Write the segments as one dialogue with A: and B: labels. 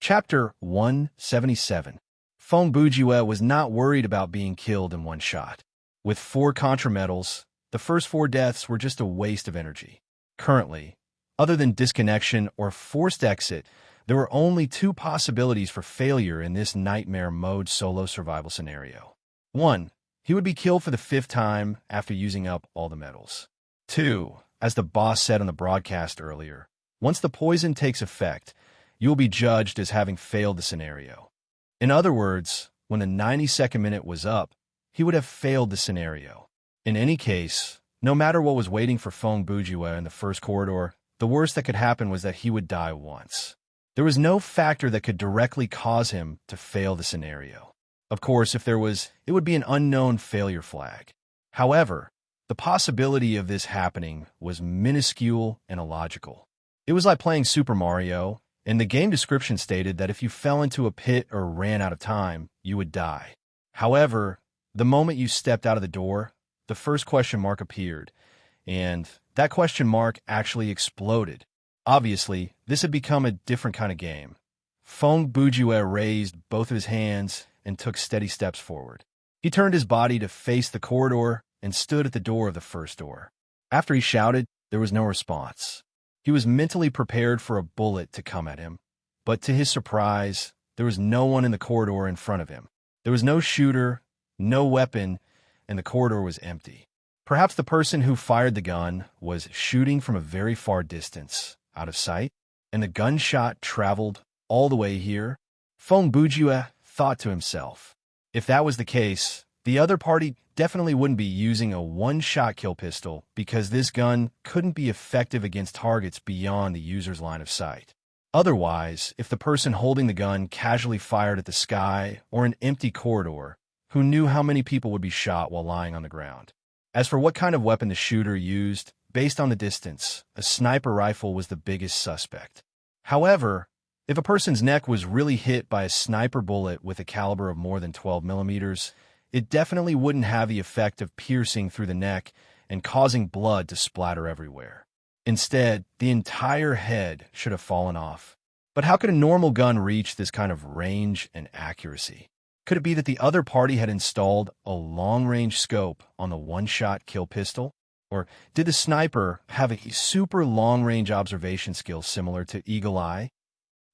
A: Chapter 177. Feng Bujue was not worried about being killed in one shot. With 4 contrametals, the first 4 deaths were just a waste of energy. Currently, other than disconnection or forced exit, there were only 2 possibilities for failure in this nightmare mode solo survival scenario. 1. He would be killed for the 5th time after using up all the metals. 2. As the boss said on the broadcast earlier, once the poison takes effect, you will be judged as having failed the scenario. In other words, when the 92nd minute was up, he would have failed the scenario. In any case, no matter what was waiting for Feng Bujue in the first corridor, the worst that could happen was that he would die once. There was no factor that could directly cause him to fail the scenario. Of course, if there was, it would be an unknown failure flag. However, the possibility of this happening was minuscule and illogical. It was like playing Super Mario, and the game description stated that if you fell into a pit or ran out of time, you would die. However, the moment you stepped out of the door, the first question mark appeared, and that question mark actually exploded. Obviously, this had become a different kind of game. Feng Bujue raised both of his hands and took steady steps forward. He turned his body to face the corridor and stood at the door of the first door. After he shouted, there was no response. He was mentally prepared for a bullet to come at him, but to his surprise, there was no one in the corridor in front of him. There was no shooter, no weapon, and the corridor was empty. Perhaps the person who fired the gun was shooting from a very far distance, out of sight, and the gunshot traveled all the way here. Feng Bujue thought to himself, if that was the case, the other party definitely wouldn't be using a one-shot kill pistol because this gun couldn't be effective against targets beyond the user's line of sight. Otherwise, if the person holding the gun casually fired at the sky or an empty corridor, who knew how many people would be shot while lying on the ground? As for what kind of weapon the shooter used, based on the distance, a sniper rifle was the biggest suspect. However, if a person's neck was really hit by a sniper bullet with a caliber of more than 12 millimeters, it definitely wouldn't have the effect of piercing through the neck and causing blood to splatter everywhere. Instead, the entire head should have fallen off. But how could a normal gun reach this kind of range and accuracy? Could it be that the other party had installed a long-range scope on the one-shot kill pistol? Or did the sniper have a super long-range observation skill similar to Eagle Eye?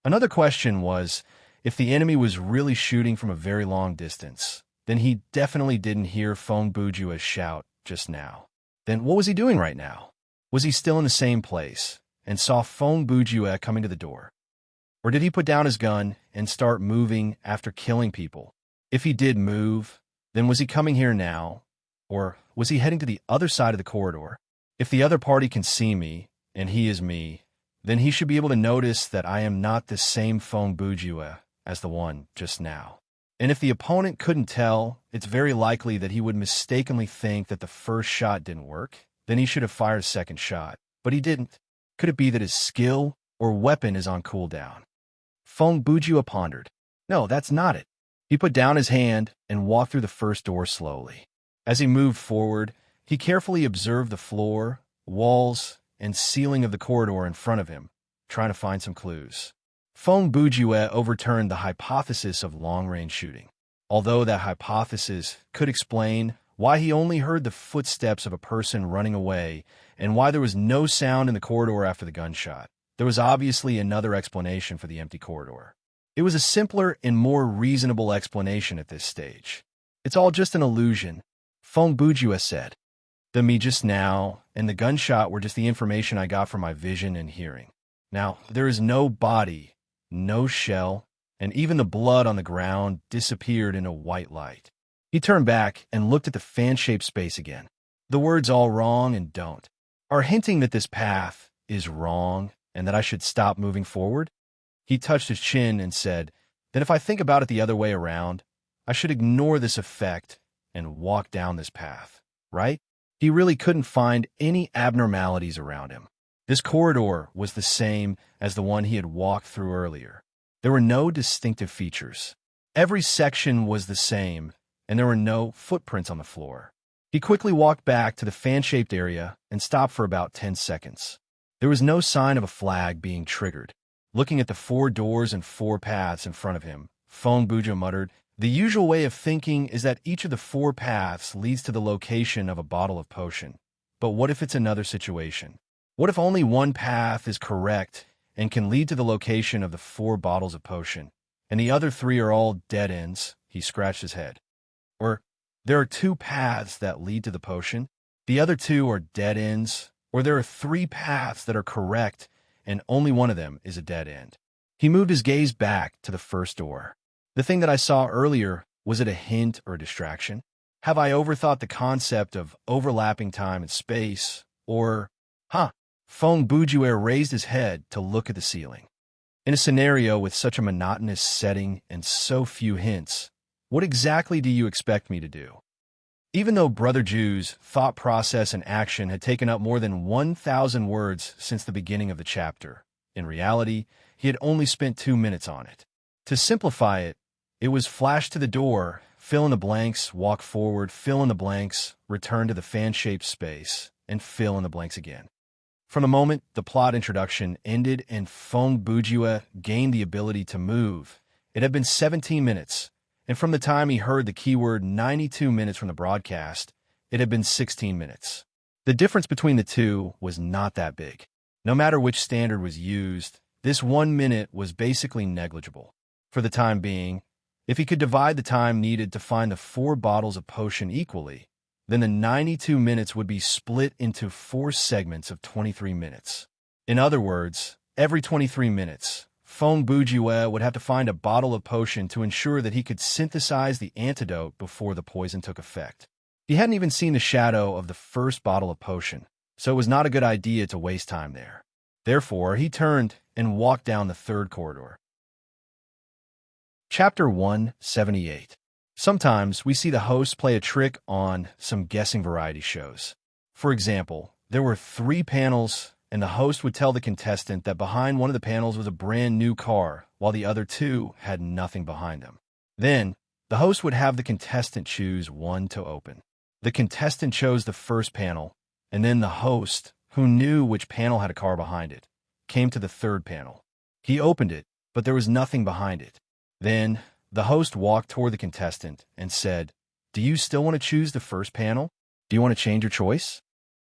A: Another question was, if the enemy was really shooting from a very long distance, then he definitely didn't hear Feng Bujue shout just now. Then what was he doing right now? Was he still in the same place and saw Feng Bujue coming to the door? Or did he put down his gun and start moving after killing people? If he did move, then was he coming here now? Or was he heading to the other side of the corridor? If the other party can see me, and he is me, then he should be able to notice that I am not the same Feng Bujue as the one just now. And if the opponent couldn't tell, it's very likely that he would mistakenly think that the first shot didn't work. Then he should have fired a second shot, but he didn't. Could it be that his skill or weapon is on cooldown? Feng Bujue pondered. No, that's not it. He put down his hand and walked through the first door slowly. As he moved forward, he carefully observed the floor, walls, and ceiling of the corridor in front of him, trying to find some clues. Feng Bujue overturned the hypothesis of long-range shooting, although that hypothesis could explain why he only heard the footsteps of a person running away and why there was no sound in the corridor after the gunshot. There was obviously another explanation for the empty corridor. It was a simpler and more reasonable explanation at this stage. It's all just an illusion, Feng Bujue said. The me just now and the gunshot were just the information I got from my vision and hearing. Now, there is no body, no shell, and even the blood on the ground disappeared in a white light. He turned back and looked at the fan-shaped space again. The words all wrong and don't are hinting that this path is wrong and that I should stop moving forward. He touched his chin and said, then if I think about it the other way around, I should ignore this effect and walk down this path, right? He really couldn't find any abnormalities around him. This corridor was the same as the one he had walked through earlier. There were no distinctive features. Every section was the same, and there were no footprints on the floor. He quickly walked back to the fan-shaped area and stopped for about 10 seconds. There was no sign of a flag being triggered. Looking at the 4 doors and 4 paths in front of him, Fong Buju muttered, "The usual way of thinking is that each of the 4 paths leads to the location of a bottle of potion. But what if it's another situation? What if only one path is correct and can lead to the location of the 4 bottles of potion, and the other 3 are all dead ends?" He scratched his head. Or, there are 2 paths that lead to the potion, the other 2 are dead ends, or there are 3 paths that are correct and only one of them is a dead end. He moved his gaze back to the first door. The thing that I saw earlier, was it a hint or a distraction? Have I overthought the concept of overlapping time and space? Or, Fong Bujuer raised his head to look at the ceiling. In a scenario with such a monotonous setting and so few hints, what exactly do you expect me to do? Even though Brother Jew's thought process and action had taken up more than 1,000 words since the beginning of the chapter, in reality, he had only spent 2 minutes on it. To simplify it, it was flash to the door, fill in the blanks, walk forward, fill in the blanks, return to the fan-shaped space, and fill in the blanks again. From the moment the plot introduction ended and Fong Bujue gained the ability to move, it had been 17 minutes, and from the time he heard the keyword 92 minutes from the broadcast, it had been 16 minutes. The difference between the two was not that big. No matter which standard was used, this 1 minute was basically negligible. For the time being, if he could divide the time needed to find the 4 bottles of potion equally, then the 92 minutes would be split into 4 segments of 23 minutes. In other words, every 23 minutes, Fong Bujue would have to find a bottle of potion to ensure that he could synthesize the antidote before the poison took effect. He hadn't even seen the shadow of the first bottle of potion, so it was not a good idea to waste time there. Therefore, he turned and walked down the 3rd corridor. Chapter 178. Sometimes we see the host play a trick on some guessing variety shows. For example, there were 3 panels, and the host would tell the contestant that behind one of the panels was a brand new car, while the other 2 had nothing behind them. Then, the host would have the contestant choose one to open. The contestant chose the first panel, and then the host, who knew which panel had a car behind it, came to the 3rd panel. He opened it, but there was nothing behind it. Then, the host walked toward the contestant and said, "Do you still want to choose the first panel? Do you want to change your choice?"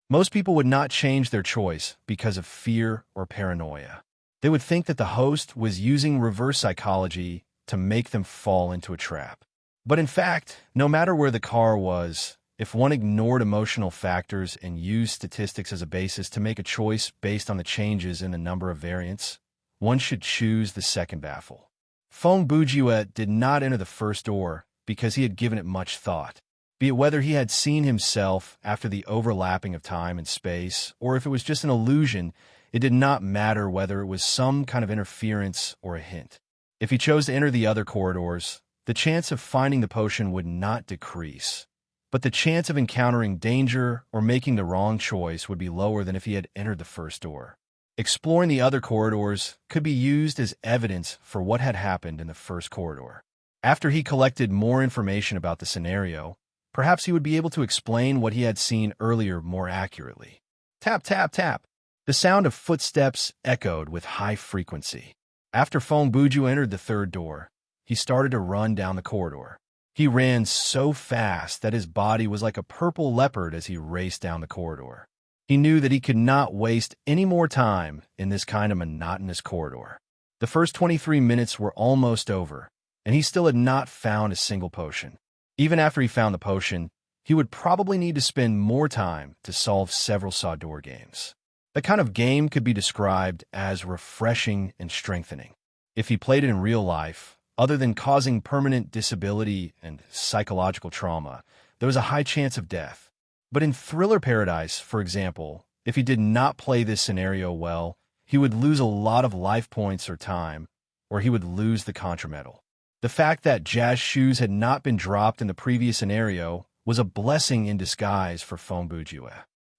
A: Most people would not change their choice because of fear or paranoia. They would think that the host was using reverse psychology to make them fall into a trap. But in fact, no matter where the car was, if one ignored emotional factors and used statistics as a basis to make a choice based on the changes in the number of variants, one should choose the second baffle. Fong Bujue did not enter the first door because he had given it much thought. Be it whether he had seen himself after the overlapping of time and space, or if it was just an illusion, it did not matter whether it was some kind of interference or a hint. If he chose to enter the other corridors, the chance of finding the potion would not decrease, but the chance of encountering danger or making the wrong choice would be lower than if he had entered the first door. Exploring the other corridors could be used as evidence for what had happened in the first corridor. After he collected more information about the scenario, perhaps he would be able to explain what he had seen earlier more accurately. Tap, tap, tap. The sound of footsteps echoed with high frequency. After Fong Buju entered the 3rd door, he started to run down the corridor. He ran so fast that his body was like a purple leopard as he raced down the corridor. He knew that he could not waste any more time in this kind of monotonous corridor. The first 23 minutes were almost over, and he still had not found a single potion. Even after he found the potion, he would probably need to spend more time to solve several saw door games. The kind of game could be described as refreshing and strengthening. If he played it in real life, other than causing permanent disability and psychological trauma, there was a high chance of death. But in Thriller Paradise, for example, if he did not play this scenario well, he would lose a lot of life points or time, or he would lose the contra medal. The fact that Jazz shoes had not been dropped in the previous scenario was a blessing in disguise for Fong Bujue.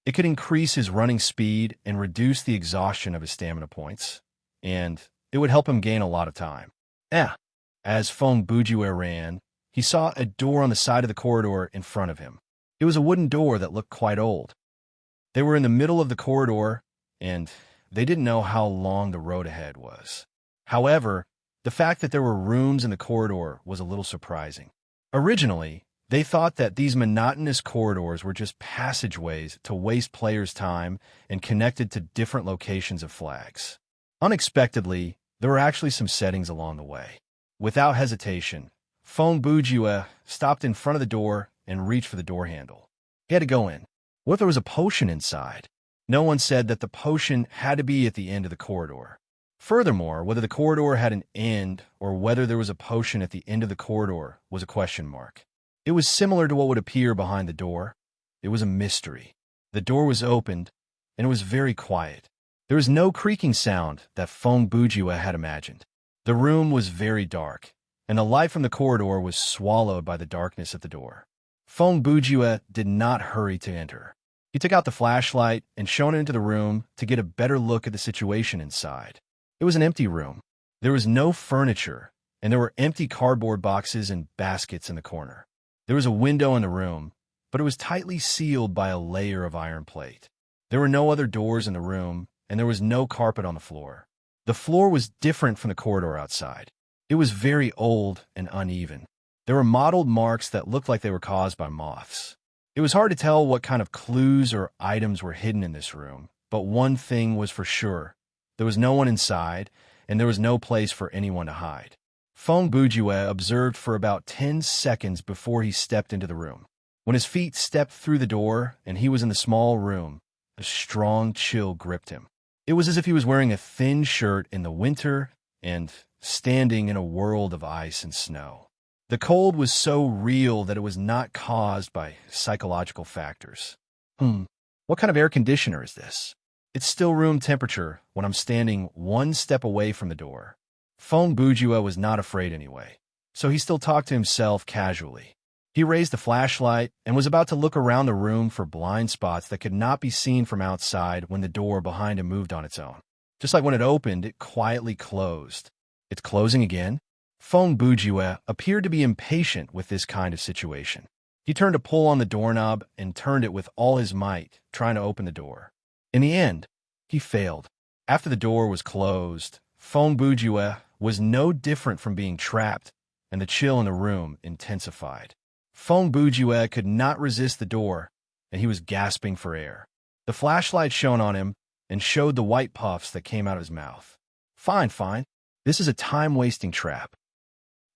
A: It could increase his running speed and reduce the exhaustion of his stamina points, and it would help him gain a lot of time. As Fong Bujue ran, he saw a door on the side of the corridor in front of him. It was a wooden door that looked quite old. They were in the middle of the corridor, and they didn't know how long the road ahead was. However, the fact that there were rooms in the corridor was a little surprising. Originally, they thought that these monotonous corridors were just passageways to waste players' time and connected to different locations of flags. Unexpectedly, there were actually some settings along the way. Without hesitation, Fong Bujue stopped in front of the door and reached for the door handle. He had to go in. What if there was a potion inside? No one said that the potion had to be at the end of the corridor. Furthermore, whether the corridor had an end or whether there was a potion at the end of the corridor was a question mark. It was similar to what would appear behind the door. It was a mystery. The door was opened, and it was very quiet. There was no creaking sound that Fong Bujue had imagined. The room was very dark, and the light from the corridor was swallowed by the darkness at the door. Fong Bujue did not hurry to enter. He took out the flashlight and shone it into the room to get a better look at the situation inside. It was an empty room. There was no furniture, and there were empty cardboard boxes and baskets in the corner. There was a window in the room, but it was tightly sealed by a layer of iron plate. There were no other doors in the room, and there was no carpet on the floor. The floor was different from the corridor outside. It was very old and uneven. There were mottled marks that looked like they were caused by moths. It was hard to tell what kind of clues or items were hidden in this room, but one thing was for sure. There was no one inside, and there was no place for anyone to hide. Fong Bujue observed for about 10 seconds before he stepped into the room. When his feet stepped through the door and he was in the small room, a strong chill gripped him. It was as if he was wearing a thin shirt in the winter and standing in a world of ice and snow. The cold was so real that it was not caused by psychological factors. What kind of air conditioner is this? It's still room temperature when I'm standing one step away from the door. Fong Bujue was not afraid anyway, so he still talked to himself casually. He raised the flashlight and was about to look around the room for blind spots that could not be seen from outside when the door behind him moved on its own. Just like when it opened, it quietly closed. It's closing again? Fong Bujue appeared to be impatient with this kind of situation. He turned to pull on the doorknob and turned it with all his might, trying to open the door. In the end, he failed. After the door was closed, Fong Bujue was no different from being trapped, and the chill in the room intensified. Fong Bujue could not resist the door, and he was gasping for air. The flashlight shone on him and showed the white puffs that came out of his mouth. Fine. This is a time-wasting trap.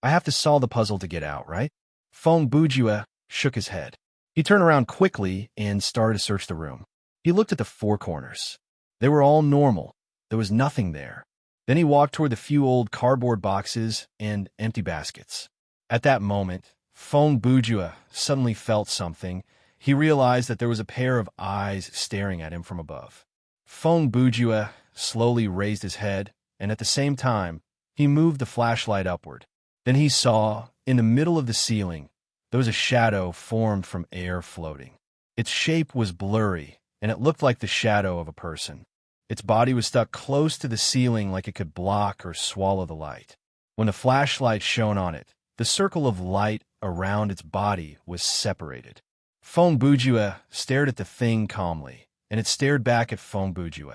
A: I have to solve the puzzle to get out, right? Fong Bujue shook his head. He turned around quickly and started to search the room. He looked at the four corners. They were all normal. There was nothing there. Then he walked toward the few old cardboard boxes and empty baskets. At that moment, Fong Bujue suddenly felt something. He realized that there was a pair of eyes staring at him from above. Fong Bujue slowly raised his head, and at the same time, he moved the flashlight upward. Then he saw, in the middle of the ceiling, there was a shadow formed from air floating. Its shape was blurry, and it looked like the shadow of a person. Its body was stuck close to the ceiling like it could block or swallow the light. When the flashlight shone on it, the circle of light around its body was separated. Fong Bujue stared at the thing calmly, and it stared back at Fong Bujue.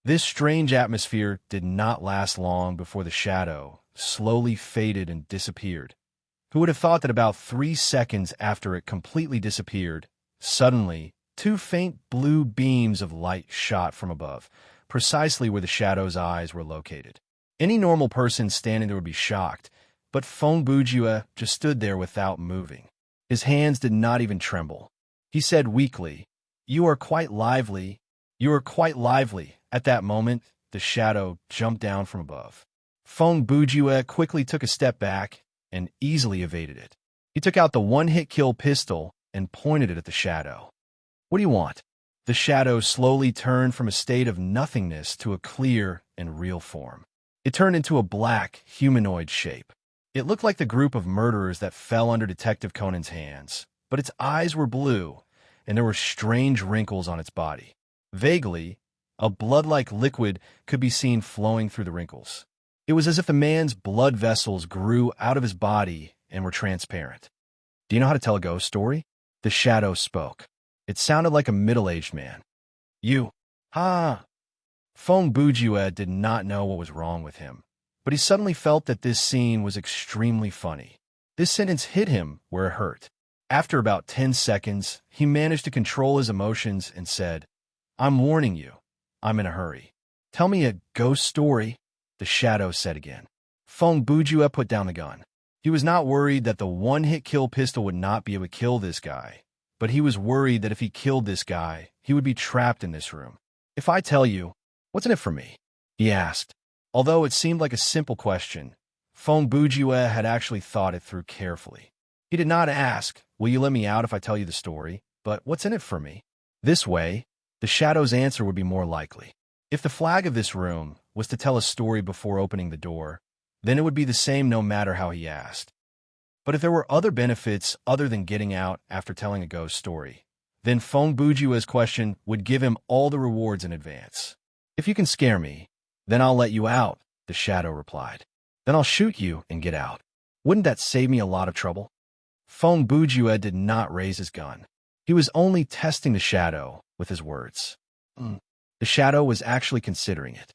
A: This strange atmosphere did not last long before the shadow slowly faded and disappeared. Who would have thought that about 3 seconds after it completely disappeared, suddenly, 2 faint blue beams of light shot from above, precisely where the shadow's eyes were located. Any normal person standing there would be shocked, but Fong Bujue just stood there without moving. His hands did not even tremble. He said weakly, "You are quite lively. You are quite lively." At that moment, the shadow jumped down from above. Fong Bujue quickly took a step back and easily evaded it. He took out the one-hit kill pistol and pointed it at the shadow. "What do you want?" The shadow slowly turned from a state of nothingness to a clear and real form. It turned into a black, humanoid shape. It looked like the group of murderers that fell under Detective Conan's hands, but its eyes were blue, and there were strange wrinkles on its body. Vaguely, a blood-like liquid could be seen flowing through the wrinkles. It was as if the man's blood vessels grew out of his body and were transparent. "Do you know how to tell a ghost story?" The shadow spoke. It sounded like a middle-aged man. "You." "Ha!" Fong Bujue did not know what was wrong with him, but he suddenly felt that this scene was extremely funny. This sentence hit him where it hurt. After about 10 seconds, he managed to control his emotions and said, "I'm warning you. I'm in a hurry." "Tell me a ghost story," the shadow said again. Feng Bujue put down the gun. He was not worried that the one-hit kill pistol would not be able to kill this guy, but he was worried that if he killed this guy, he would be trapped in this room. "If I tell you, what's in it for me?" he asked. Although it seemed like a simple question, Feng Bujue had actually thought it through carefully. He did not ask, "Will you let me out if I tell you the story?" but "What's in it for me?" This way, the shadow's answer would be more likely. If the flag of this room was to tell a story before opening the door, then it would be the same no matter how he asked. But if there were other benefits other than getting out after telling a ghost story, then Feng Bujue's question would give him all the rewards in advance. "If you can scare me, then I'll let you out," the shadow replied. "Then I'll shoot you and get out. Wouldn't that save me a lot of trouble?" Feng Bujue did not raise his gun. He was only testing the shadow with his words. The shadow was actually considering it.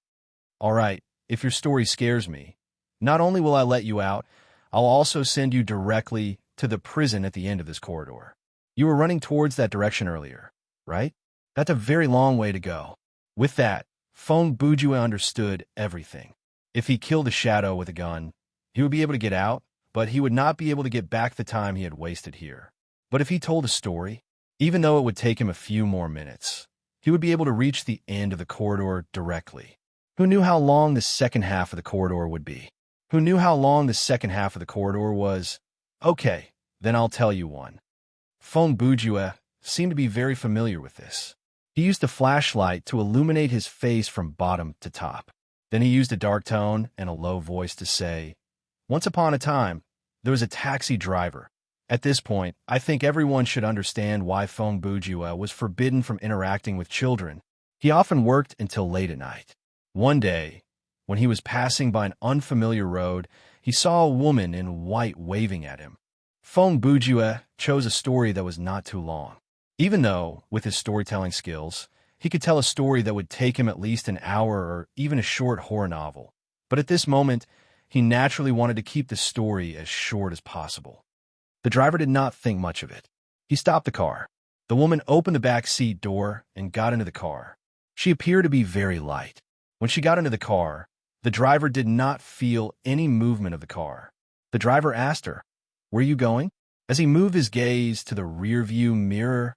A: "All right, if your story scares me, not only will I let you out, I'll also send you directly to the prison at the end of this corridor. You were running towards that direction earlier, right? That's a very long way to go." With that, Feng Bujue understood everything. If he killed the shadow with a gun, he would be able to get out, but he would not be able to get back the time he had wasted here. But if he told a story, even though it would take him a few more minutes, he would be able to reach the end of the corridor directly. Who knew how long the second half of the corridor would be? Who knew how long the second half of the corridor was? "Okay, then I'll tell you one." Feng Bujue seemed to be very familiar with this. He used a flashlight to illuminate his face from bottom to top. Then he used a dark tone and a low voice to say, "Once upon a time, there was a taxi driver." At this point, I think everyone should understand why Feng Bujue was forbidden from interacting with children. He often worked until late at night. One day, when he was passing by an unfamiliar road, he saw a woman in white waving at him. Feng Bujue chose a story that was not too long. Even though, with his storytelling skills, he could tell a story that would take him at least an hour or even a short horror novel. But at this moment, he naturally wanted to keep the story as short as possible. The driver did not think much of it. He stopped the car. The woman opened the back seat door and got into the car. She appeared to be very light. When she got into the car, the driver did not feel any movement of the car. The driver asked her, "Where are you going?" As he moved his gaze to the rearview mirror.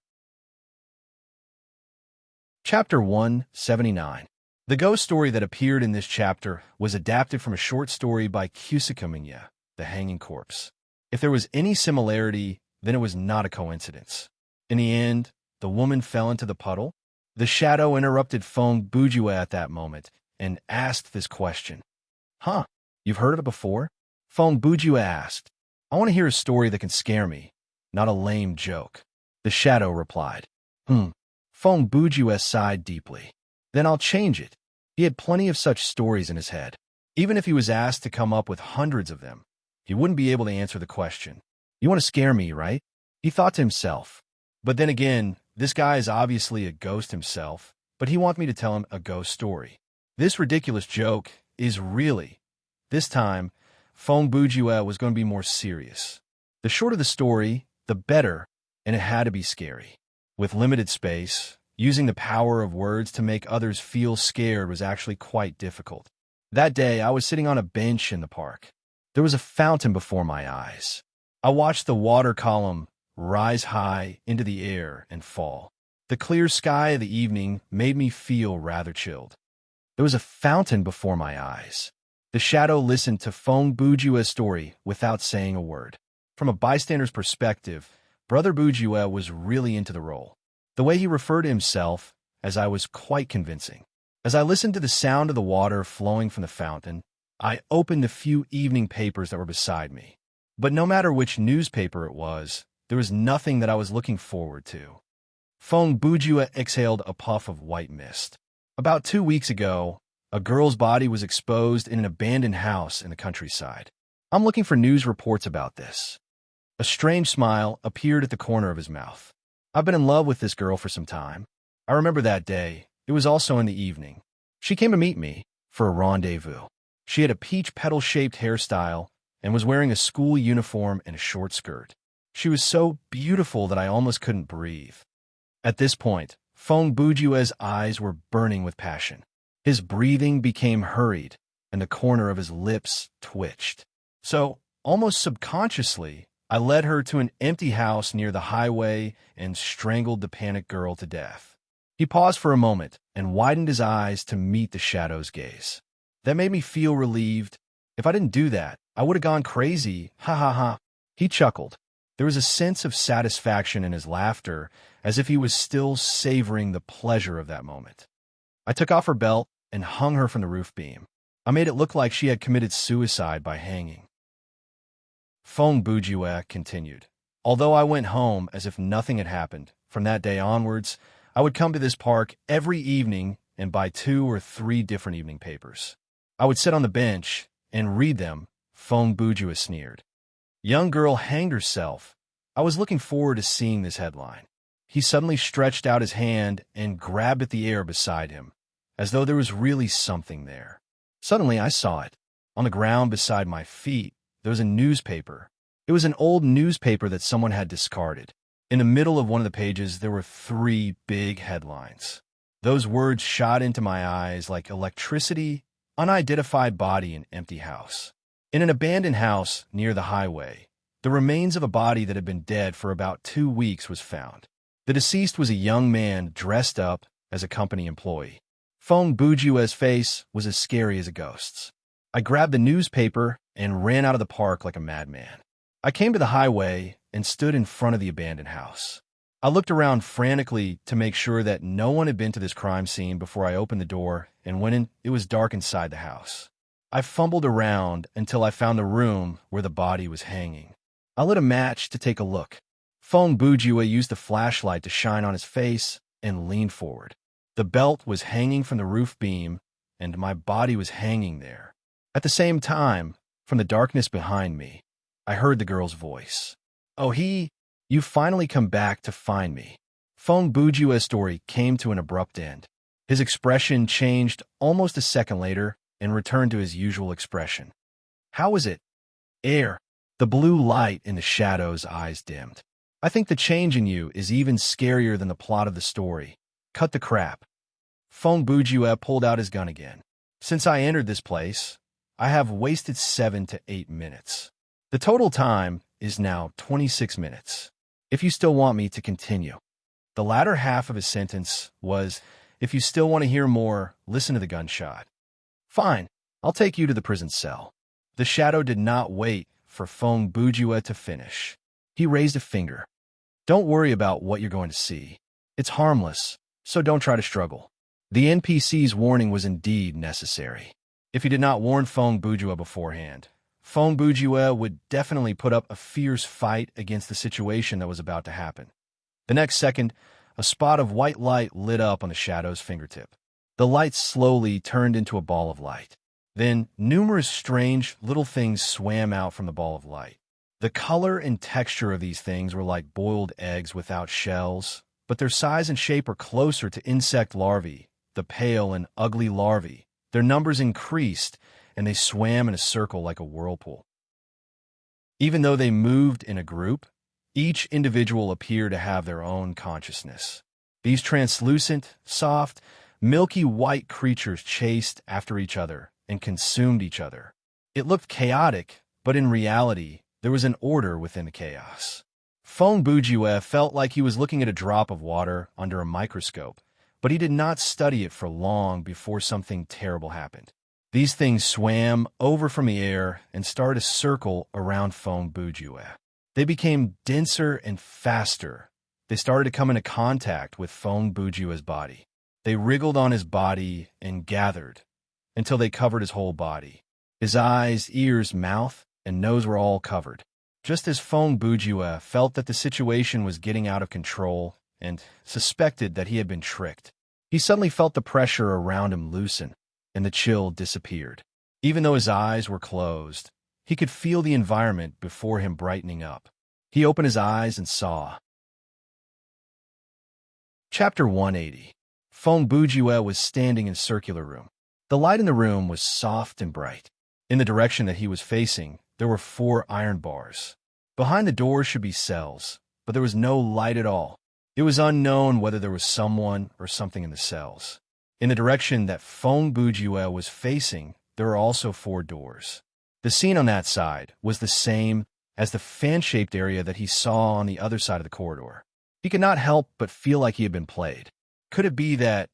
A: Chapter 179. The ghost story that appeared in this chapter was adapted from a short story by Kusaka Minya, The Hanging Corpse. If there was any similarity, then it was not a coincidence. In the end, the woman fell into the puddle. The shadow interrupted Feng Bujue at that moment and asked this question. "Huh, you've heard of it before?" Feng Bujue asked. "I want to hear a story that can scare me, not a lame joke." The shadow replied. Feng Bujue sighed deeply. "Then I'll change it." He had plenty of such stories in his head. Even if he was asked to come up with hundreds of them, he wouldn't be able to answer the question. "You want to scare me, right?" he thought to himself. But then again, this guy is obviously a ghost himself, but he wants me to tell him a ghost story. This ridiculous joke is really, this time, Feng Bujue was going to be more serious. The shorter the story, the better, and it had to be scary. With limited space, using the power of words to make others feel scared was actually quite difficult. That day, I was sitting on a bench in the park. There was a fountain before my eyes. I watched the water column rise high into the air and fall. The clear sky of the evening made me feel rather chilled. There was a fountain before my eyes. The shadow listened to Feng Bujue's story without saying a word. From a bystander's perspective, Brother Bujue was really into the role. The way he referred to himself, as I was quite convincing. As I listened to the sound of the water flowing from the fountain, I opened the few evening papers that were beside me. But no matter which newspaper it was, there was nothing that I was looking forward to. Feng Bujue exhaled a puff of white mist. About 2 weeks ago, a girl's body was exposed in an abandoned house in the countryside. I'm looking for news reports about this. A strange smile appeared at the corner of his mouth. I've been in love with this girl for some time. I remember that day. It was also in the evening. She came to meet me for a rendezvous. She had a peach petal-shaped hairstyle and was wearing a school uniform and a short skirt. She was so beautiful that I almost couldn't breathe. At this point, Feng Bujue's eyes were burning with passion. His breathing became hurried, and the corner of his lips twitched. So, almost subconsciously, I led her to an empty house near the highway and strangled the panicked girl to death. He paused for a moment and widened his eyes to meet the shadow's gaze. That made me feel relieved. If I didn't do that, I would have gone crazy. Ha ha ha. He chuckled. There was a sense of satisfaction in his laughter, as if he was still savoring the pleasure of that moment. I took off her belt and hung her from the roof beam. I made it look like she had committed suicide by hanging. Feng Bujue continued. Although I went home as if nothing had happened, from that day onwards, I would come to this park every evening and buy 2 or 3 different evening papers. I would sit on the bench and read them. Feng Bujue sneered. Young girl hanged herself. I was looking forward to seeing this headline. He suddenly stretched out his hand and grabbed at the air beside him, as though there was really something there. Suddenly I saw it. On the ground beside my feet, there was a newspaper. It was an old newspaper that someone had discarded. In the middle of one of the pages, there were 3 big headlines. Those words shot into my eyes like electricity: unidentified body in empty house. In an abandoned house near the highway, the remains of a body that had been dead for about 2 weeks was found. The deceased was a young man dressed up as a company employee. Feng Bujue's face was as scary as a ghost's. I grabbed the newspaper and ran out of the park like a madman. I came to the highway and stood in front of the abandoned house. I looked around frantically to make sure that no one had been to this crime scene before I opened the door and went in. It was dark inside the house. I fumbled around until I found the room where the body was hanging. I lit a match to take a look. Feng Bujue used the flashlight to shine on his face and leaned forward. The belt was hanging from the roof beam, and my body was hanging there. At the same time, from the darkness behind me, I heard the girl's voice. "Oh, you finally come back to find me." Feng Bujue's story came to an abrupt end. His expression changed almost a second later and returned to his usual expression. "How was it?" "Air." The blue light in the shadow's eyes dimmed. "I think the change in you is even scarier than the plot of the story. Cut the crap." Feng Bujue pulled out his gun again. "Since I entered this place, I have wasted 7 to 8 minutes. The total time is now 26 minutes. If you still want me to continue." The latter half of his sentence was, "If you still want to hear more, listen to the gunshot." "Fine, I'll take you to the prison cell." The shadow did not wait for Feng Bujue to finish. He raised a finger. "Don't worry about what you're going to see. It's harmless, so don't try to struggle." The NPC's warning was indeed necessary. If he did not warn Feng Bujue beforehand, Feng Bujue would definitely put up a fierce fight against the situation that was about to happen. The next second, a spot of white light lit up on the shadow's fingertip. The light slowly turned into a ball of light. Then, numerous strange little things swam out from the ball of light. The color and texture of these things were like boiled eggs without shells, but their size and shape are closer to insect larvae, the pale and ugly larvae. Their numbers increased, and they swam in a circle like a whirlpool. Even though they moved in a group, each individual appeared to have their own consciousness. These translucent, soft, milky white creatures chased after each other and consumed each other. It looked chaotic, but in reality, there was an order within the chaos. Feng Bujue felt like he was looking at a drop of water under a microscope, but he did not study it for long before something terrible happened. These things swam over from the air and started a circle around Feng Bujue. They became denser and faster. They started to come into contact with Feng Bujue's body. They wriggled on his body and gathered until they covered his whole body. His eyes, ears, mouth, and nose were all covered. Just as Feng Bujue felt that the situation was getting out of control and suspected that he had been tricked, he suddenly felt the pressure around him loosen, and the chill disappeared. Even though his eyes were closed, he could feel the environment before him brightening up. He opened his eyes and saw. Chapter 180. Feng Bujue was standing in a circular room. The light in the room was soft and bright. In the direction that he was facing, there were 4 iron bars. Behind the doors should be cells, but there was no light at all. It was unknown whether there was someone or something in the cells. In the direction that Fong Bujue was facing, there were also 4 doors. The scene on that side was the same as the fan-shaped area that he saw on the other side of the corridor. He could not help but feel like he had been played. Could it be that,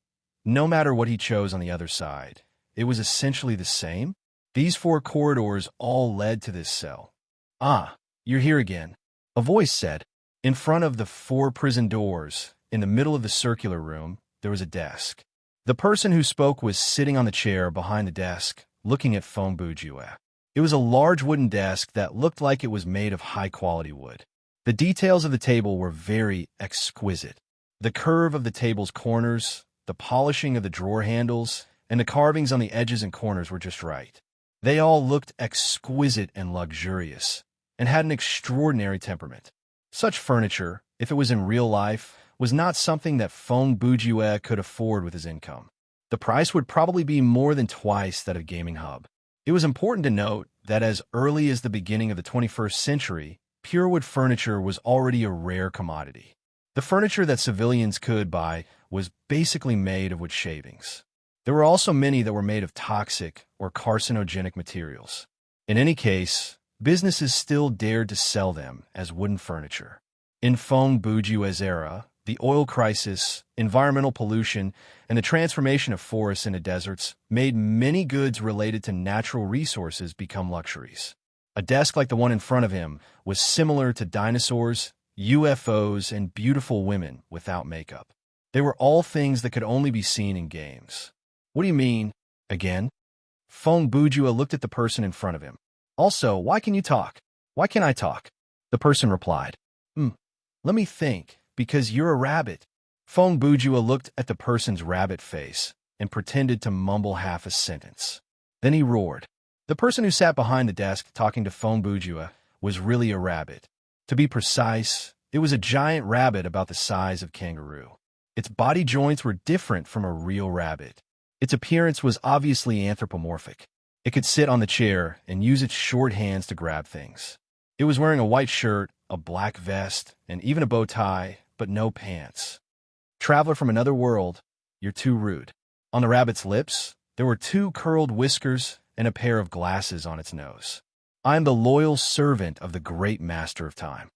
A: no matter what he chose on the other side, it was essentially the same? These 4 corridors all led to this cell. "Ah, you're here again," a voice said. In front of the 4 prison doors, in the middle of the circular room, there was a desk. The person who spoke was sitting on the chair behind the desk, looking at Fong Bujue. It was a large wooden desk that looked like it was made of high-quality wood. The details of the table were very exquisite. The curve of the table's corners, the polishing of the drawer handles, and the carvings on the edges and corners were just right. They all looked exquisite and luxurious, and had an extraordinary temperament. Such furniture, if it was in real life, was not something that Fong Bujue could afford with his income. The price would probably be more than twice that of a gaming hub. It was important to note that as early as the beginning of the 21st century, pure wood furniture was already a rare commodity. The furniture that civilians could buy was basically made of wood shavings. There were also many that were made of toxic or carcinogenic materials. In any case, businesses still dared to sell them as wooden furniture. In Fong Bujue's era, the oil crisis, environmental pollution, and the transformation of forests into deserts made many goods related to natural resources become luxuries. A desk like the one in front of him was similar to dinosaurs, UFOs, and beautiful women without makeup. They were all things that could only be seen in games. "What do you mean, again?" Fong Bujue looked at the person in front of him. "Also, why can you talk? Why can't I talk?" The person replied. Let me think, because you're a rabbit." Fong Bujue looked at the person's rabbit face and pretended to mumble half a sentence. Then he roared. The person who sat behind the desk talking to Fong Bujue was really a rabbit. To be precise, it was a giant rabbit about the size of a kangaroo. Its body joints were different from a real rabbit. Its appearance was obviously anthropomorphic. It could sit on the chair and use its short hands to grab things. It was wearing a white shirt, a black vest, and even a bow tie, but no pants. "Traveler from another world, you're too rude." On the rabbit's lips, there were 2 curled whiskers and a pair of glasses on its nose. "I am the loyal servant of the great master of time.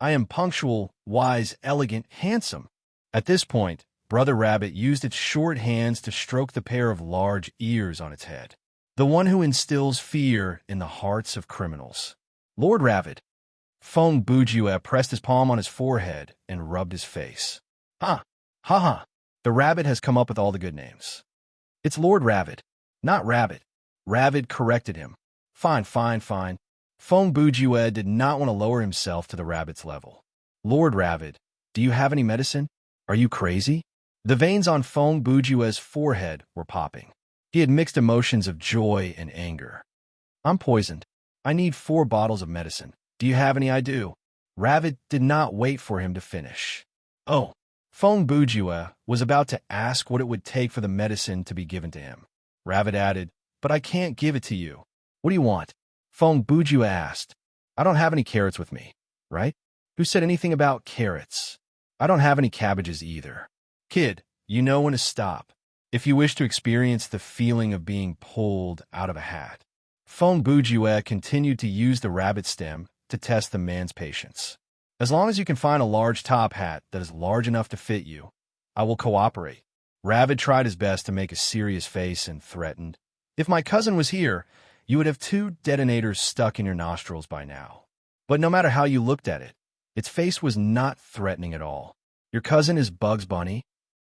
A: I am punctual, wise, elegant, handsome." At this point, Brother Rabbit used its short hands to stroke the pair of large ears on its head. "The one who instills fear in the hearts of criminals. Lord Rabbit." Fong Bujue pressed his palm on his forehead and rubbed his face. "Ha! Ha ha! The rabbit has come up with all the good names. It's Lord Rabbit, not Rabbit." Rabbit corrected him. Fine. Fong Bujue did not want to lower himself to the rabbit's level. "Lord Rabbit, do you have any medicine? Are you crazy?" The veins on Fong Bujue's forehead were popping. He had mixed emotions of joy and anger. "I'm poisoned. I need 4 bottles of medicine. Do you have any? I do." Rabbit did not wait for him to finish. "Oh." Fong Bujue was about to ask what it would take for the medicine to be given to him. Rabbit added, "But I can't give it to you." "What do you want?" Fong Bujue asked. "I don't have any carrots with me, right?" "Who said anything about carrots?" "I don't have any cabbages either." "Kid, you know when to stop if you wish to experience the feeling of being pulled out of a hat." Fong Bujue continued to use the rabbit stem to test the man's patience. "As long as you can find a large top hat that is large enough to fit you, I will cooperate." Rabbit tried his best to make a serious face and threatened, "If my cousin was here, you would have 2 detonators stuck in your nostrils by now." But no matter how you looked at it, its face was not threatening at all. "Your cousin is Bugs Bunny?"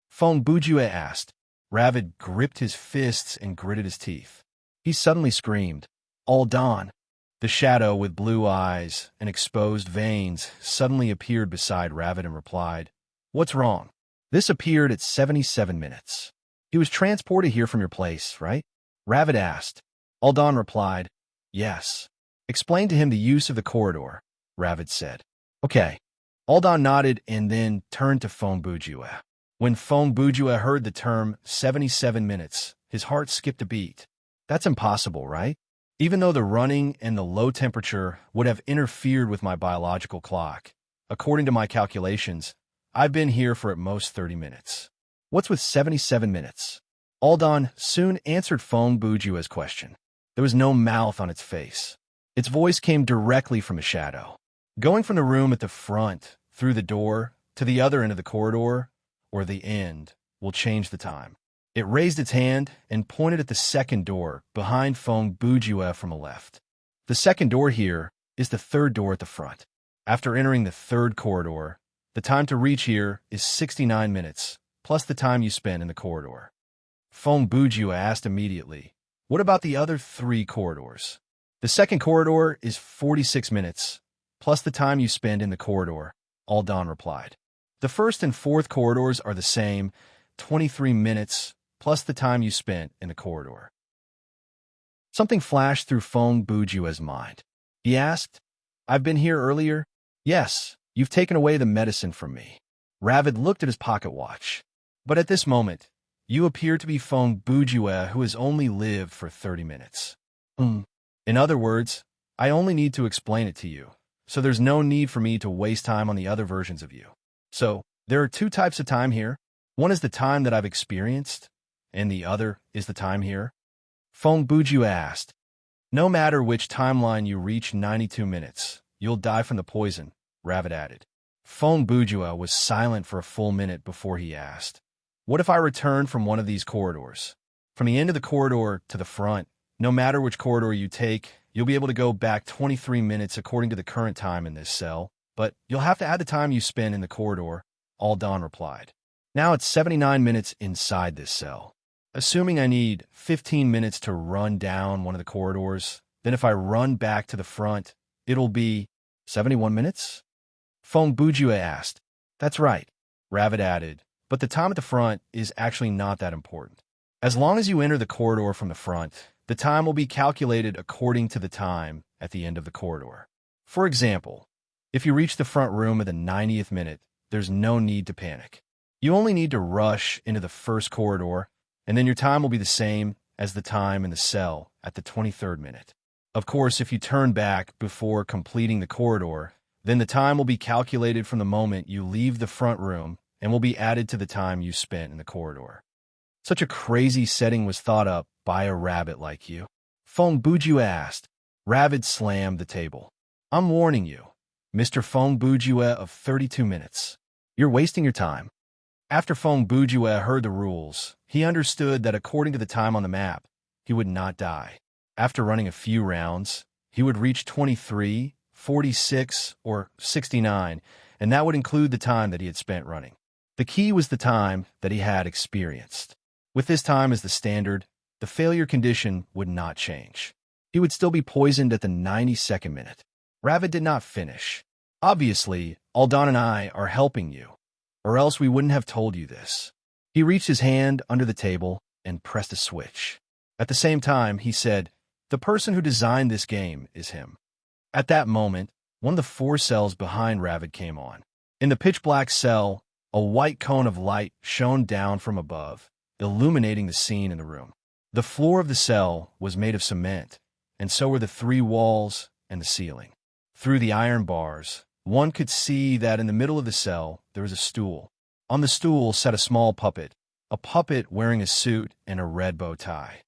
A: Fong Bujue asked. Rabbit gripped his fists and gritted his teeth. He suddenly screamed, "All dawn!" The shadow with blue eyes and exposed veins suddenly appeared beside Rabbit and replied, "What's wrong?" This appeared at 77 minutes. "He was transported here from your place, right?" Rabbit asked. Aldan replied, "Yes." "Explain to him the use of the corridor," Rabbit said. "Okay." Aldan nodded and then turned to Fong Bujue. When Fong Bujue heard the term 77 minutes, his heart skipped a beat. That's impossible, right? Even though the running and the low temperature would have interfered with my biological clock, according to my calculations, I've been here for at most 30 minutes. What's with 77 minutes? Aldan soon answered Feng Bujua's question. There was no mouth on its face. Its voice came directly from a shadow. Going from the room at the front, through the door, to the other end of the corridor, or the end, will change the time. It raised its hand and pointed at the second door behind Feng Bujue from the left. The second door here is the third door at the front. After entering the third corridor, the time to reach here is 69 minutes, plus the time you spend in the corridor. Feng Bujue asked immediately, what about the other 3 corridors? The second corridor is 46 minutes, plus the time you spend in the corridor, Aldan replied. The first and fourth corridors are the same, 23 minutes, plus the time you spent in the corridor. Something flashed through Feng Bujue's mind. He asked, I've been here earlier? Yes, you've taken away the medicine from me. Ravid looked at his pocket watch. But at this moment, you appear to be Feng Bujue who has only lived for 30 minutes. In other words, I only need to explain it to you, so there's no need for me to waste time on the other versions of you. So, there are 2 types of time here. One is the time that I've experienced, and the other is the time here. Feng Bujue asked, no matter which timeline you reach 92 minutes, you'll die from the poison, Ravid added. Feng Bujue was silent for a full minute before he asked, what if I return from one of these corridors? From the end of the corridor to the front, no matter which corridor you take, you'll be able to go back 23 minutes according to the current time in this cell, but you'll have to add the time you spend in the corridor, Aldan replied. Now it's 79 minutes inside this cell. Assuming I need 15 minutes to run down one of the corridors, then if I run back to the front, it'll be 71 minutes? Feng Bujue asked. That's right, Ravid added, but the time at the front is actually not that important. As long as you enter the corridor from the front, the time will be calculated according to the time at the end of the corridor. For example, if you reach the front room at the 90th minute, there's no need to panic. You only need to rush into the first corridor, and then your time will be the same as the time in the cell at the 23rd minute. Of course, if you turn back before completing the corridor, then the time will be calculated from the moment you leave the front room and will be added to the time you spent in the corridor. Such a crazy setting was thought up by a rabbit like you. Feng Bujue asked. Ravid slammed the table. I'm warning you, Mr. Feng Bujue of 32 minutes. You're wasting your time. After Feng Bujue heard the rules, he understood that according to the time on the map, he would not die. After running a few rounds, he would reach 23, 46, or 69, and that would include the time that he had spent running. The key was the time that he had experienced. With this time as the standard, the failure condition would not change. He would still be poisoned at the 92nd minute. Ravid did not finish. Obviously, Aldan and I are helping you, or else we wouldn't have told you this. He reached his hand under the table and pressed a switch. At the same time, he said, the person who designed this game is him. At that moment, one of the 4 cells behind Ravid came on. In the pitch-black cell, a white cone of light shone down from above, illuminating the scene in the room. The floor of the cell was made of cement, and so were the 3 walls and the ceiling. Through the iron bars, one could see that in the middle of the cell there was a stool. On the stool sat a small puppet, a puppet wearing a suit and a red bow tie.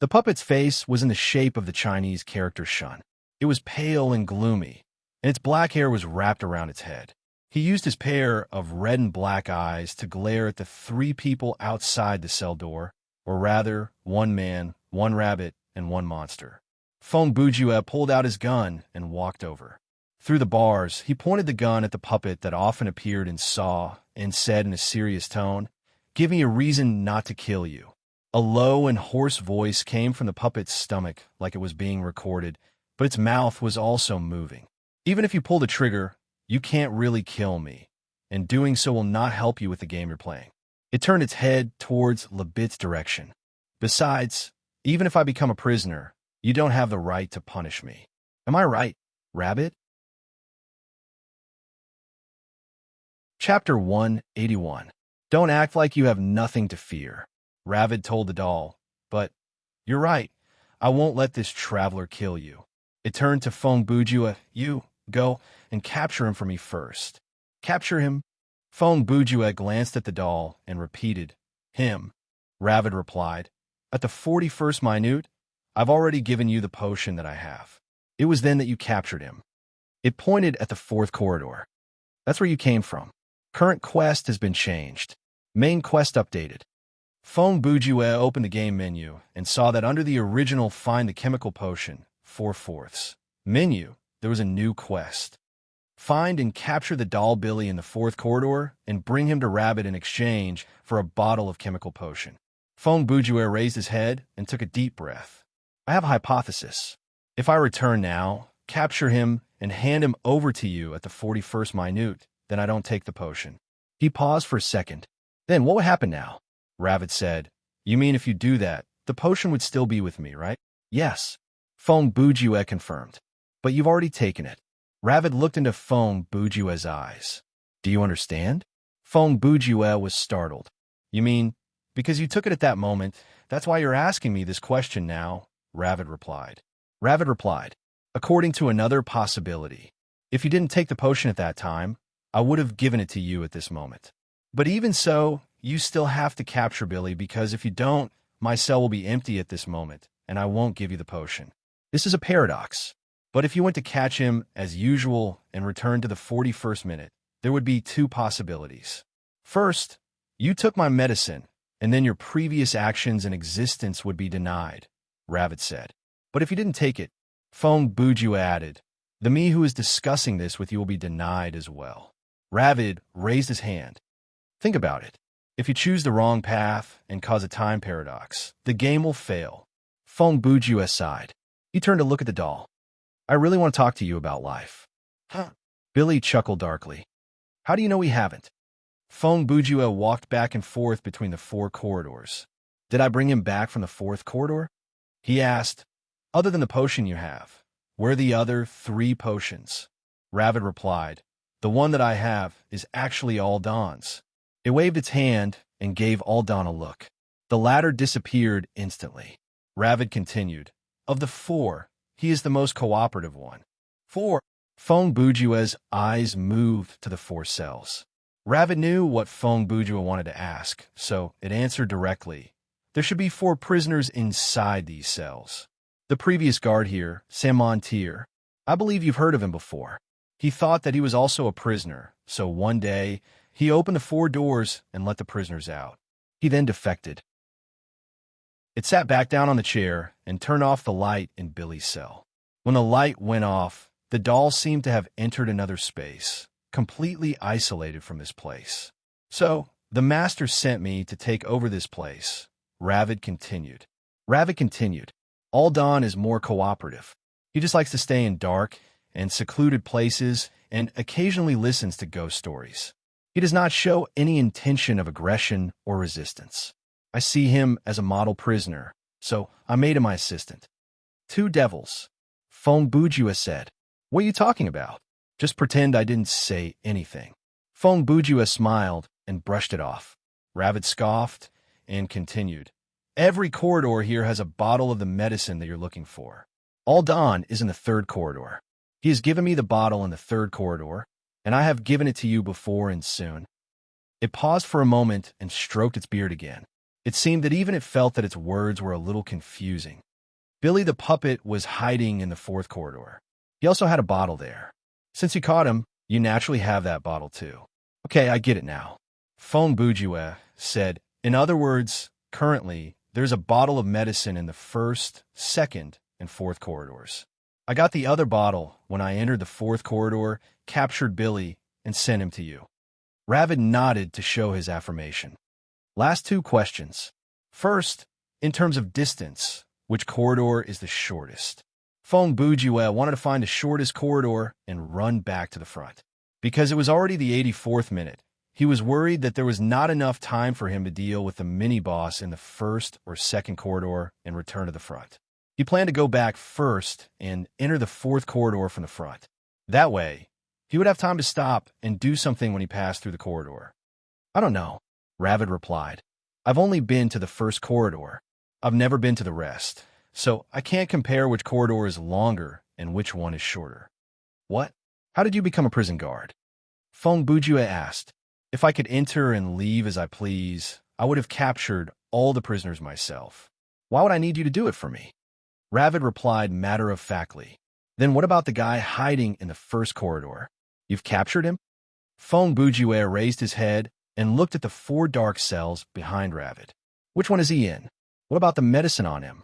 A: The puppet's face was in the shape of the Chinese character Shun. It was pale and gloomy, and its black hair was wrapped around its head. He used his pair of red and black eyes to glare at the 3 people outside the cell door, or rather, 1 man, 1 rabbit, and 1 monster. Feng Bujue pulled out his gun and walked over. Through the bars, he pointed the gun at the puppet that often appeared and saw, and said in a serious tone, "Give me a reason not to kill you." A low and hoarse voice came from the puppet's stomach like it was being recorded, but its mouth was also moving. Even if you pull the trigger, you can't really kill me, and doing so will not help you with the game you're playing. It turned its head towards Lebit's direction. Besides, even if I become a prisoner, you don't have the right to punish me. Am I right, Rabbit? Chapter 181. Don't act like you have nothing to fear, Ravid told the doll, but You're right. I won't let this traveler kill you. It turned to Fong Bujua. You, go and capture him for me first. Capture him? Fong Bujua glanced at the doll and repeated, him. Ravid replied, at the 41st minute, I've already given you the potion that I have. It was then that you captured him. It pointed at the 4th corridor. That's where you came from. Current quest has been changed. Main quest updated. Fong Bujue opened the game menu and saw that under the original Find the Chemical Potion, 4/4 menu, there was a new quest. Find and capture the doll Billy in the 4th corridor and bring him to Rabbit in exchange for a bottle of chemical potion. Fong Bujue raised his head and took a deep breath. I have a hypothesis. If I return now, capture him, and hand him over to you at the 41st minute, then I don't take the potion. He paused for a second. Then what would happen now? Ravid said, you mean if you do that, the potion would still be with me, right? Yes. Fong Bujue confirmed. But you've already taken it. Ravid looked into Fong Bujue's eyes. Do you understand? Fong Bujue was startled. You mean, because you took it at that moment, that's why you're asking me this question now? Ravid replied. According to another possibility, if you didn't take the potion at that time, I would have given it to you at this moment. But even so, you still have to capture Billy because if you don't, my cell will be empty at this moment, and I won't give you the potion. This is a paradox. But if you went to catch him as usual and return to the 41st minute, there would be 2 possibilities. First, you took my medicine, and then your previous actions and existence would be denied, Ravid said. But if you didn't take it, Fong Bujue added, the me who is discussing this with you will be denied as well. Ravid raised his hand. Think about it. If you choose the wrong path and cause a time paradox, the game will fail. Fong Bujue sighed. He turned to look at the doll. I really want to talk to you about life. Huh? Billy chuckled darkly. How do you know we haven't? Fong Bujue walked back and forth between the 4 corridors. Did I bring him back from the 4th corridor? He asked. Other than the potion you have, where are the other 3 potions? Ravid replied. The one that I have is actually Aldan's. It waved its hand and gave Aldan a look. The latter disappeared instantly. Ravid continued. Of the 4, he is the most cooperative one. 4. Fong Bujue's eyes moved to the 4 cells. Ravid knew what Fong Bujue wanted to ask, so it answered directly. There should be 4 prisoners inside these cells. The previous guard here, Samontier, I believe you've heard of him before. He thought that he was also a prisoner, so one day, he opened the 4 doors and let the prisoners out. He then defected. It sat back down on the chair and turned off the light in Billy's cell. When the light went off, the doll seemed to have entered another space, completely isolated from this place. So, the master sent me to take over this place. Ravid continued. Aldan is more cooperative. He just likes to stay in dark and secluded places and occasionally listens to ghost stories. He does not show any intention of aggression or resistance. I see him as a model prisoner, so I made him my assistant. 2 devils. Fong Bujue said. What are you talking about? Just pretend I didn't say anything. Fong Bujue smiled and brushed it off. Ravid scoffed and continued. Every corridor here has a bottle of the medicine that you're looking for. Aldan is in the 3rd corridor. He has given me the bottle in the 3rd corridor, and I have given it to you before and soon. It paused for a moment and stroked its beard again. It seemed that even it felt that its words were a little confusing. Billy the puppet was hiding in the 4th corridor. He also had a bottle there. Since you caught him, you naturally have that bottle too. Okay, I get it now. Fong Bujue said, in other words, currently, there's a bottle of medicine in the 1st, 2nd, and 4th corridors. I got the other bottle when I entered the 4th corridor, captured Billy, and sent him to you. Ravid nodded to show his affirmation. Last 2 questions. First, in terms of distance, which corridor is the shortest? Fong Bujue wanted to find the shortest corridor and run back to the front. Because it was already the 84th minute, he was worried that there was not enough time for him to deal with the mini-boss in the 1st or 2nd corridor and return to the front. He planned to go back first and enter the 4th corridor from the front. That way, he would have time to stop and do something when he passed through the corridor. I don't know, Ravid replied. I've only been to the 1st corridor. I've never been to the rest, so I can't compare which corridor is longer and which one is shorter. What? How did you become a prison guard? Feng Bujue asked. If I could enter and leave as I please, I would have captured all the prisoners myself. Why would I need you to do it for me? Ravid replied matter-of-factly. Then what about the guy hiding in the first corridor? You've captured him? Feng Bujue raised his head and looked at the 4 dark cells behind Ravid. Which one is he in? What about the medicine on him?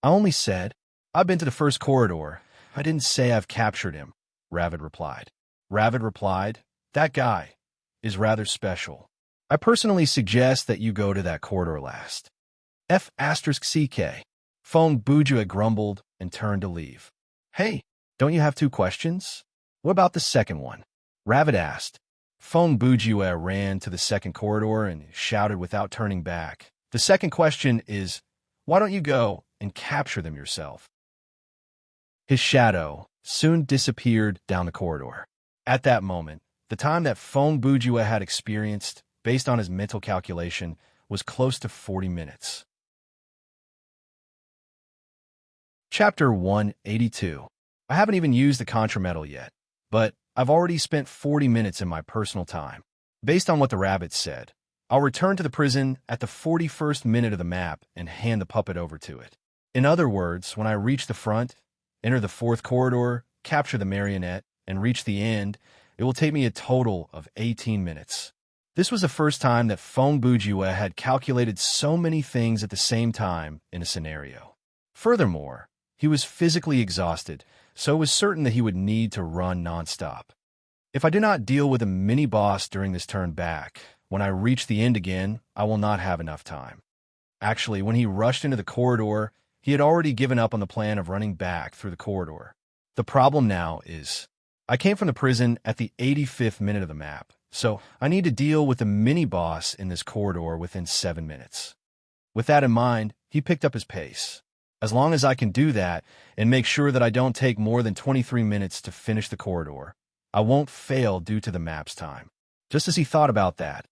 A: I only said, I've been to the first corridor. I didn't say I've captured him, Ravid replied. Ravid replied, that guy is rather special. I personally suggest that you go to that corridor last. F*CK. Feng Bujue grumbled and turned to leave. Hey, don't you have 2 questions? What about the second one? Ravid asked. Feng Bujue ran to the second corridor and shouted without turning back. The second question is, why don't you go and capture them yourself? His shadow soon disappeared down the corridor. At that moment, the time that Feng Bujue had experienced, based on his mental calculation, was close to 40 minutes. Chapter 182. I haven't even used the contrametal yet, but I've already spent 40 minutes in my personal time. Based on what the rabbit said, I'll return to the prison at the 41st minute of the map and hand the puppet over to it. In other words, when I reach the front, enter the 4th corridor, capture the marionette, and reach the end, it will take me a total of 18 minutes. This was the first time that Feng Bujue had calculated so many things at the same time in a scenario. Furthermore, he was physically exhausted, so it was certain that he would need to run nonstop. If I do not deal with a mini-boss during this turn back, when I reach the end again, I will not have enough time. Actually, when he rushed into the corridor, he had already given up on the plan of running back through the corridor. The problem now is, I came from the prison at the 85th minute of the map, so I need to deal with the mini-boss in this corridor within 7 minutes. With that in mind, he picked up his pace. As long as I can do that and make sure that I don't take more than 23 minutes to finish the corridor, I won't fail due to the map's time. Just as he thought about that,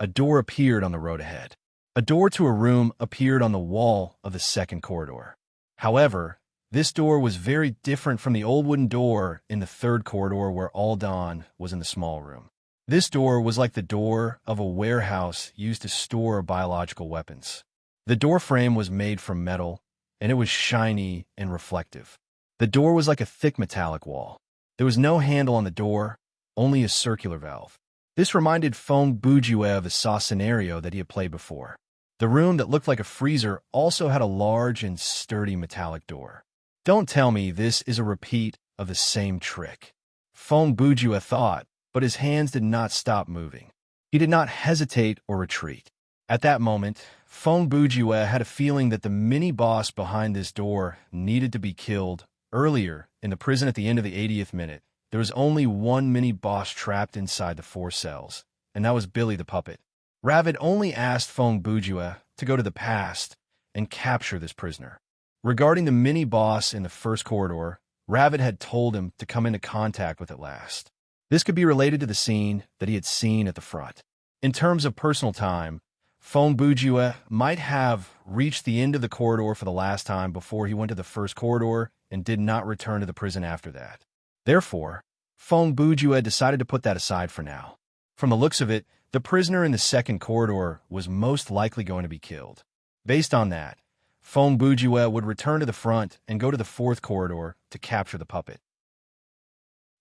A: a door appeared on the road ahead. A door to a room appeared on the wall of the second corridor. However, this door was very different from the old wooden door in the 3rd corridor where Aldan was in the small room. This door was like the door of a warehouse used to store biological weapons. The door frame was made from metal, and it was shiny and reflective. The door was like a thick metallic wall. There was no handle on the door, only a circular valve. This reminded Feng Bujue of a Saw scenario that he had played before. The room that looked like a freezer also had a large and sturdy metallic door. Don't tell me this is a repeat of the same trick. Feng Bujue thought, but his hands did not stop moving. He did not hesitate or retreat. At that moment, Feng Bujue had a feeling that the mini-boss behind this door needed to be killed. Earlier, in the prison at the end of the 80th minute, there was only one mini-boss trapped inside the 4 cells, and that was Billy the puppet. Ravid only asked Feng Bujue to go to the past and capture this prisoner. Regarding the mini-boss in the 1st corridor, Ravid had told him to come into contact with it last. This could be related to the scene that he had seen at the front. In terms of personal time, Feng Bujue might have reached the end of the corridor for the last time before he went to the 1st corridor and did not return to the prison after that. Therefore, Feng Bujue decided to put that aside for now. From the looks of it, the prisoner in the 2nd corridor was most likely going to be killed. Based on that, Feng Bujue would return to the front and go to the 4th corridor to capture the puppet.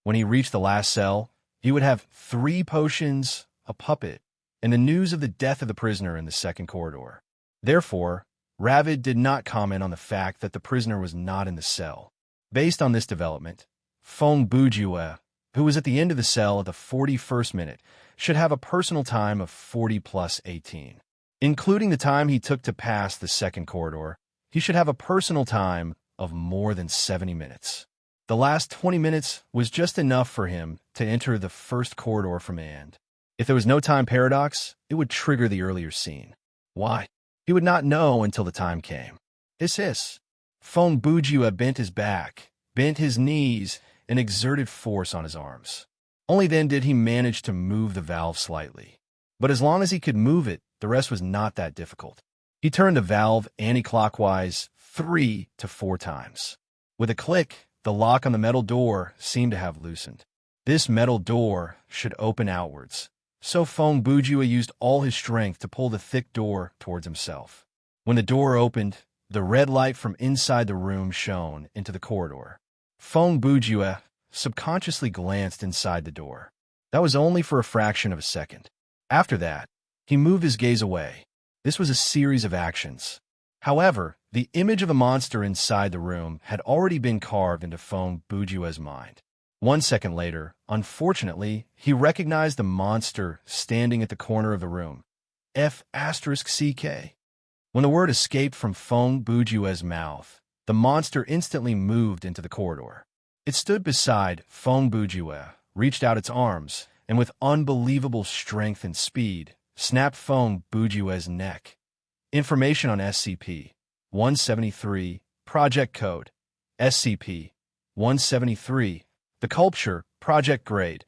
A: When he reached the last cell, he would have 3 potions, a puppet, and the news of the death of the prisoner in the 2nd corridor. Therefore, Ravid did not comment on the fact that the prisoner was not in the cell. Based on this development, Feng Bujue, who was at the end of the cell at the 41st minute, should have a personal time of 40 plus 18. Including the time he took to pass the 2nd corridor, he should have a personal time of more than 70 minutes. The last 20 minutes was just enough for him to enter the 1st corridor from end. If there was no time paradox, it would trigger the earlier scene. Why? He would not know until the time came. Hiss. Feng Bujue bent his back, bent his knees, and exerted force on his arms. Only then did he manage to move the valve slightly. But as long as he could move it, the rest was not that difficult. He turned the valve anti-clockwise 3 to 4 times. With a click, the lock on the metal door seemed to have loosened. This metal door should open outwards, so Feng Bujue used all his strength to pull the thick door towards himself. When the door opened, the red light from inside the room shone into the corridor. Feng Bujue subconsciously glanced inside the door. That was only for a fraction of a second. After that, he moved his gaze away. This was a series of actions. However, the image of the monster inside the room had already been carved into Feng Bujue's mind. 1 second later, unfortunately, he recognized the monster standing at the corner of the room. F*CK. When the word escaped from Feng Bujue's mouth, the monster instantly moved into the corridor. It stood beside Feng Bujue, reached out its arms, and with unbelievable strength and speed, snapped Feng Bujue's neck. Information on SCP-173, Project Code, SCP-173, the Culture, Project Grade,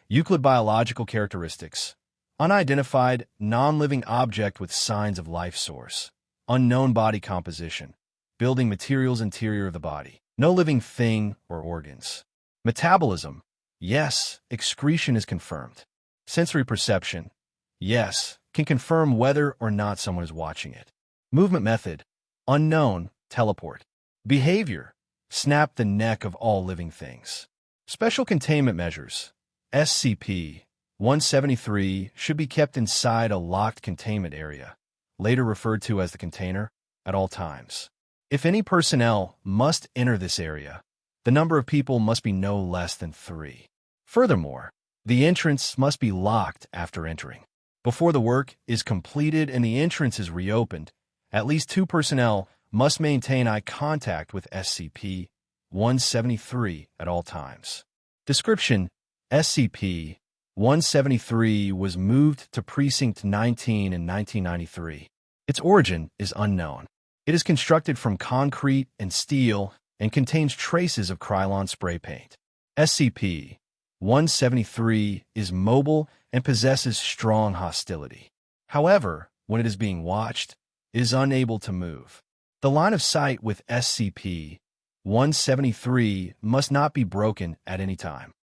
A: Euclid Biological Characteristics, Unidentified, non-living object with signs of life source, unknown body composition, building materials interior of the body, no living thing or organs. Metabolism, yes, excretion is confirmed. Sensory perception, yes, can confirm whether or not someone is watching it. Movement method, unknown, teleport. Behavior, snap the neck of all living things. Special containment measures, SCP-173 should be kept inside a locked containment area, later referred to as the container, at all times. If any personnel must enter this area, the number of people must be no less than 3. Furthermore, the entrance must be locked after entering. Before the work is completed and the entrance is reopened, at least 2 personnel must maintain eye contact with SCP-173 at all times. Description: SCP-173 was moved to Precinct 19 in 1993. Its origin is unknown. It is constructed from concrete and steel and contains traces of Krylon spray paint. SCP-173 is mobile and possesses strong hostility. However, when it is being watched, it is unable to move. The line of sight with SCP-173 must not be broken at any time.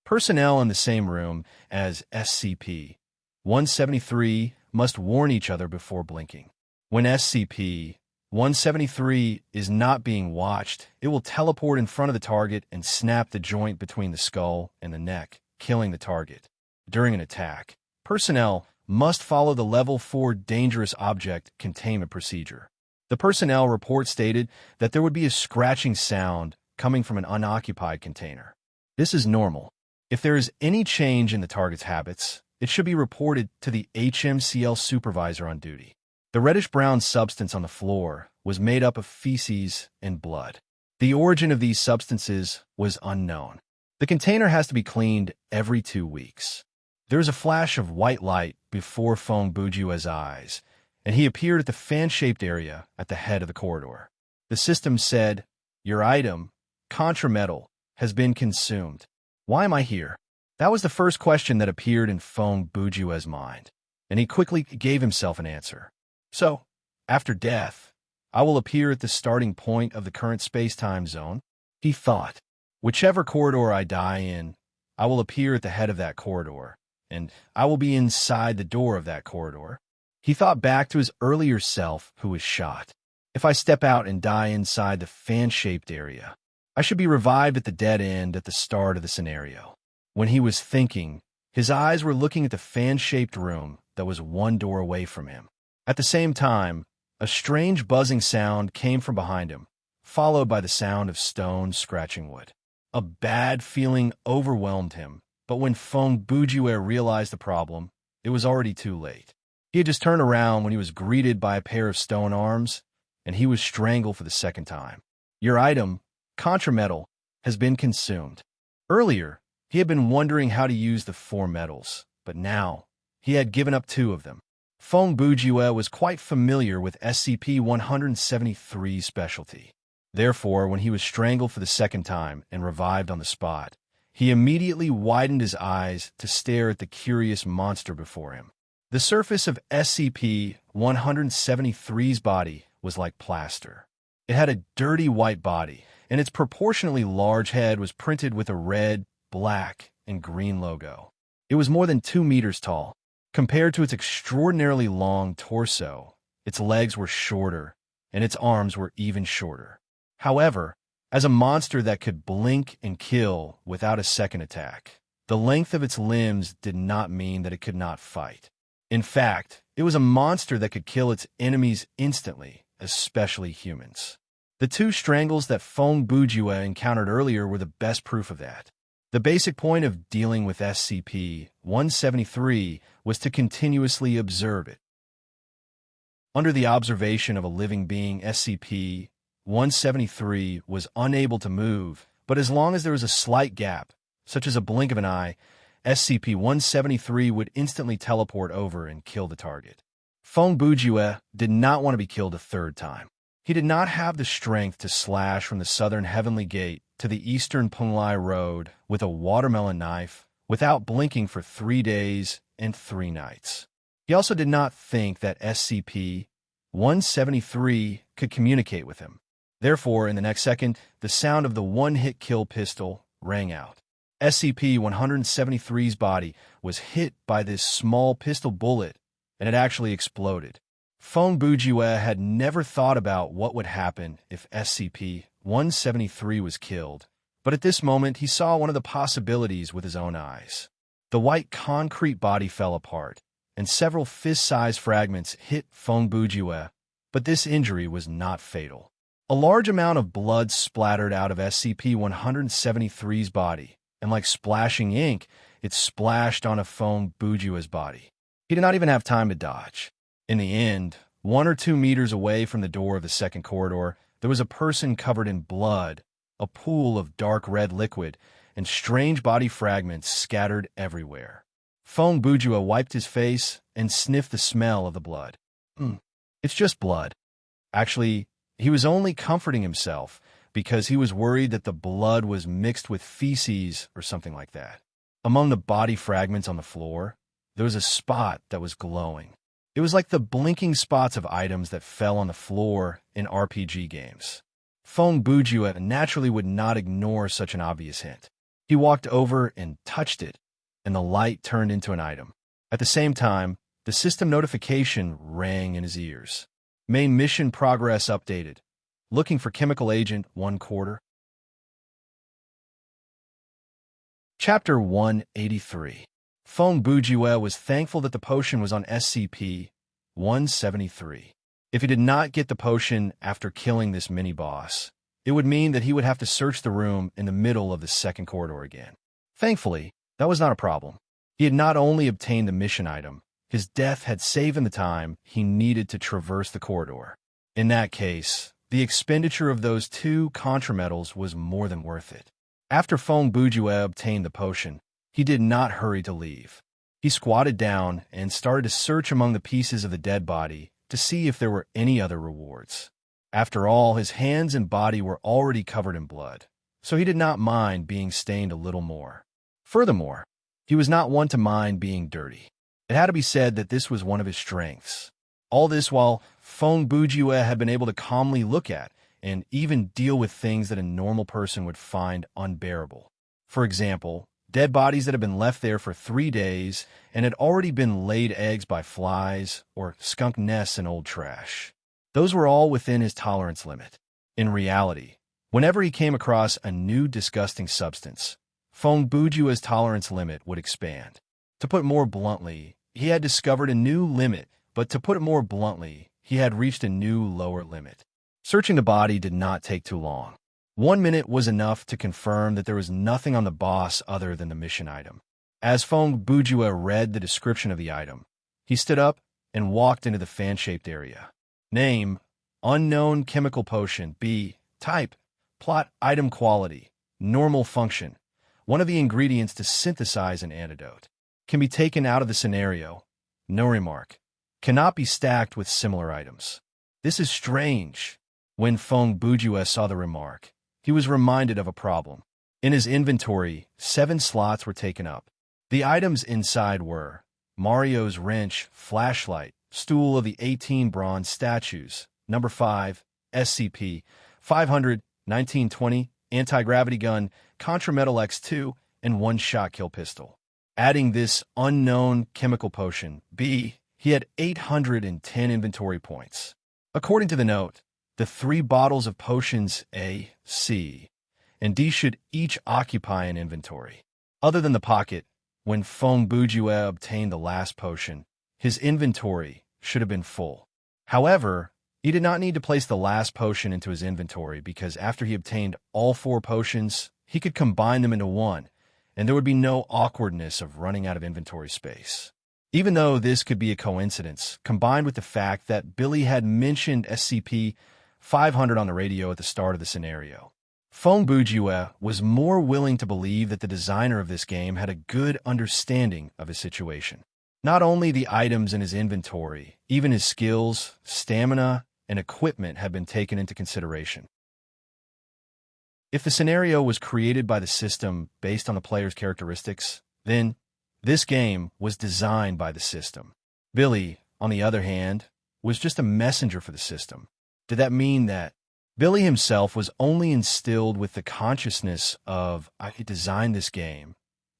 A: Personnel in the same room as SCP-173 must warn each other before blinking. When SCP-173 is not being watched, it will teleport in front of the target and snap the joint between the skull and the neck, killing the target. During an attack, personnel must follow the Level 4 Dangerous Object Containment Procedure. The personnel report stated that there would be a scratching sound coming from an unoccupied container. This is normal. If there is any change in the target's habits, it should be reported to the HMCL supervisor on duty. The reddish-brown substance on the floor was made up of feces and blood. The origin of these substances was unknown. The container has to be cleaned every 2 weeks. There is a flash of white light before Feng Bujue's eyes, and he appeared at the fan-shaped area at the head of the corridor. The system said, "Your item, contrametal, has been consumed. Why am I here?" That was the first question that appeared in Feng Bujue's mind, and he quickly gave himself an answer. So, after death, I will appear at the starting point of the current space-time zone, he thought. Whichever corridor I die in, I will appear at the head of that corridor, and I will be inside the door of that corridor. He thought back to his earlier self who was shot. If I step out and die inside the fan-shaped area, I should be revived at the dead end at the start of the scenario. When he was thinking, his eyes were looking at the fan-shaped room that was 1 door away from him. At the same time, a strange buzzing sound came from behind him, followed by the sound of stone scratching wood. A bad feeling overwhelmed him, but when Feng Bujue realized the problem, it was already too late. He had just turned around when he was greeted by a pair of stone arms, and he was strangled for the second time. Your item, contrametal, has been consumed. Earlier, he had been wondering how to use the 4 metals, but now he had given up 2 of them. Feng Bujue was quite familiar with SCP-173's specialty. Therefore, when he was strangled for the second time and revived on the spot, he immediately widened his eyes to stare at the curious monster before him. The surface of SCP-173's body was like plaster. It had a dirty white body, and its proportionately large head was printed with a red, black, and green logo. It was more than 2 meters tall. Compared to its extraordinarily long torso, its legs were shorter, and its arms were even shorter. However, as a monster that could blink and kill without a second attack, the length of its limbs did not mean that it could not fight. In fact, it was a monster that could kill its enemies instantly, especially humans. The 2 strangles that Fong Bujue encountered earlier were the best proof of that. The basic point of dealing with SCP-173 was to continuously observe it. Under the observation of a living being, SCP-173 was unable to move, but as long as there was a slight gap, such as a blink of an eye, SCP-173 would instantly teleport over and kill the target. Fong Bujue did not want to be killed a third time. He did not have the strength to slash from the southern Heavenly Gate to the eastern Penglai Road with a watermelon knife without blinking for 3 days and 3 nights. He also did not think that SCP-173 could communicate with him. Therefore, in the next second, the sound of the one-hit kill pistol rang out. SCP-173's body was hit by this small pistol bullet, and it actually exploded. Fong Bujue had never thought about what would happen if SCP-173 was killed, but at this moment he saw one of the possibilities with his own eyes. The white concrete body fell apart, and several fist-sized fragments hit Fong Bujue, but this injury was not fatal. A large amount of blood splattered out of SCP-173's body, and like splashing ink, it splashed onto Fong Bujue's body. He did not even have time to dodge. In the end, 1 or 2 meters away from the door of the second corridor, there was a person covered in blood, a pool of dark red liquid, and strange body fragments scattered everywhere. Fong Bujue wiped his face and sniffed the smell of the blood. It's just blood. Actually, he was only comforting himself because he was worried that the blood was mixed with feces or something like that. Among the body fragments on the floor, there was a spot that was glowing. It was like the blinking spots of items that fell on the floor in RPG games. Fong Bujue naturally would not ignore such an obvious hint. He walked over and touched it, and the light turned into an item. At the same time, the system notification rang in his ears. Main mission progress updated. Looking for chemical agent 1/4. Chapter 183. Fong Bujue was thankful that the potion was on SCP-173. If he did not get the potion after killing this mini-boss, it would mean that he would have to search the room in the middle of the second corridor again. Thankfully, that was not a problem. He had not only obtained the mission item, his death had saved him the time he needed to traverse the corridor. In that case, the expenditure of those 2 contrametals was more than worth it. After Fong Bujue obtained the potion, he did not hurry to leave. He squatted down and started to search among the pieces of the dead body to see if there were any other rewards. After all, his hands and body were already covered in blood, so he did not mind being stained a little more. Furthermore, he was not one to mind being dirty. It had to be said that this was one of his strengths. All this while Fong Bujue had been able to calmly look at and even deal with things that a normal person would find unbearable. For example, dead bodies that had been left there for 3 days and had already been laid eggs by flies or skunk nests in old trash. Those were all within his tolerance limit. In reality, whenever he came across a new disgusting substance, Fong Bujue's tolerance limit would expand. To put it more bluntly, he had discovered a new limit, but to put it more bluntly, he had reached a new lower limit. Searching the body did not take too long. 1 minute was enough to confirm that there was nothing on the boss other than the mission item. As Fong Bujue read the description of the item, he stood up and walked into the fan-shaped area. Name: unknown chemical potion. B. Type: plot item quality. Normal function. One of the ingredients to synthesize an antidote. Can be taken out of the scenario. No remark. Cannot be stacked with similar items. This is strange. When Fong Bujue saw the remark, he was reminded of a problem. In his inventory, 7 slots were taken up. The items inside were Mario's wrench, flashlight, stool of the 18 bronze statues. Number 5, SCP 500, 1920, anti-gravity gun, Contrametal X2, and one-shot kill pistol. Adding this unknown chemical potion, B, he had 810 inventory points. According to the note, the 3 bottles of potions A, C, and D should each occupy an inventory. Other than the pocket, when Feng Bujue obtained the last potion, his inventory should have been full. However, he did not need to place the last potion into his inventory because after he obtained all 4 potions, he could combine them into one, and there would be no awkwardness of running out of inventory space. Even though this could be a coincidence, combined with the fact that Billy had mentioned SCP-500 on the radio at the start of the scenario, Feng Bujue was more willing to believe that the designer of this game had a good understanding of his situation. Not only the items in his inventory, even his skills, stamina, and equipment had been taken into consideration. If the scenario was created by the system based on the player's characteristics, then this game was designed by the system. Billy, on the other hand, was just a messenger for the system. Did that mean that Billy himself was only instilled with the consciousness of, I designed this game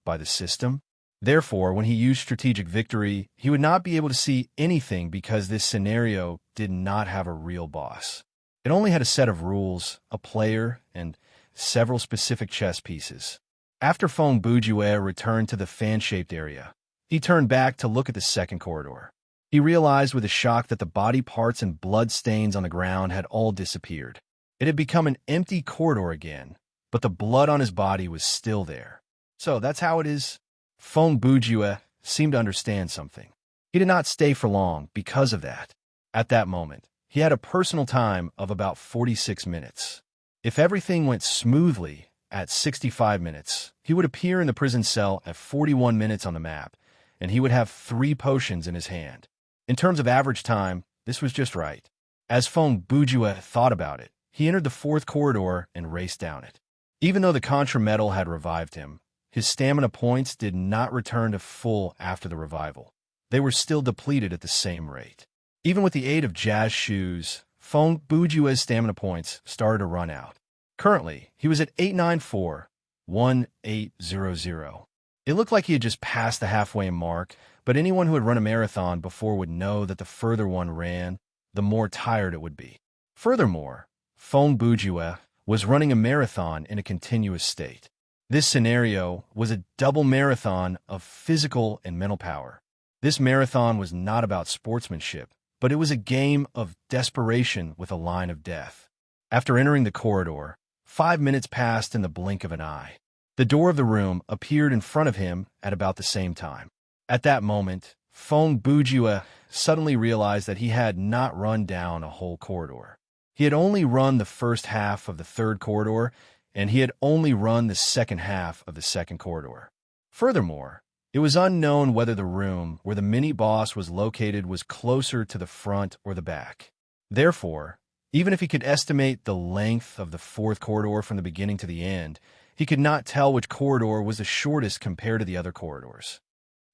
A: by the system? Therefore, when he used strategic victory, he would not be able to see anything because this scenario did not have a real boss. It only had a set of rules, a player, and several specific chess pieces. After Feng Bujue returned to the fan-shaped area, he turned back to look at the second corridor. He realized with a shock that the body parts and blood stains on the ground had all disappeared. It had become an empty corridor again, but the blood on his body was still there. So that's how it is. Feng Bujue seemed to understand something. He did not stay for long because of that. At that moment, he had a personal time of about 46 minutes. If everything went smoothly, at 65 minutes, he would appear in the prison cell at 41 minutes on the map, and he would have 3 potions in his hand. In terms of average time, this was just right. As Feng Bujue thought about it, he entered the 4th corridor and raced down it. Even though the Contrametal had revived him, his stamina points did not return to full after the revival. They were still depleted at the same rate. Even with the aid of jazz shoes, Feng Bujue's stamina points started to run out. Currently, he was at 894,1800. It looked like he had just passed the halfway mark, but anyone who had run a marathon before would know that the further one ran, the more tired it would be. Furthermore, Feng Bujue was running a marathon in a continuous state. This scenario was a double marathon of physical and mental power. This marathon was not about sportsmanship, but it was a game of desperation with a line of death. After entering the corridor, 5 minutes passed in the blink of an eye. The door of the room appeared in front of him at about the same time. At that moment, Feng Bujue suddenly realized that he had not run down a whole corridor. He had only run the first half of the 3rd corridor, and he had only run the second half of the 2nd corridor. Furthermore, it was unknown whether the room where the mini-boss was located was closer to the front or the back. Therefore, even if he could estimate the length of the 4th corridor from the beginning to the end, he could not tell which corridor was the shortest compared to the other corridors.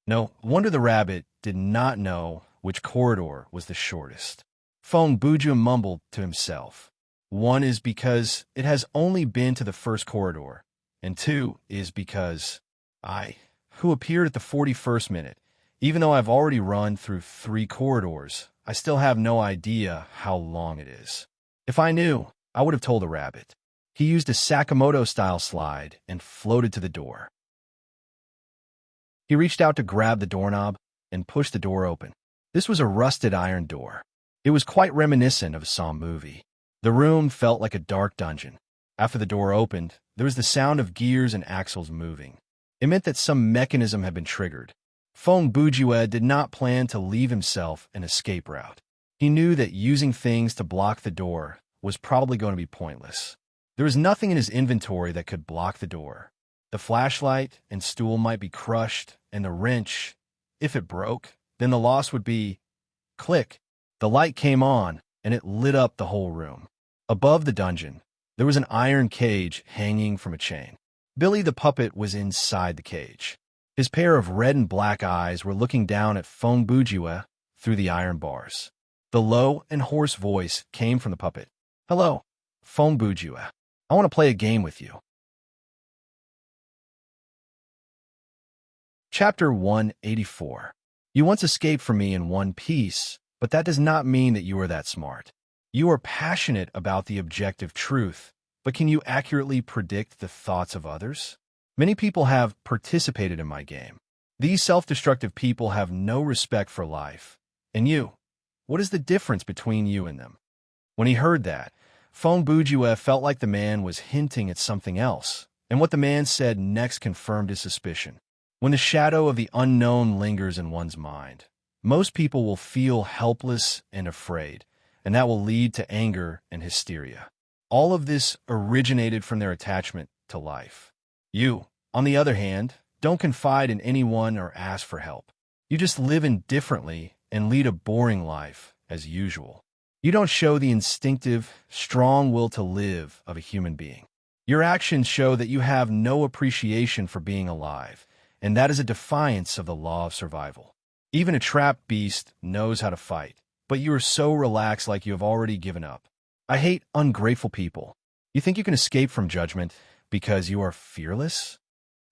A: No wonder the rabbit did not know which corridor was the shortest. Feng Bujue mumbled to himself. 1 is because it has only been to the 1st corridor, and 2 is because I, who appeared at the 41st minute, even though I've already run through 3 corridors, I still have no idea how long it is. If I knew, I would have told the rabbit. He used a Sakamoto-style slide and floated to the door. He reached out to grab the doorknob and pushed the door open. This was a rusted iron door. It was quite reminiscent of a Saw movie. The room felt like a dark dungeon. After the door opened, there was the sound of gears and axles moving. It meant that some mechanism had been triggered. Feng Bujue did not plan to leave himself an escape route. He knew that using things to block the door was probably going to be pointless. There was nothing in his inventory that could block the door. The flashlight and stool might be crushed, and the wrench, if it broke, then the loss would be... Click! The light came on, and it lit up the whole room. Above the dungeon, there was an iron cage hanging from a chain. Billy the puppet was inside the cage. His pair of red and black eyes were looking down at Fong Bujue through the iron bars. The low and hoarse voice came from the puppet. "Hello, Fong Bujue. I want to play a game with you." Chapter 184. You once escaped from me in one piece, but that does not mean that you are that smart. You are passionate about the objective truth, but can you accurately predict the thoughts of others? Many people have participated in my game. These self-destructive people have no respect for life. And you, what is the difference between you and them? When he heard that, Fong Bujue felt like the man was hinting at something else, and what the man said next confirmed his suspicion. When the shadow of the unknown lingers in one's mind, most people will feel helpless and afraid, and that will lead to anger and hysteria. All of this originated from their attachment to life. You, on the other hand, don't confide in anyone or ask for help. You just live indifferently and lead a boring life, as usual. You don't show the instinctive, strong will to live of a human being. Your actions show that you have no appreciation for being alive, and that is a defiance of the law of survival. Even a trapped beast knows how to fight, but you are so relaxed like you have already given up. I hate ungrateful people. You think you can escape from judgment because you are fearless?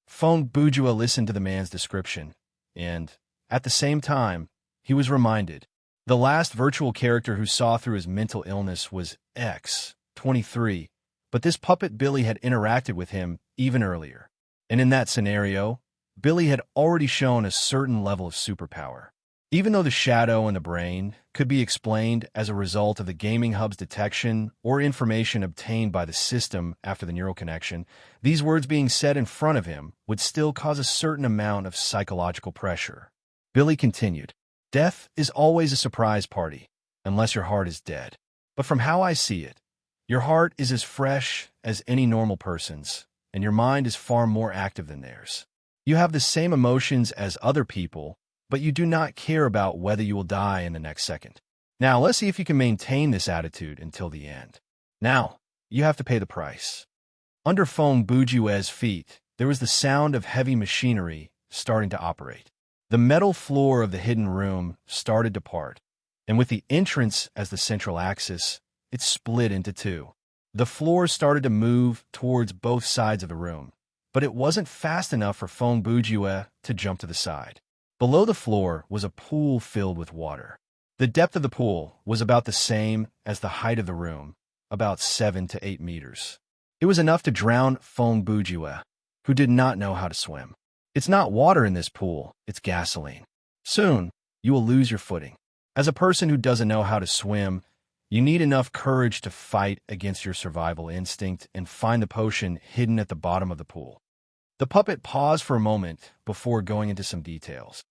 A: Fong Bujue listened to the man's description, and, at the same time, he was reminded. The last virtual character who saw through his mental illness was X, 23, but this puppet Billy had interacted with him even earlier. And in that scenario, Billy had already shown a certain level of superpower. Even though the shadow in the brain could be explained as a result of the gaming hub's detection or information obtained by the system after the neural connection, these words being said in front of him would still cause a certain amount of psychological pressure. Billy continued, "Death is always a surprise party, unless your heart is dead. But from how I see it, your heart is as fresh as any normal person's, and your mind is far more active than theirs. You have the same emotions as other people, but you do not care about whether you will die in the next second. Now, let's see if you can maintain this attitude until the end. Now, you have to pay the price." Under Fong Bujue's feet, there was the sound of heavy machinery starting to operate. The metal floor of the hidden room started to part, and with the entrance as the central axis, it split into two. The floor started to move towards both sides of the room, but it wasn't fast enough for Fong Bujue to jump to the side. Below the floor was a pool filled with water. The depth of the pool was about the same as the height of the room, about 7 to 8 meters. It was enough to drown Fong Bujue, who did not know how to swim. It's not water in this pool, it's gasoline. Soon, you will lose your footing. As a person who doesn't know how to swim, you need enough courage to fight against your survival instinct and find the potion hidden at the bottom of the pool. The puppet paused for a moment before going into some details.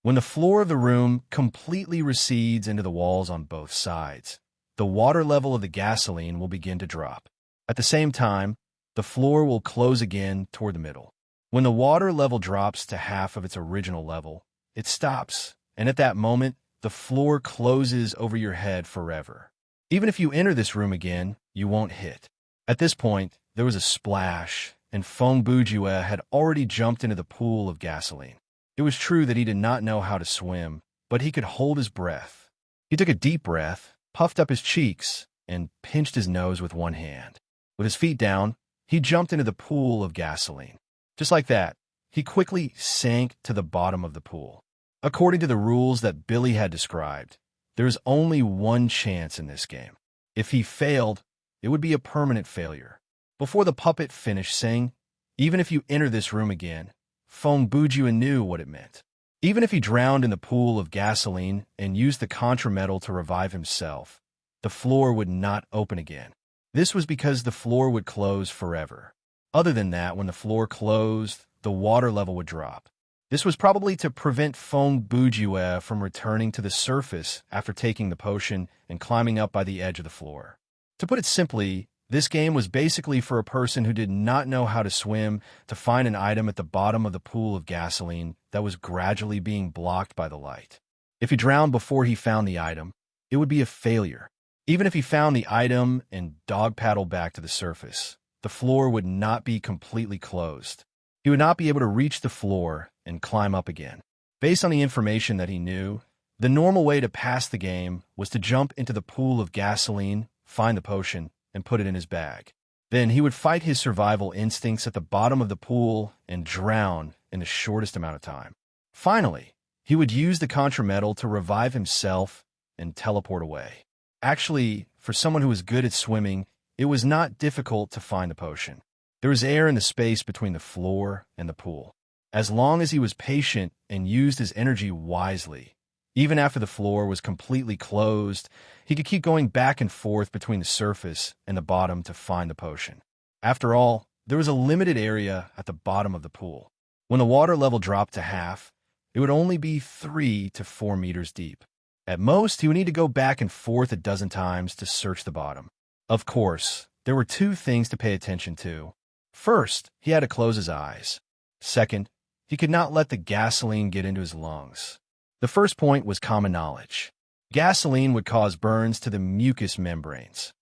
A: When the floor of the room completely recedes into the walls on both sides, the water level of the gasoline will begin to drop. At the same time, the floor will close again toward the middle. When the water level drops to half of its original level, it stops, and at that moment, the floor closes over your head forever. Even if you enter this room again, you won't hit. At this point, there was a splash, and Fong Bujue had already jumped into the pool of gasoline. It was true that he did not know how to swim, but he could hold his breath. He took a deep breath, puffed up his cheeks, and pinched his nose with one hand. With his feet down, he jumped into the pool of gasoline. Just like that, he quickly sank to the bottom of the pool. According to the rules that Billy had described, there is only one chance in this game. If he failed, it would be a permanent failure. Before the puppet finished saying, "Even if you enter this room again," Fong Bujue knew what it meant. Even if he drowned in the pool of gasoline and used the contrametal to revive himself, the floor would not open again. This was because the floor would close forever. Other than that, when the floor closed, the water level would drop. This was probably to prevent Fong Bujue from returning to the surface after taking the potion and climbing up by the edge of the floor. To put it simply, this game was basically for a person who did not know how to swim to find an item at the bottom of the pool of gasoline that was gradually being blocked by the light. If he drowned before he found the item, it would be a failure. Even if he found the item and dog paddled back to the surface, the floor would not be completely closed. he would not be able to reach the floor and climb up again. Based on the information that he knew, the normal way to pass the game was to jump into the pool of gasoline, find the potion, and put it in his bag. Then he would fight his survival instincts at the bottom of the pool and drown in the shortest amount of time. Finally, he would use the contrametal to revive himself and teleport away. Actually, for someone who was good at swimming, it was not difficult to find the potion. There was air in the space between the floor and the pool. As long as he was patient and used his energy wisely, even after the floor was completely closed, he could keep going back and forth between the surface and the bottom to find the potion. After all, there was a limited area at the bottom of the pool. When the water level dropped to half, it would only be 3 to 4 meters deep. At most, he would need to go back and forth a dozen times to search the bottom. Of course, there were 2 things to pay attention to. First, he had to close his eyes. Second, he could not let the gasoline get into his lungs. The first point was common knowledge. Gasoline would cause burns to the mucous membranes.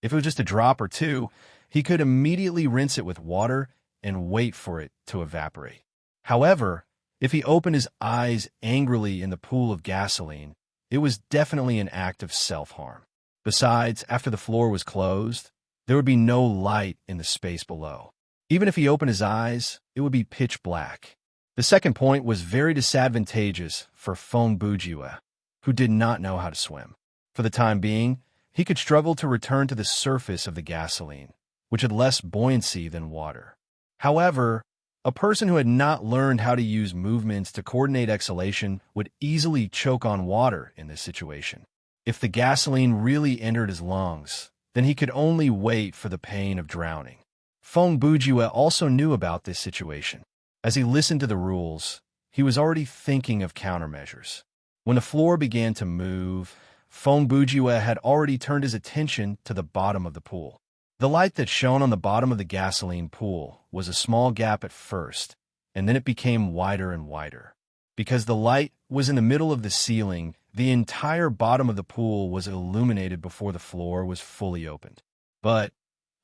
A: If it was just a drop or 2, he could immediately rinse it with water and wait for it to evaporate. However, if he opened his eyes angrily in the pool of gasoline, it was definitely an act of self-harm. Besides, after the floor was closed, there would be no light in the space below. Even if he opened his eyes, it would be pitch black. The second point was very disadvantageous for Fong Bujue, who did not know how to swim. For the time being, he could struggle to return to the surface of the gasoline, which had less buoyancy than water. However, a person who had not learned how to use movements to coordinate exhalation would easily choke on water in this situation. If the gasoline really entered his lungs, then he could only wait for the pain of drowning. Fong Bujue also knew about this situation. As he listened to the rules, he was already thinking of countermeasures. When the floor began to move, Fong Bujue had already turned his attention to the bottom of the pool. The light that shone on the bottom of the gasoline pool was a small gap at first, and then it became wider and wider. Because the light was in the middle of the ceiling, the entire bottom of the pool was illuminated before the floor was fully opened. But,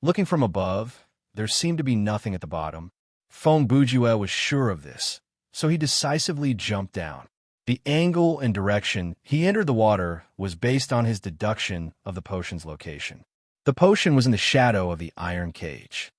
A: looking from above, there seemed to be nothing at the bottom. Fong Bujue was sure of this, so he decisively jumped down. The angle and direction he entered the water was based on his deduction of the potion's location. The potion was in the shadow of the iron cage.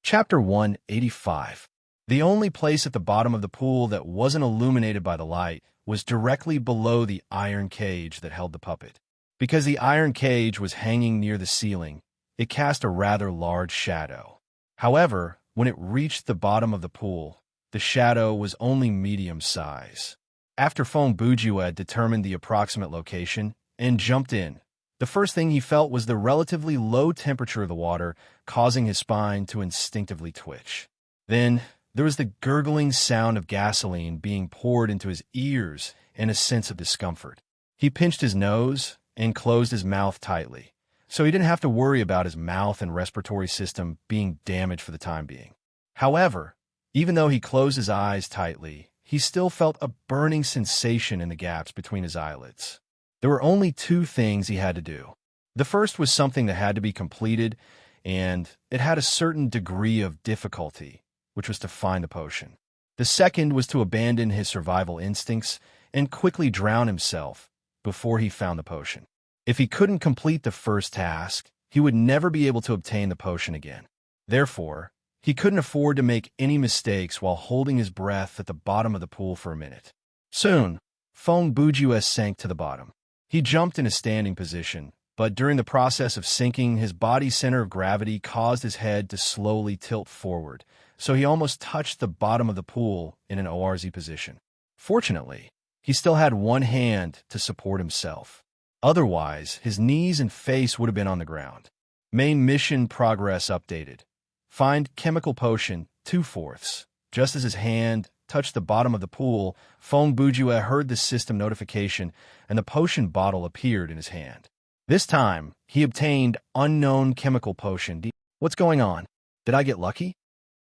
A: Chapter 185. The only place at the bottom of the pool that wasn't illuminated by the light was directly below the iron cage that held the puppet. Because the iron cage was hanging near the ceiling, it cast a rather large shadow. However, when it reached the bottom of the pool, the shadow was only medium size. After Fong Bujue had determined the approximate location and jumped in, the first thing he felt was the relatively low temperature of the water, causing his spine to instinctively twitch. Then, there was the gurgling sound of gasoline being poured into his ears and a sense of discomfort. He pinched his nose and closed his mouth tightly, so he didn't have to worry about his mouth and respiratory system being damaged for the time being. However, even though he closed his eyes tightly, he still felt a burning sensation in the gaps between his eyelids. There were only 2 things he had to do. The first was something that had to be completed, and it had a certain degree of difficulty, which was to find the potion. The second was to abandon his survival instincts and quickly drown himself before he found the potion. If he couldn't complete the first task, he would never be able to obtain the potion again. Therefore, he couldn't afford to make any mistakes while holding his breath at the bottom of the pool for a minute. Soon, Fong Bujue sank to the bottom. He jumped in a standing position, but during the process of sinking, his body's center of gravity caused his head to slowly tilt forward, so he almost touched the bottom of the pool in an ORZ position. Fortunately, he still had one hand to support himself. Otherwise, his knees and face would have been on the ground. Main mission progress updated. Find chemical potion 2/4. Just as his hand touched the bottom of the pool, Fong Bujue heard the system notification, and the potion bottle appeared in his hand. This time, he obtained unknown chemical potion. What's going on? Did I get lucky?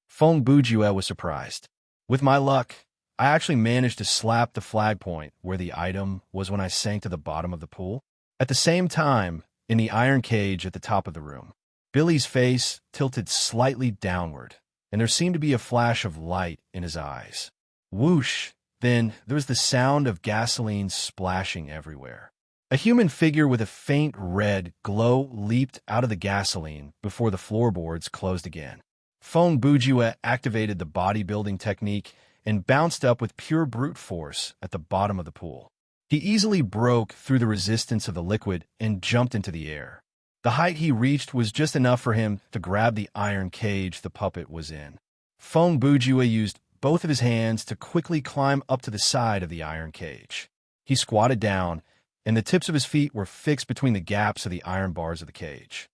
A: Fong Bujue was surprised. With my luck, I actually managed to slap the flag point where the item was when I sank to the bottom of the pool. At the same time, in the iron cage at the top of the room. Billy's face tilted slightly downward, and there seemed to be a flash of light in his eyes. Whoosh! Then there was the sound of gasoline splashing everywhere. A human figure with a faint red glow leaped out of the gasoline before the floorboards closed again. Fong Bujue activated the bodybuilding technique and bounced up with pure brute force at the bottom of the pool. He easily broke through the resistance of the liquid and jumped into the air. The height he reached was just enough for him to grab the iron cage the puppet was in. Fong Bujue used both of his hands to quickly climb up to the side of the iron cage. He squatted down, and the tips of his feet were fixed between the gaps of the iron bars of the cage.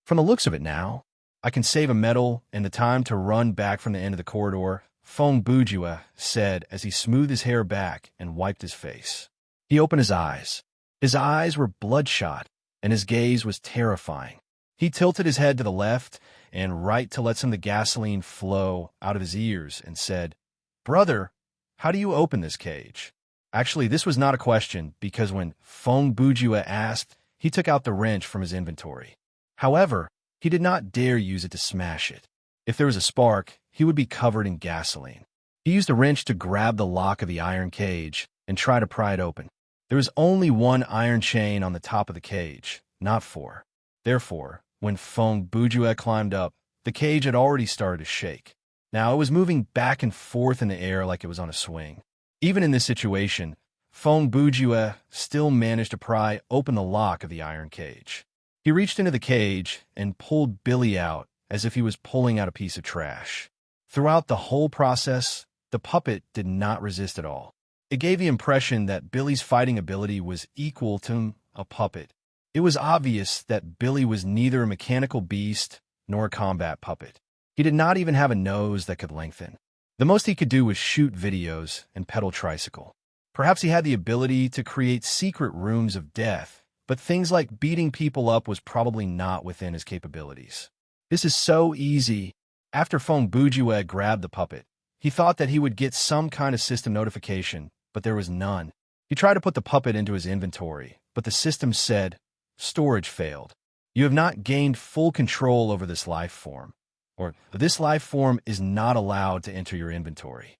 A: From the looks of it now, I can save a medal and the time to run back from the end of the corridor, Fong Bujue said as he smoothed his hair back and wiped his face. He opened his eyes. His eyes were bloodshot, and his gaze was terrifying. He tilted his head to the left and right to let some of the gasoline flow out of his ears and said, "Brother, how do you open this cage?" Actually, this was not a question because when Fong Bujue asked, he took out the wrench from his inventory. However, he did not dare use it to smash it. If there was a spark, he would be covered in gasoline. He used a wrench to grab the lock of the iron cage and try to pry it open. There was only one iron chain on the top of the cage, not four. Therefore, when Fong Bujue climbed up, the cage had already started to shake. Now it was moving back and forth in the air like it was on a swing. Even in this situation, Fong Bujue still managed to pry open the lock of the iron cage. He reached into the cage and pulled Billy out as if he was pulling out a piece of trash. Throughout the whole process, the puppet did not resist at all. It gave the impression that Billy's fighting ability was equal to a puppet. It was obvious that Billy was neither a mechanical beast nor a combat puppet. He did not even have a nose that could lengthen. The most he could do was shoot videos and pedal tricycle. Perhaps he had the ability to create secret rooms of death, but things like beating people up was probably not within his capabilities. This is so easy. After Fong Bujue grabbed the puppet, he thought that he would get some kind of system notification, but there was none. He tried to put the puppet into his inventory, but the system said, "Storage failed. You have not gained full control over this life form," or "This life form is not allowed to enter your inventory."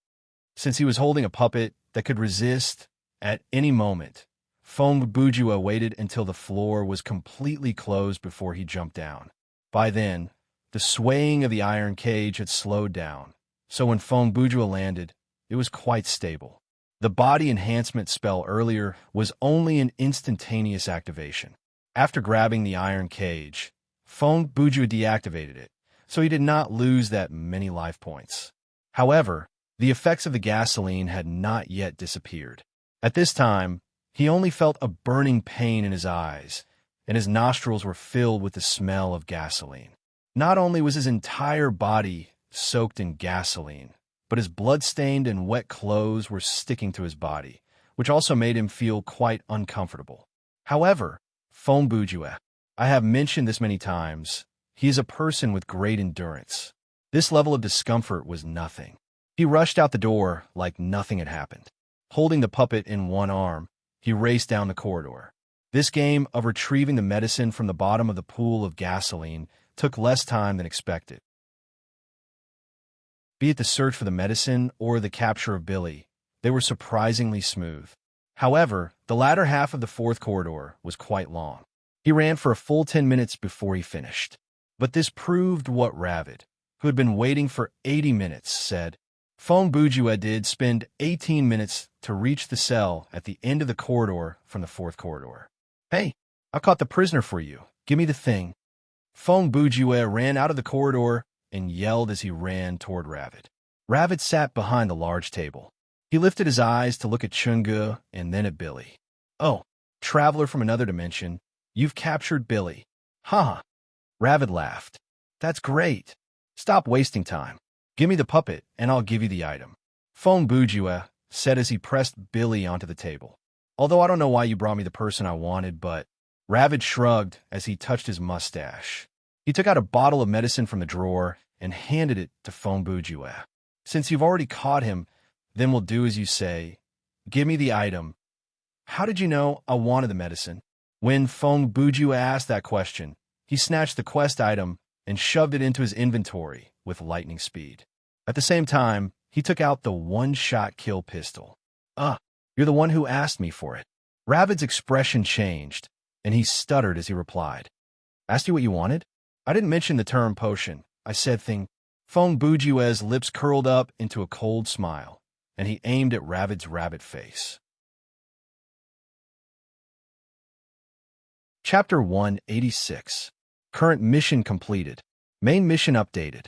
A: Since he was holding a puppet that could resist at any moment, Fong Bujue waited until the floor was completely closed before he jumped down. By then, the swaying of the iron cage had slowed down, so when Fong Bujue landed, it was quite stable. The body enhancement spell earlier was only an instantaneous activation. After grabbing the iron cage, Fong Bujue deactivated it, so he did not lose that many life points. However, the effects of the gasoline had not yet disappeared. At this time, he only felt a burning pain in his eyes, and his nostrils were filled with the smell of gasoline. Not only was his entire body soaked in gasoline, but his blood-stained and wet clothes were sticking to his body, which also made him feel quite uncomfortable. However, Fong Bujue, I have mentioned this many times, he is a person with great endurance. This level of discomfort was nothing. He rushed out the door like nothing had happened. Holding the puppet in one arm, he raced down the corridor. This game of retrieving the medicine from the bottom of the pool of gasoline took less time than expected. Be it the search for the medicine or the capture of Billy, they were surprisingly smooth. However, the latter half of the fourth corridor was quite long. He ran for a full 10 minutes before he finished. But this proved what Ravid, who had been waiting for 80 minutes, said. Fong Bujue did spend 18 minutes to reach the cell at the end of the corridor from the fourth corridor. "Hey, I caught the prisoner for you. Give me the thing." Fong Bujue ran out of the corridor and yelled as he ran toward Ravid. Ravid sat behind the large table. He lifted his eyes to look at Chungu and then at Billy. "Oh, traveler from another dimension, you've captured Billy." "Haha." Ravid laughed. "That's great. Stop wasting time. Give me the puppet, and I'll give you the item." Fong Bujue said as he pressed Billy onto the table. "Although I don't know why you brought me the person I wanted, but..." Ravid shrugged as he touched his mustache. He took out a bottle of medicine from the drawer and handed it to Fong Bujue. "Since you've already caught him, then we'll do as you say. Give me the item." "How did you know I wanted the medicine?" When Fong Bujue asked that question, He snatched the quest item and shoved it into his inventory with lightning speed. At the same time, he took out the one-shot kill pistol. You're the one who asked me for it." Rabbit's expression changed, and he stuttered as he replied. "Asked you what you wanted? I didn't mention the term potion. I said thing." Fong Bujue's lips curled up into a cold smile, and he aimed at Rabbit's rabbit face. Chapter 186. Current mission completed. Main mission updated.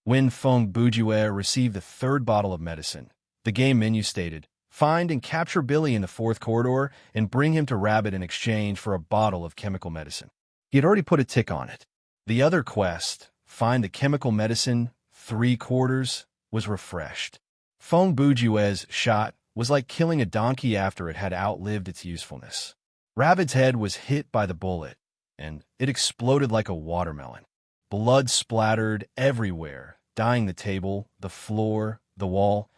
A: When Fong Bujue received the third bottle of medicine, the game menu stated, "Find and capture Billy in the fourth corridor and bring him to Rabbit in exchange for a bottle of chemical medicine." He had already put a tick on it. The other quest, "Find the chemical medicine, 3 quarters," was refreshed. Fong Bujue's shot was like killing a donkey after it had outlived its usefulness. Rabbit's head was hit by the bullet, and it exploded like a watermelon. Blood splattered everywhere, dyeing the table, the floor, the wall,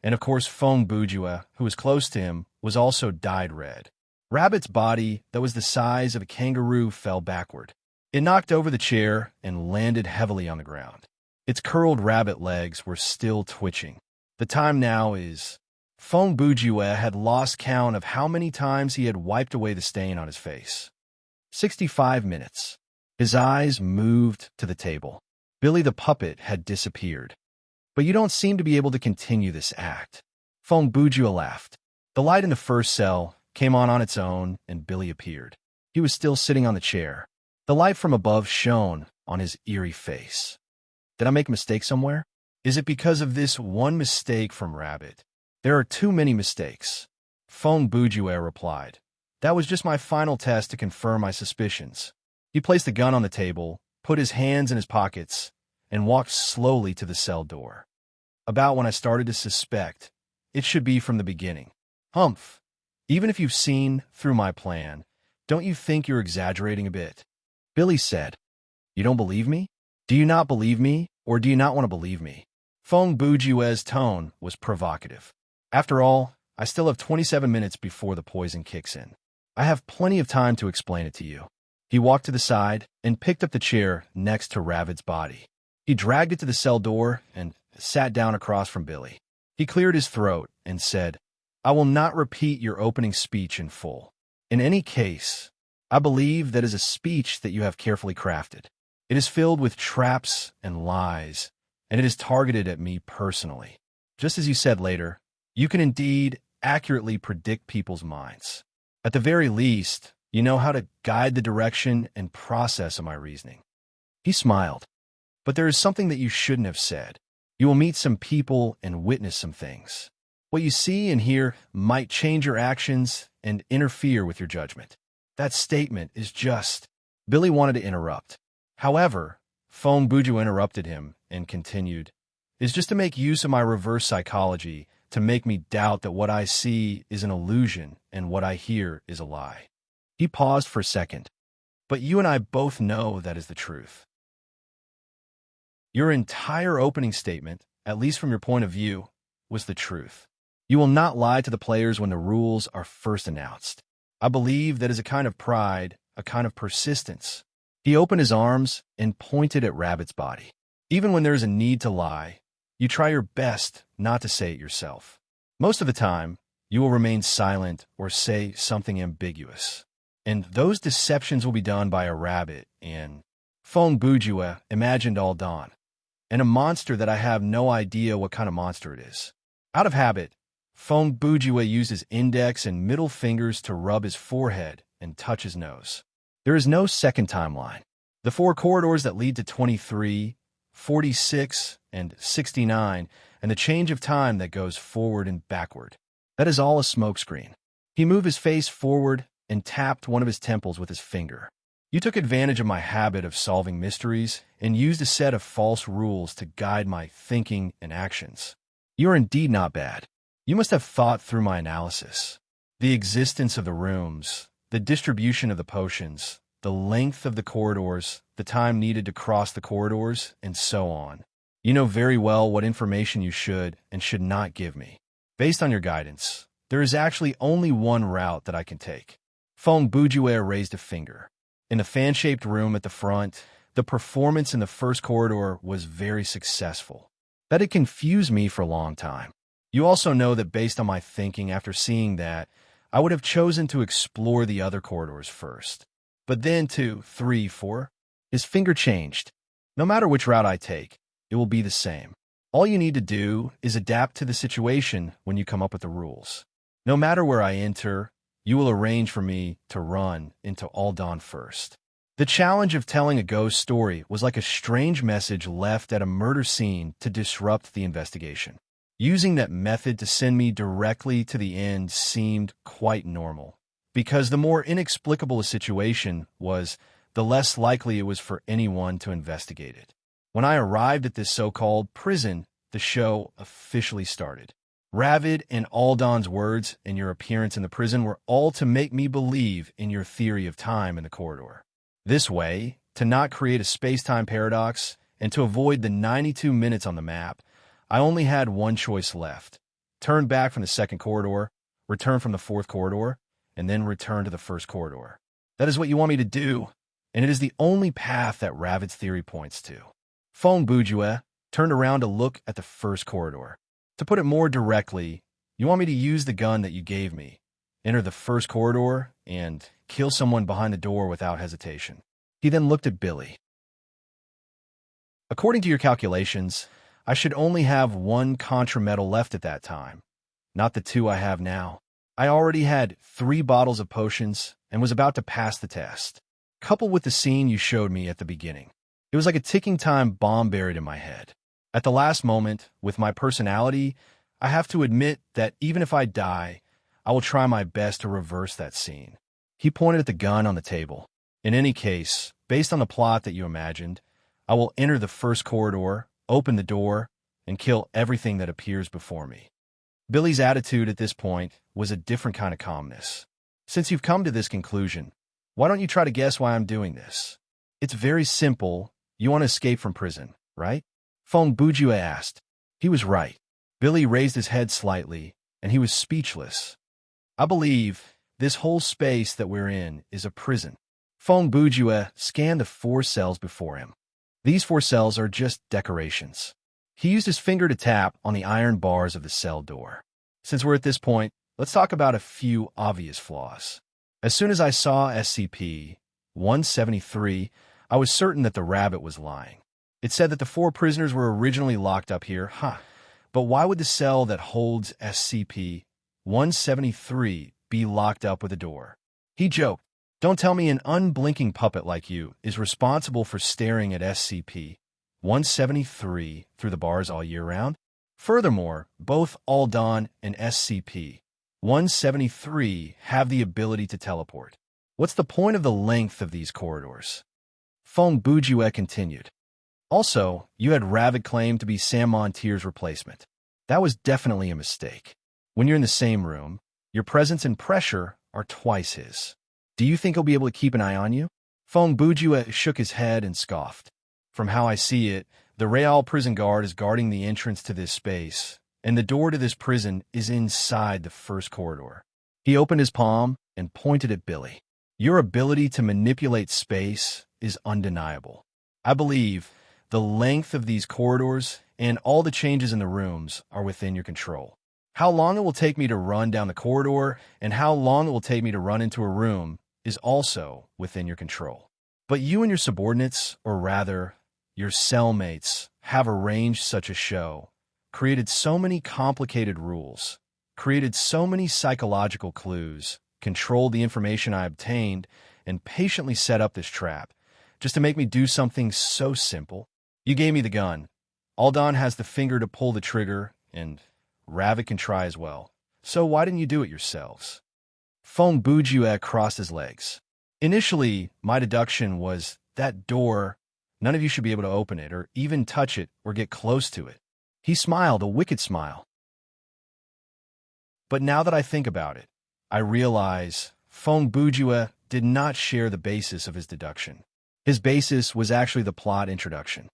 A: and of course Fong Bujue, who was close to him, was also dyed red. Rabbit's body, that was the size of a kangaroo, fell backward. It knocked over the chair and landed heavily on the ground. Its curled rabbit legs were still twitching. The time now is... Fong Bujue had lost count of how many times he had wiped away the stain on his face. 65 minutes. His eyes moved to the table. Billy the puppet had disappeared. "But you don't seem to be able to continue this act." Fong Bujue laughed. The light in the first cell came on its own, and Billy appeared. He was still sitting on the chair. The light from above shone on his eerie face. "Did I make a mistake somewhere? Is it because of this one mistake from Rabbit?" "There are too many mistakes," Fong Bujue replied. "That was just my final test to confirm my suspicions." He placed the gun on the table, put his hands in his pockets, and walked slowly to the cell door. "About when I started to suspect, it should be from the beginning." "Humph. Even if you've seen through my plan, don't you think you're exaggerating a bit?" Billy said. "You don't believe me? Do you not believe me, or do you not want to believe me?" Fong Bujue's tone was provocative. "After all, I still have 27 minutes before the poison kicks in. I have plenty of time to explain it to you." He walked to the side and picked up the chair next to Rabbit's body. He dragged it to the cell door and sat down across from Billy. He cleared his throat and said, "I will not repeat your opening speech in full. In any case, I believe that is a speech that you have carefully crafted. It is filled with traps and lies, and it is targeted at me personally. Just as you said later, you can indeed accurately predict people's minds. At the very least, you know how to guide the direction and process of my reasoning." He smiled. "But there is something that you shouldn't have said. You will meet some people and witness some things. What you see and hear might change your actions and interfere with your judgment." "That statement is just..." Billy wanted to interrupt. However, Fong Bujue interrupted him and continued, "Is just to make use of my reverse psychology to make me doubt that what I see is an illusion and what I hear is a lie." He paused for a second. "But you and I both know that is the truth. Your entire opening statement, at least from your point of view, was the truth. You will not lie to the players when the rules are first announced. I believe that is a kind of pride, a kind of persistence." He opened his arms and pointed at Rabbit's body. "Even when there is a need to lie, you try your best not to say it yourself. Most of the time, you will remain silent or say something ambiguous. And those deceptions will be done by a rabbit and..." Fong Bujue imagined all dawn. "And a monster that I have no idea what kind of monster it is." Out of habit, Fong Bujue used his index and middle fingers to rub his forehead and touch his nose. There is no second timeline. The 4 corridors that lead to 23, 46, and 69, and the change of time that goes forward and backward. That is all a smokescreen. He moved his face forward and tapped one of his temples with his finger. "You took advantage of my habit of solving mysteries and used a set of false rules to guide my thinking and actions. You are indeed not bad. You must have thought through my analysis. The existence of the rooms, the distribution of the potions, the length of the corridors, the time needed to cross the corridors, and so on. You know very well what information you should and should not give me. Based on your guidance, there is actually only one route that I can take." Fong Bujue raised a finger. In the fan-shaped room at the front, the performance in the first corridor was very successful. That had confused me for a long time. You also know that based on my thinking after seeing that, I would have chosen to explore the other corridors first. But then 2, 3, 4, his finger changed. No matter which route I take, it will be the same. All you need to do is adapt to the situation when you come up with the rules. No matter where I enter, you will arrange for me to run into Aldan first. The challenge of telling a ghost story was like a strange message left at a murder scene to disrupt the investigation. Using that method to send me directly to the end seemed quite normal, because the more inexplicable a situation was, the less likely it was for anyone to investigate it. When I arrived at this so-called prison, the show officially started. Ravid and Aldan's words and your appearance in the prison were all to make me believe in your theory of time in the corridor. This way, to not create a space-time paradox and to avoid the 92 minutes on the map, I only had one choice left. Turn back from the second corridor, return from the fourth corridor, and then return to the first corridor. That is what you want me to do, and it is the only path that Ravid's theory points to. Fong Bujue turned around to look at the first corridor. To put it more directly, you want me to use the gun that you gave me, enter the first corridor, and kill someone behind the door without hesitation. He then looked at Billy. According to your calculations, I should only have one contrametal left at that time, not the 2 I have now. I already had 3 bottles of potions and was about to pass the test, coupled with the scene you showed me at the beginning. It was like a ticking time bomb buried in my head. At the last moment, with my personality, I have to admit that even if I die, I will try my best to reverse that scene. He pointed at the gun on the table. In any case, based on the plot that you imagined, I will enter the first corridor, open the door, and kill everything that appears before me. Billy's attitude at this point was a different kind of calmness. Since you've come to this conclusion, why don't you try to guess why I'm doing this? It's very simple. You want to escape from prison, right? Fong Bujue asked. He was right. Billy raised his head slightly, and he was speechless. I believe this whole space that we're in is a prison. Fong Bujue scanned the 4 cells before him. These 4 cells are just decorations. He used his finger to tap on the iron bars of the cell door. Since we're at this point, let's talk about a few obvious flaws. As soon as I saw SCP-173, I was certain that the rabbit was lying. It said that the 4 prisoners were originally locked up here, but why would the cell that holds SCP-173 be locked up with a door? He joked, "Don't tell me an unblinking puppet like you is responsible for staring at SCP-173 through the bars all year round." Furthermore, both Aldan and SCP-173 have the ability to teleport. What's the point of the length of these corridors? Fong Bujue continued. Also, you had Ravid claim to be Sam Montier's replacement. That was definitely a mistake. When you're in the same room, your presence and pressure are twice his. Do you think he'll be able to keep an eye on you? Fong Bujue shook his head and scoffed. From how I see it, the Real prison guard is guarding the entrance to this space, and the door to this prison is inside the first corridor. He opened his palm and pointed at Billy. Your ability to manipulate space is undeniable. I believe the length of these corridors and all the changes in the rooms are within your control. How long it will take me to run down the corridor and how long it will take me to run into a room is also within your control. But you and your subordinates, or rather, your cellmates, have arranged such a show, created so many complicated rules, created so many psychological clues, controlled the information I obtained, and patiently set up this trap, just to make me do something so simple. You gave me the gun. Aldan has the finger to pull the trigger, and Ravid can try as well. So why didn't you do it yourselves? Fong Bujue crossed his legs. Initially, my deduction was that door, none of you should be able to open it, or even touch it, or get close to it. He smiled, a wicked smile. But now that I think about it, I realize Fong Bujue did not share the basis of his deduction. His basis was actually the plot introduction.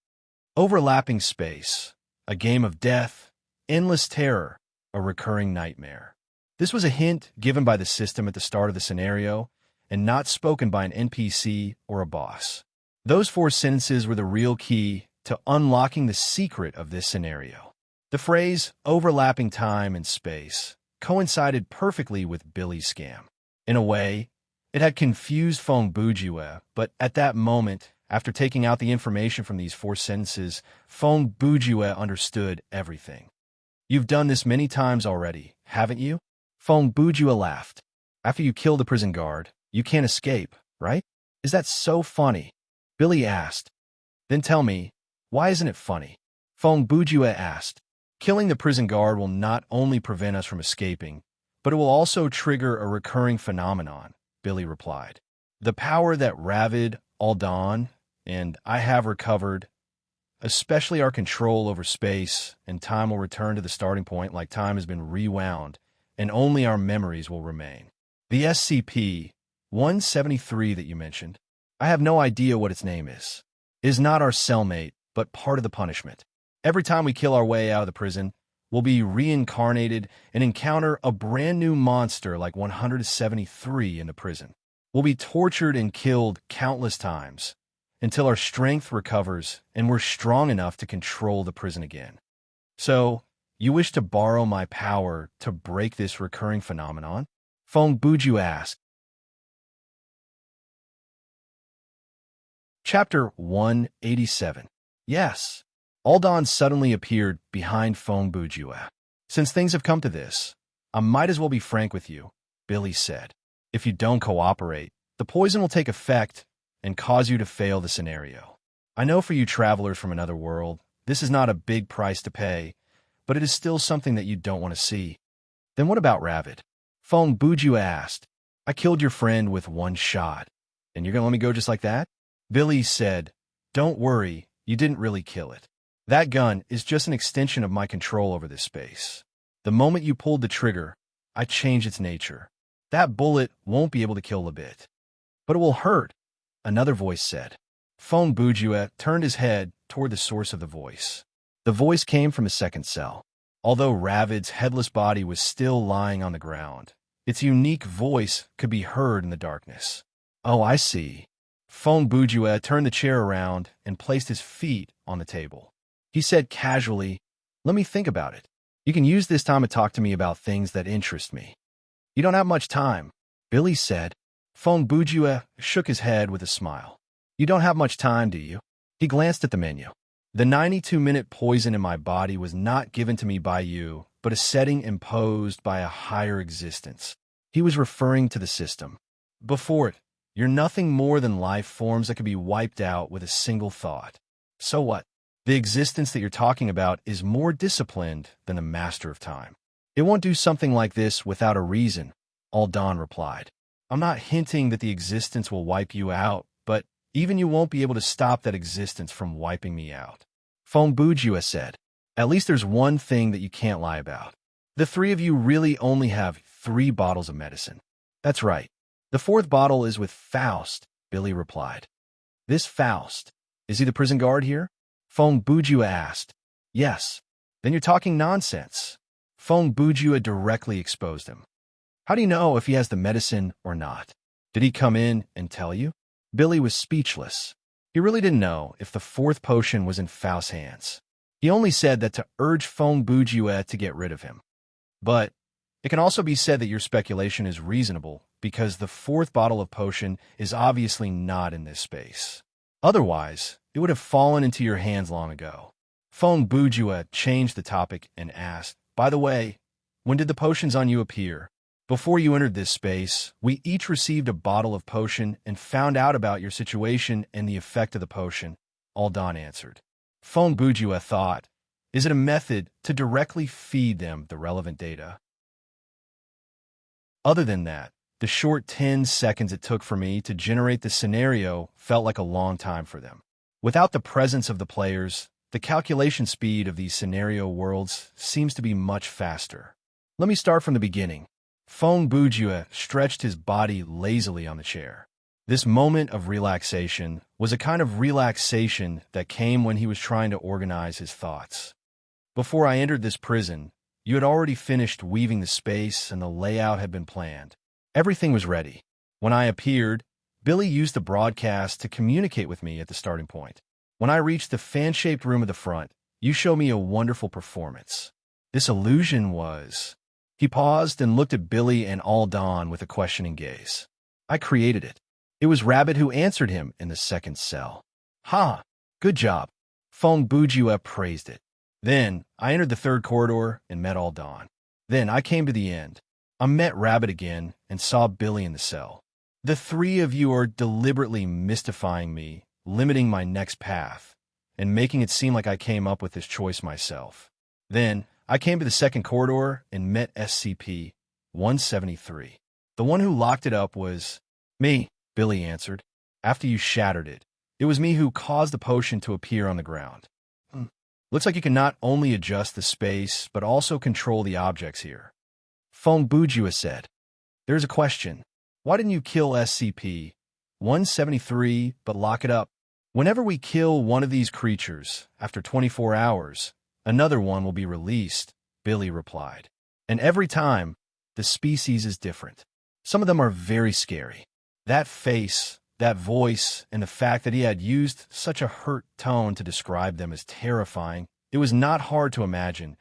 A: Overlapping space, a game of death, endless terror, a recurring nightmare. This was a hint given by the system at the start of the scenario, and not spoken by an NPC or a boss. Those 4 sentences were the real key to unlocking the secret of this scenario. The phrase, overlapping time and space, coincided perfectly with Billy's scam. In a way, it had confused Fong Bujue, but at that moment, after taking out the information from these 4 sentences, Fong Bujue understood everything. "You've done this many times already, haven't you?" Fong Bujue laughed. "After you kill the prison guard, you can't escape, right? Is that so funny?" Billy asked. "Then tell me, why isn't it funny?" Fong Bujue asked. "Killing the prison guard will not only prevent us from escaping, but it will also trigger a recurring phenomenon," Billy replied. "The power that Ravid, Aldan, and I have recovered, especially our control over space and time, will return to the starting point like time has been rewound, and only our memories will remain. The SCP-173 that you mentioned, I have no idea what its name is not our cellmate, but part of the punishment. Every time we kill our way out of the prison, we'll be reincarnated and encounter a brand new monster like 173 in the prison. We'll be tortured and killed countless times until our strength recovers and we're strong enough to control the prison again. So, you wish to borrow my power to break this recurring phenomenon?" Fong Bujue asked. Chapter 187. Yes. Aldan suddenly appeared behind Fong Bujue. "Since things have come to this, I might as well be frank with you," Billy said. "If you don't cooperate, the poison will take effect and cause you to fail the scenario. I know for you travelers from another world, this is not a big price to pay, but it is still something that you don't want to see." "Then what about Ravid?" Fong Bujue asked. "I killed your friend with 1 shot, and you're going to let me go just like that?" Billy said, "Don't worry, you didn't really kill it. That gun is just an extension of my control over this space. The moment you pulled the trigger, I changed its nature. That bullet won't be able to kill Labit. But it will hurt," another voice said. Fong Bujue turned his head toward the source of the voice. The voice came from the second cell. Although Ravid's headless body was still lying on the ground, its unique voice could be heard in the darkness. "Oh, I see." Fong Bujue turned the chair around and placed his feet on the table. He said casually, "Let me think about it. You can use this time to talk to me about things that interest me." "You don't have much time," Billy said. Fong Bujue shook his head with a smile. "You don't have much time, do you?" He glanced at the menu. "The 92-minute poison in my body was not given to me by you, but a setting imposed by a higher existence." He was referring to the system. "Before it, you're nothing more than life forms that could be wiped out with a single thought. So what? The existence that you're talking about is more disciplined than the master of time. It won't do something like this without a reason," Aldan replied. "I'm not hinting that the existence will wipe you out, but even you won't be able to stop that existence from wiping me out." Fong Bujue said. "At least there's one thing that you can't lie about. The 3 of you really only have 3 bottles of medicine." "That's right. The 4th bottle is with Faust," Billy replied. "This Faust, is he the prison guard here?" Fong Bujue asked. "Yes." "Then you're talking nonsense." Fong Bujue directly exposed him. "How do you know if he has the medicine or not? Did he come in and tell you?" Billy was speechless. He really didn't know if the 4th potion was in Faust's hands. He only said that to urge Fong Bujue to get rid of him. "But it can also be said that your speculation is reasonable, because the 4th bottle of potion is obviously not in this space. Otherwise, it would have fallen into your hands long ago." Fong Bujue changed the topic and asked, "By the way, when did the potions on you appear?" "Before you entered this space, we each received a bottle of potion and found out about your situation and the effect of the potion," Aldan answered. Fong Bujue thought, "Is it a method to directly feed them the relevant data?" Other than that, the short 10 seconds it took for me to generate the scenario felt like a long time for them. Without the presence of the players, the calculation speed of these scenario worlds seems to be much faster. Let me start from the beginning. Fong Bujue stretched his body lazily on the chair. This moment of relaxation was a kind of relaxation that came when he was trying to organize his thoughts. "Before I entered this prison, you had already finished weaving the space and the layout had been planned. Everything was ready. When I appeared, Billy used the broadcast to communicate with me at the starting point. When I reached the fan-shaped room at the front, you showed me a wonderful performance. This illusion was... He paused and looked at Billy and all Dawn with a questioning gaze. I created it. It was Rabbit who answered him in the second cell. Ha! Good job. Fong Bujue praised it. Then, I entered the third corridor and met all Dawn. Then, I came to the end. I met Rabbit again and saw Billy in the cell. The three of you are deliberately mystifying me, limiting my next path, and making it seem like I came up with this choice myself. Then, I came to the second corridor and met SCP-173. The one who locked it up was me, Billy answered. After you shattered it, it was me who caused the potion to appear on the ground. Looks like you can not only adjust the space, but also control the objects here. Fong Bujue said. There's a question. Why didn't you kill SCP-173 but lock it up? Whenever we kill one of these creatures, after 24 hours, another one will be released, Billy replied. And every time, the species is different. Some of them are very scary. That face, that voice, and the fact that he had used such a hurt tone to describe them as terrifying, it was not hard to imagine.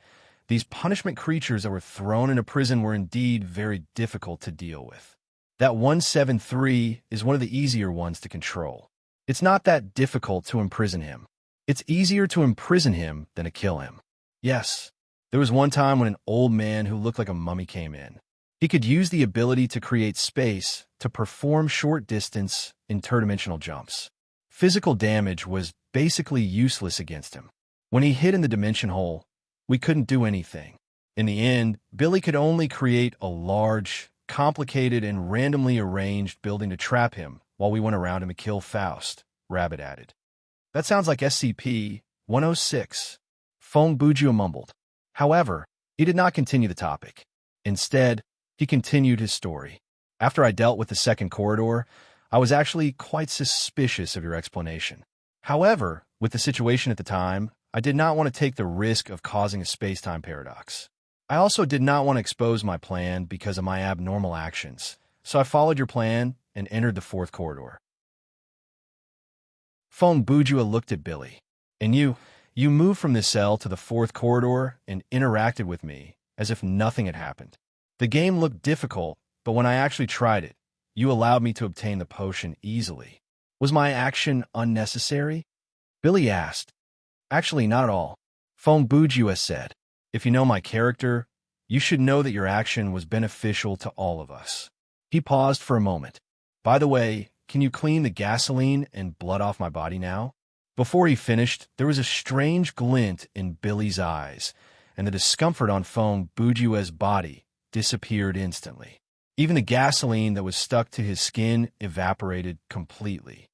A: These punishment creatures that were thrown into prison were indeed very difficult to deal with. That 173 is one of the easier ones to control. It's not that difficult to imprison him. It's easier to imprison him than to kill him. Yes, there was one time when an old man who looked like a mummy came in. He could use the ability to create space to perform short-distance, interdimensional jumps. Physical damage was basically useless against him. When he hid in the dimension hole, we couldn't do anything. In the end, Billy could only create a large, complicated, and randomly arranged building to trap him while we went around him to kill Faust, Rabbit added. That sounds like SCP-106, Fong Bujue mumbled. However, he did not continue the topic. Instead, he continued his story. After I dealt with the second corridor, I was actually quite suspicious of your explanation. However, with the situation at the time, I did not want to take the risk of causing a space-time paradox. I also did not want to expose my plan because of my abnormal actions, so I followed your plan and entered the fourth corridor. Fong Bujue looked at Billy. And you moved from this cell to the fourth corridor and interacted with me as if nothing had happened. The game looked difficult, but when I actually tried it, you allowed me to obtain the potion easily. Was my action unnecessary? Billy asked. Actually, not at all. Fong Bujue said. If you know my character, you should know that your action was beneficial to all of us. He paused for a moment. By the way, can you clean the gasoline and blood off my body now? Before he finished, there was a strange glint in Billy's eyes, and the discomfort on Fong Bujue's body disappeared instantly. Even the gasoline that was stuck to his skin evaporated completely.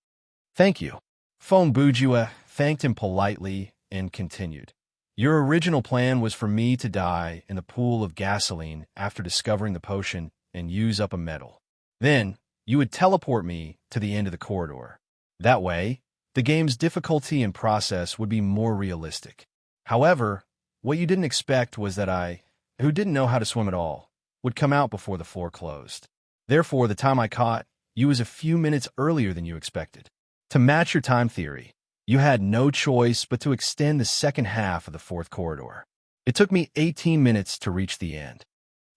A: Thank you. Fong Bujue thanked him politely and continued. Your original plan was for me to die in the pool of gasoline after discovering the potion and use up a medal. Then, you would teleport me to the end of the corridor. That way, the game's difficulty and process would be more realistic. However, what you didn't expect was that I, who didn't know how to swim at all, would come out before the floor closed. Therefore, the time I caught you was a few minutes earlier than you expected. To match your time theory, you had no choice but to extend the second half of the fourth corridor. It took me 18 minutes to reach the end.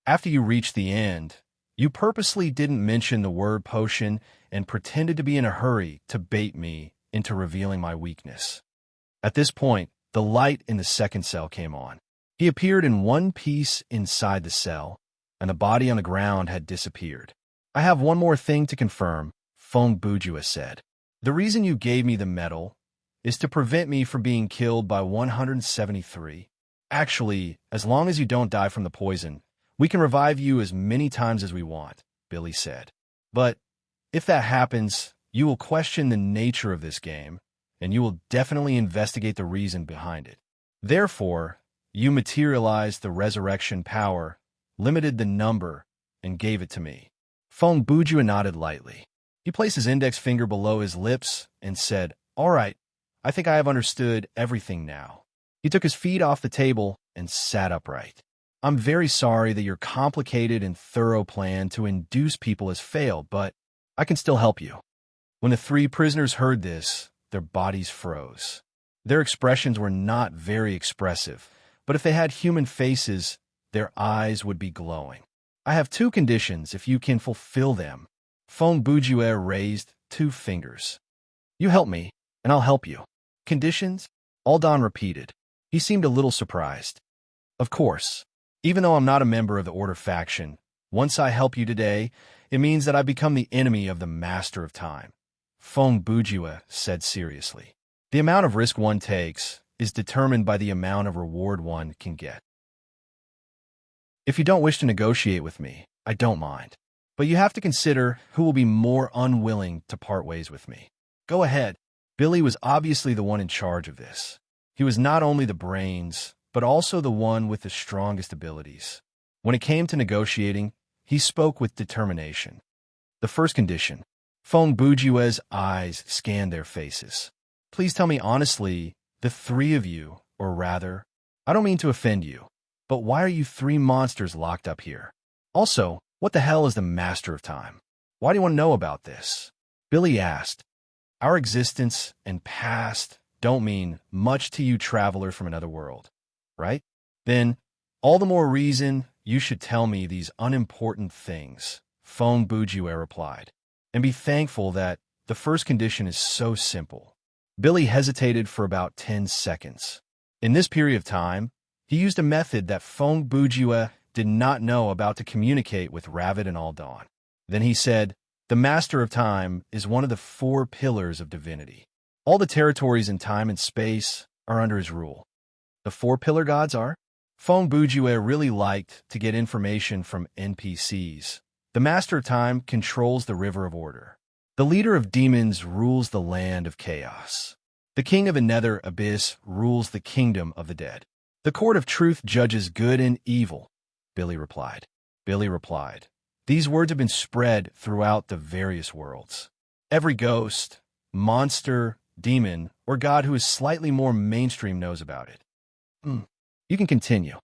A: After you reached the end, you purposely didn't mention the word potion and pretended to be in a hurry to bait me into revealing my weakness. At this point, the light in the second cell came on. He appeared in one piece inside the cell, and the body on the ground had disappeared. I have one more thing to confirm, Fong Bujue said. The reason you gave me the medal is to prevent me from being killed by 173. Actually, as long as you don't die from the poison, we can revive you as many times as we want, Billy said. But if that happens, you will question the nature of this game, and you will definitely investigate the reason behind it. Therefore, you materialized the resurrection power, limited the number, and gave it to me. Fong Bujue nodded lightly. He placed his index finger below his lips and said, All right, I think I have understood everything now. He took his feet off the table and sat upright. I'm very sorry that your complicated and thorough plan to induce people has failed, but I can still help you." When the three prisoners heard this, their bodies froze. Their expressions were not very expressive, but if they had human faces, their eyes would be glowing. "I have two conditions if you can fulfill them." Fong Bujue raised two fingers. "You help me, and I'll help you." "Conditions?" Aldan repeated. He seemed a little surprised. "Of course. Even though I'm not a member of the Order faction, once I help you today, it means that I become the enemy of the Master of Time," Fong Bujue said seriously. "The amount of risk one takes is determined by the amount of reward one can get. If you don't wish to negotiate with me, I don't mind. But you have to consider who will be more unwilling to part ways with me. Go ahead." Billy was obviously the one in charge of this. He was not only the brains, but also the one with the strongest abilities. When it came to negotiating, he spoke with determination. "The first condition." Fong Bujue's eyes scanned their faces. "Please tell me honestly, the three of you, or rather, I don't mean to offend you, but why are you three monsters locked up here? Also, what the hell is the Master of Time? Why do you want to know about this?" Billy asked. "Our existence and past don't mean much to you travelers from another world, right? Then, all the more reason you should tell me these unimportant things," Fong Bujue replied, "and be thankful that the first condition is so simple." Billy hesitated for about 10 seconds. In this period of time, he used a method that Fong Bujue did not know about to communicate with Ravid and Aldan. Then he said, "The Master of Time is one of the 4 pillars of divinity. All the territories in time and space are under his rule." "The 4 pillar gods are?" Fong Bujue really liked to get information from NPCs. "The Master of Time controls the River of Order. The leader of demons rules the land of chaos. The king of the nether abyss rules the kingdom of the dead. The court of truth judges good and evil," Billy replied. "These words have been spread throughout the various worlds. Every ghost, monster, demon, or god who is slightly more mainstream knows about it." You can continue."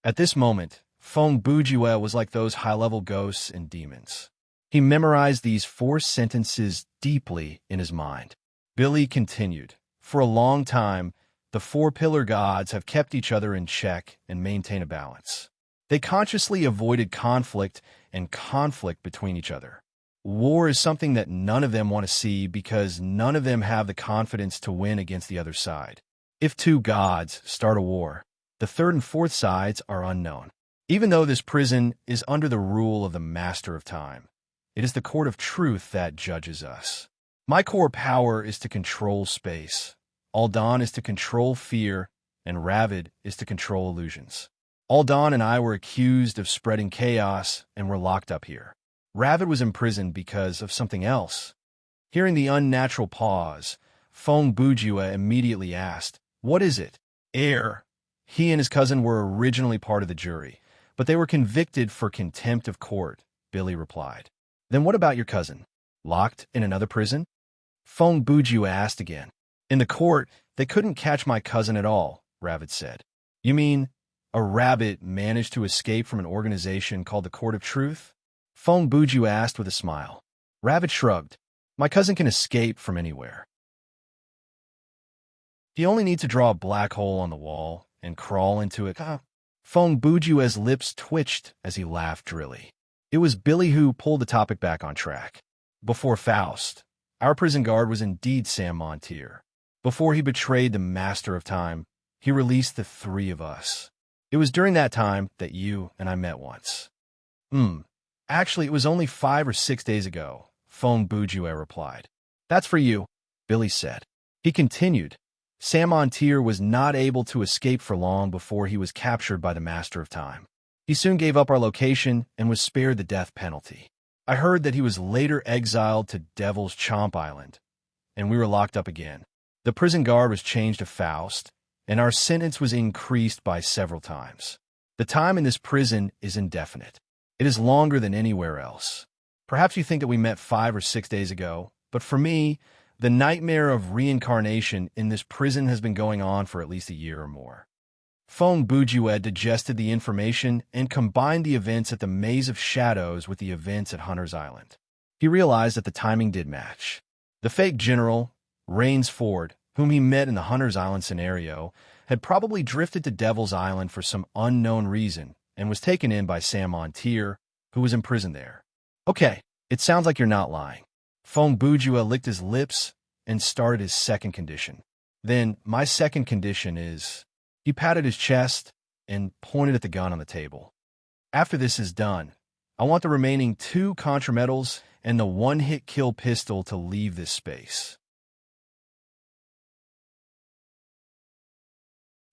A: At this moment, Fong Bujue was like those high-level ghosts and demons. He memorized these 4 sentences deeply in his mind. Billy continued. "For a long time, the 4 pillar gods have kept each other in check and maintain a balance. They consciously avoided conflict and conflict between each other. War is something that none of them want to see because none of them have the confidence to win against the other side. If 2 gods start a war, the 3rd and 4th sides are unknown. Even though this prison is under the rule of the Master of Time, it is the court of truth that judges us. My core power is to control space. Aldan is to control fear, and Ravid is to control illusions. Aldan and I were accused of spreading chaos and were locked up here. Ravid was imprisoned because of something else." Hearing the unnatural pause, Fong Bujue immediately asked, "What is it?" "Air." He and his cousin were originally part of the jury, but they were convicted for contempt of court, Billy replied. "Then what about your cousin? Locked in another prison?" Fong Bujue asked again. "In the court, they couldn't catch my cousin at all," Ravid said. "You mean a rabbit managed to escape from an organization called the Court of Truth?" Fong Bujue asked with a smile. Ravid shrugged. "My cousin can escape from anywhere. He only needs to draw a black hole on the wall and crawl into it." Fong Bujue's lips twitched as he laughed drily. It was Billy who pulled the topic back on track. "Before Faust, our prison guard was indeed Sam Montier. Before he betrayed the Master of Time, he released the 3 of us. It was during that time that you and I met once." Actually, it was only 5 or 6 days ago," Fong Bujue replied. "That's for you," Billy said. He continued. "Sam Montier was not able to escape for long before he was captured by the Master of Time. He soon gave up our location and was spared the death penalty. I heard that he was later exiled to Devil's Chomp Island, and we were locked up again. The prison guard was changed to Faust, and our sentence was increased by several times. The time in this prison is indefinite. It is longer than anywhere else. Perhaps you think that we met 5 or 6 days ago, but for me, the nightmare of reincarnation in this prison has been going on for at least a year or more." Fong Bujue digested the information and combined the events at the Maze of Shadows with the events at Hunter's Island. He realized that the timing did match. The fake general, Rains Ford, whom he met in the Hunter's Island scenario, had probably drifted to Devil's Island for some unknown reason and was taken in by Sam Montier, who was imprisoned there. Okay, it sounds like you're not lying. Fong Bujua licked his lips and started his second condition. Then, my second condition is... He patted his chest and pointed at the gun on the table. After this is done, I want the remaining 2 contrametals and the one-hit kill pistol to leave this space.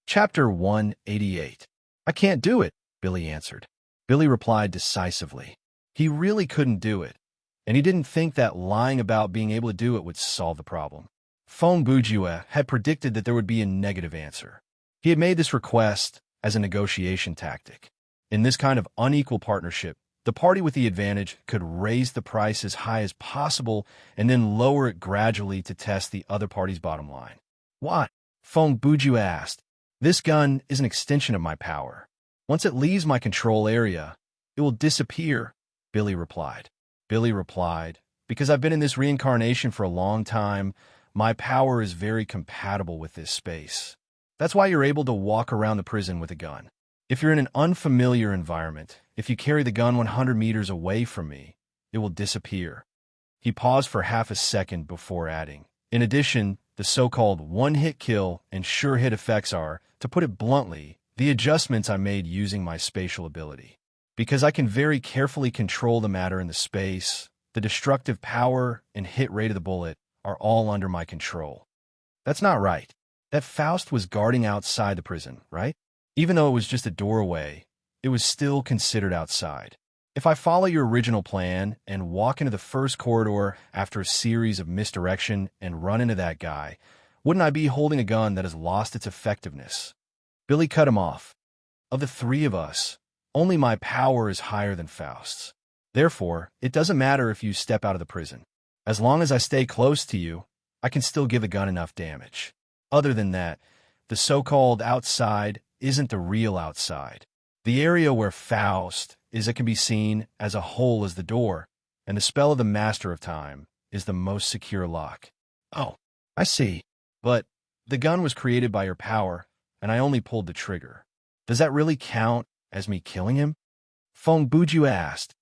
A: Chapter 188. I can't do it, Billy answered. Billy replied decisively. He really couldn't do it, and he didn't think that lying about being able to do it would solve the problem. Fong Bujua had predicted that there would be a negative answer. He had made this request as a negotiation tactic. In this kind of unequal partnership, the party with the advantage could raise the price as high as possible and then lower it gradually to test the other party's bottom line. What? Fong Bujua asked. This gun is an extension of my power. Once it leaves my control area, it will disappear, Billy replied. Billy replied, because I've been in this reincarnation for a long time, my power is very compatible with this space. That's why you're able to walk around the prison with a gun. If you're in an unfamiliar environment, if you carry the gun 100 meters away from me, it will disappear. He paused for half a second before adding, in addition, the so-called one-hit kill and sure-hit effects are, to put it bluntly, the adjustments I made using my spatial ability. Because I can very carefully control the matter in the space, the destructive power and hit rate of the bullet are all under my control. That's not right. That Faust was guarding outside the prison, right? Even though it was just a doorway, it was still considered outside. If I follow your original plan and walk into the first corridor after a series of misdirection and run into that guy, wouldn't I be holding a gun that has lost its effectiveness? Billy cut him off. Of the 3 of us, only my power is higher than Faust's. Therefore, it doesn't matter if you step out of the prison. As long as I stay close to you, I can still give the gun enough damage. Other than that, the so-called outside isn't the real outside. The area where Faust is it can be seen as a hole as the door, and the spell of the Master of Time is the most secure lock. Oh, I see. But the gun was created by your power, and I only pulled the trigger. Does that really count as me killing him? Fong Buju asked.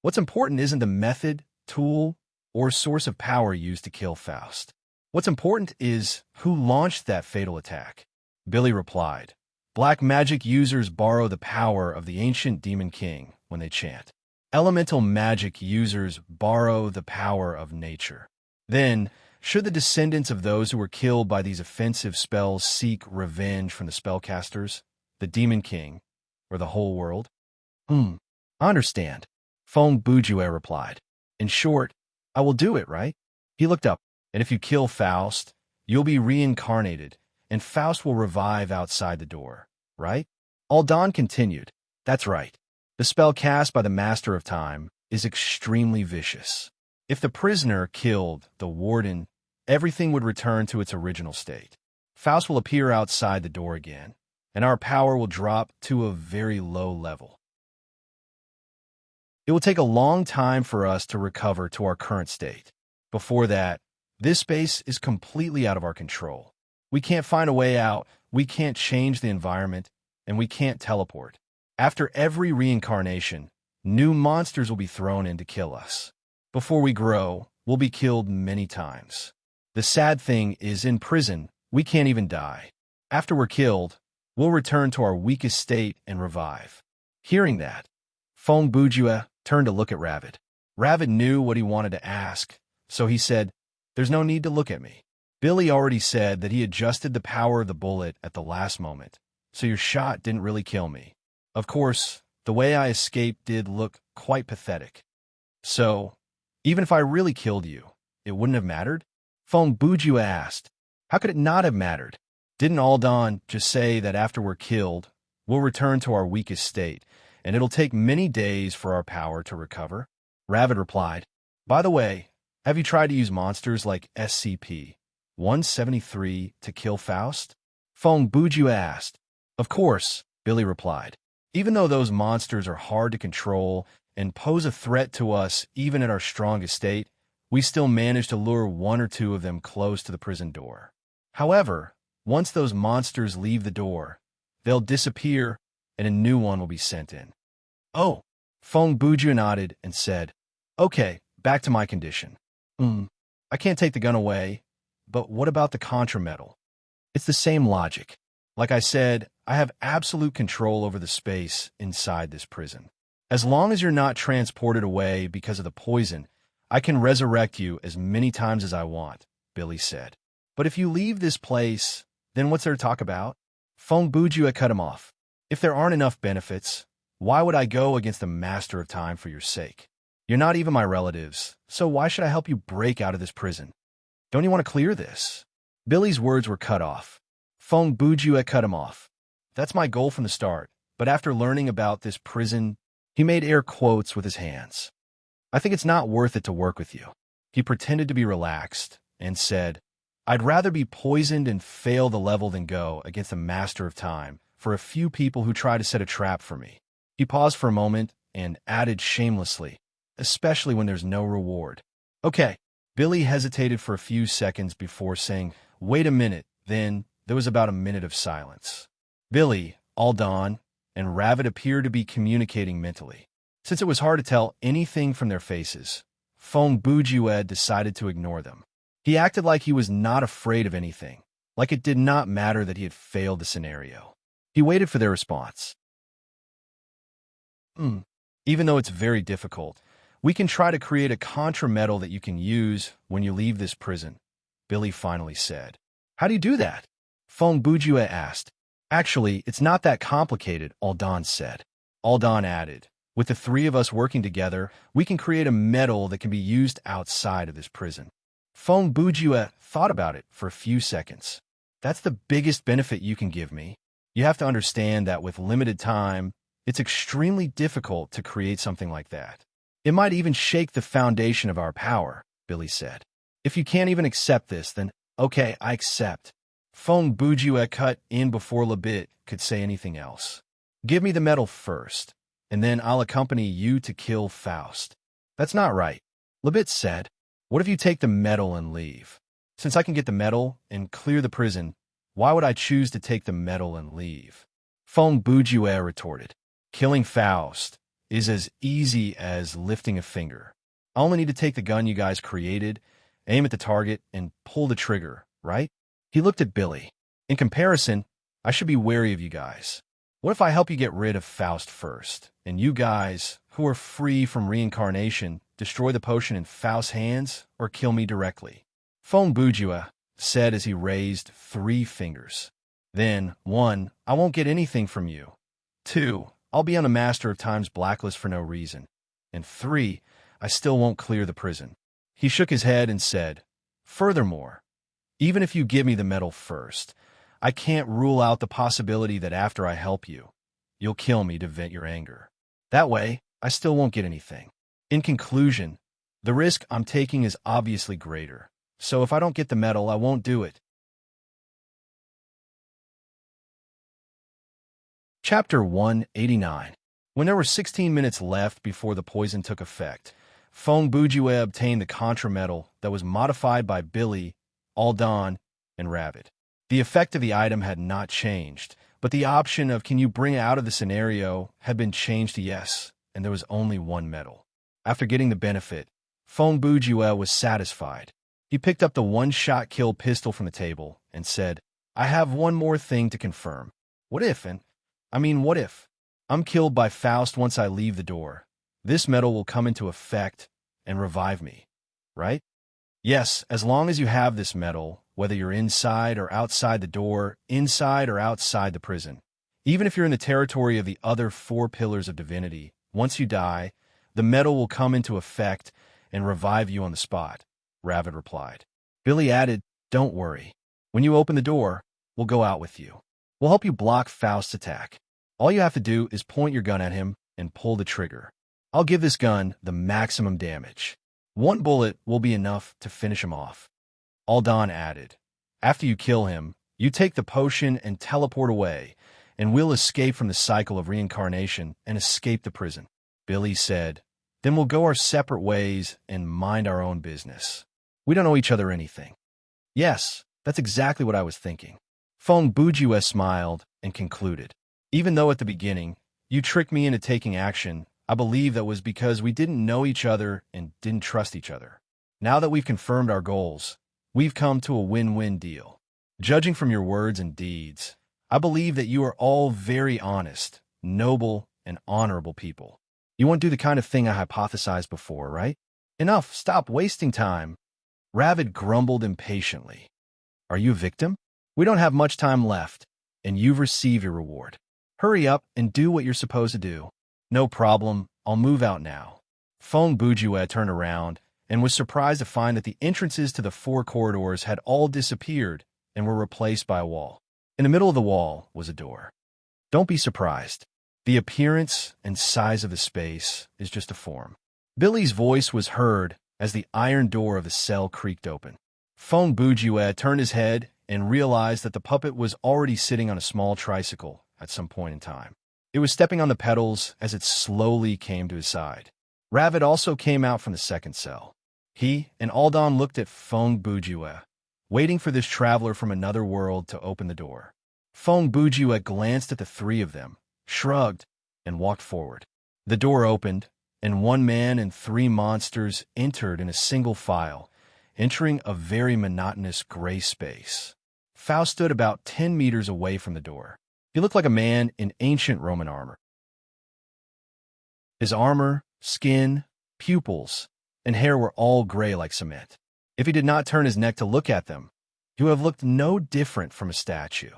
A: What's important isn't the method, tool, or source of power used to kill Faust. What's important is who launched that fatal attack. Billy replied. Black magic users borrow the power of the ancient demon king when they chant. Elemental magic users borrow the power of nature. Then, should the descendants of those who were killed by these offensive spells seek revenge from the spellcasters, the demon king, or the whole world? I understand. Fong Bujue replied. In short, I will do it, right? He looked up, and if you kill Faust, you'll be reincarnated, and Faust will revive outside the door, right? Aldan continued. That's right. The spell cast by the Master of Time is extremely vicious. If the prisoner killed the warden, everything would return to its original state. Faust will appear outside the door again, and our power will drop to a very low level. It will take a long time for us to recover to our current state. Before that, this space is completely out of our control. We can't find a way out, we can't change the environment, and we can't teleport. After every reincarnation, new monsters will be thrown in to kill us. Before we grow, we'll be killed many times. The sad thing is, in prison, we can't even die. After we're killed, we'll return to our weakest state and revive. Hearing that, Fong Bujua turned to look at Ravid. Ravid knew what he wanted to ask, so he said, "There's no need to look at me. Billy already said that he adjusted the power of the bullet at the last moment, so your shot didn't really kill me. Of course, the way I escaped did look quite pathetic. So, even if I really killed you, it wouldn't have mattered?" Fong Bujua asked. How could it not have mattered? Didn't Aldan just say that after we're killed, we'll return to our weakest state, and it'll take many days for our power to recover? Ravid replied, By the way, have you tried to use monsters like SCP-173 to kill Faust? Fong Buju asked. Of course, Billy replied. Even though those monsters are hard to control and pose a threat to us even at our strongest state, we still manage to lure one or two of them close to the prison door. However, once those monsters leave the door, they'll disappear and a new one will be sent in. Oh, Feng Buju nodded and said, okay, back to my condition. I can't take the gun away, but what about the contrametal? It's the same logic. Like I said, I have absolute control over the space inside this prison. As long as you're not transported away because of the poison, I can resurrect you as many times as I want, Billy said. But if you leave this place, then what's there to talk about? Feng Buju had cut him off. If there aren't enough benefits, why would I go against the master of time for your sake? You're not even my relatives, so why should I help you break out of this prison? Don't you want to clear this? Billy's words were cut off. Feng Buju had cut him off. That's my goal from the start, but after learning about this prison, he made air quotes with his hands. I think it's not worth it to work with you. He pretended to be relaxed and said, I'd rather be poisoned and fail the level than go against the master of time for a few people who try to set a trap for me. He paused for a moment and added shamelessly, especially when there's no reward. Okay. Billy hesitated for a few seconds before saying, wait a minute. Then there was about a minute of silence. Billy, Aldan, and Ravid appeared to be communicating mentally. Since it was hard to tell anything from their faces, Feng Buju decided to ignore them. He acted like he was not afraid of anything, like it did not matter that he had failed the scenario. He waited for their response. Even though it's very difficult, we can try to create a contrametal that you can use when you leave this prison, Billy finally said. How do you do that? Feng Buju asked. Actually, it's not that complicated, Aldan said. Aldan added, with the three of us working together, we can create a metal that can be used outside of this prison. Feng Buju thought about it for a few seconds. That's the biggest benefit you can give me. You have to understand that with limited time, it's extremely difficult to create something like that. It might even shake the foundation of our power, Billy said. If you can't even accept this, then okay, I accept. Feng Buju cut in before Lebit could say anything else. Give me the metal first, and then I'll accompany you to kill Faust. That's not right, Lebit said. What if you take the metal and leave? Since I can get the metal and clear the prison, why would I choose to take the metal and leave? Feng Buju retorted. Killing Faust is as easy as lifting a finger. I only need to take the gun you guys created, aim at the target, and pull the trigger, right? He looked at Billy. In comparison, I should be wary of you guys. What if I help you get rid of Faust first, and you guys, who are free from reincarnation, destroy the potion in Faust's hands or kill me directly? Feng Buju said as he raised 3 fingers. Then, 1, I won't get anything from you. 2, I'll be on the Master of Time's blacklist for no reason. And 3, I still won't clear the prison. He shook his head and said, furthermore, even if you give me the metal first, I can't rule out the possibility that after I help you, you'll kill me to vent your anger. That way, I still won't get anything. In conclusion, the risk I'm taking is obviously greater. So if I don't get the metal, I won't do it. Chapter 189. When there were 16 minutes left before the poison took effect, Feng Buju obtained the contrametal that was modified by Billy, Aldan, and Ravid. The effect of the item had not changed, but the option of can you bring it out of the scenario had been changed to yes, and there was only 1 metal. After getting the benefit, Feng Buju was satisfied. He picked up the one-shot kill pistol from the table and said, I have one more thing to confirm. What if I'm killed by Faust once I leave the door? This metal will come into effect and revive me, right? Yes, as long as you have this metal, whether you're inside or outside the door, inside or outside the prison. Even if you're in the territory of the other 4 pillars of divinity, once you die, the metal will come into effect and revive you on the spot, Ravid replied. Billy added, don't worry. When you open the door, we'll go out with you. We'll help you block Faust's attack. All you have to do is point your gun at him and pull the trigger. I'll give this gun the maximum damage. 1 bullet will be enough to finish him off. Aldan added, after you kill him, you take the potion and teleport away, and we'll escape from the cycle of reincarnation and escape the prison. Billy said, Then we'll go our separate ways and mind our own business. We don't owe each other anything. Yes, that's exactly what I was thinking. Feng Bujue smiled and concluded. Even though at the beginning, you tricked me into taking action, I believe that was because we didn't know each other and didn't trust each other. Now that we've confirmed our goals, we've come to a win-win deal. Judging from your words and deeds, I believe that you are all very honest, noble, and honorable people. You won't do the kind of thing I hypothesized before, right? Enough, stop wasting time. Ravid grumbled impatiently. Are you a victim? We don't have much time left, and you've received your reward. Hurry up and do what you're supposed to do. No problem, I'll move out now. Feng Bujue turned around and was surprised to find that the entrances to the 4 corridors had all disappeared and were replaced by a wall. In the middle of the wall was a door. Don't be surprised. The appearance and size of the space is just a form. Billy's voice was heard as the iron door of the cell creaked open. Feng Bujue turned his head and realized that the puppet was already sitting on a small tricycle at some point in time. It was stepping on the pedals as it slowly came to his side. Ravid also came out from the second cell. He and Aldan looked at Feng Bujue, waiting for this traveler from another world to open the door. Feng Bujue glanced at the 3 of them, shrugged, and walked forward. The door opened, and 1 man and 3 monsters entered in a single file, entering a very monotonous gray space. Faust stood about 10 meters away from the door. He looked like a man in ancient Roman armor. His armor, skin, pupils, and hair were all gray like cement. If he did not turn his neck to look at them, he would have looked no different from a statue.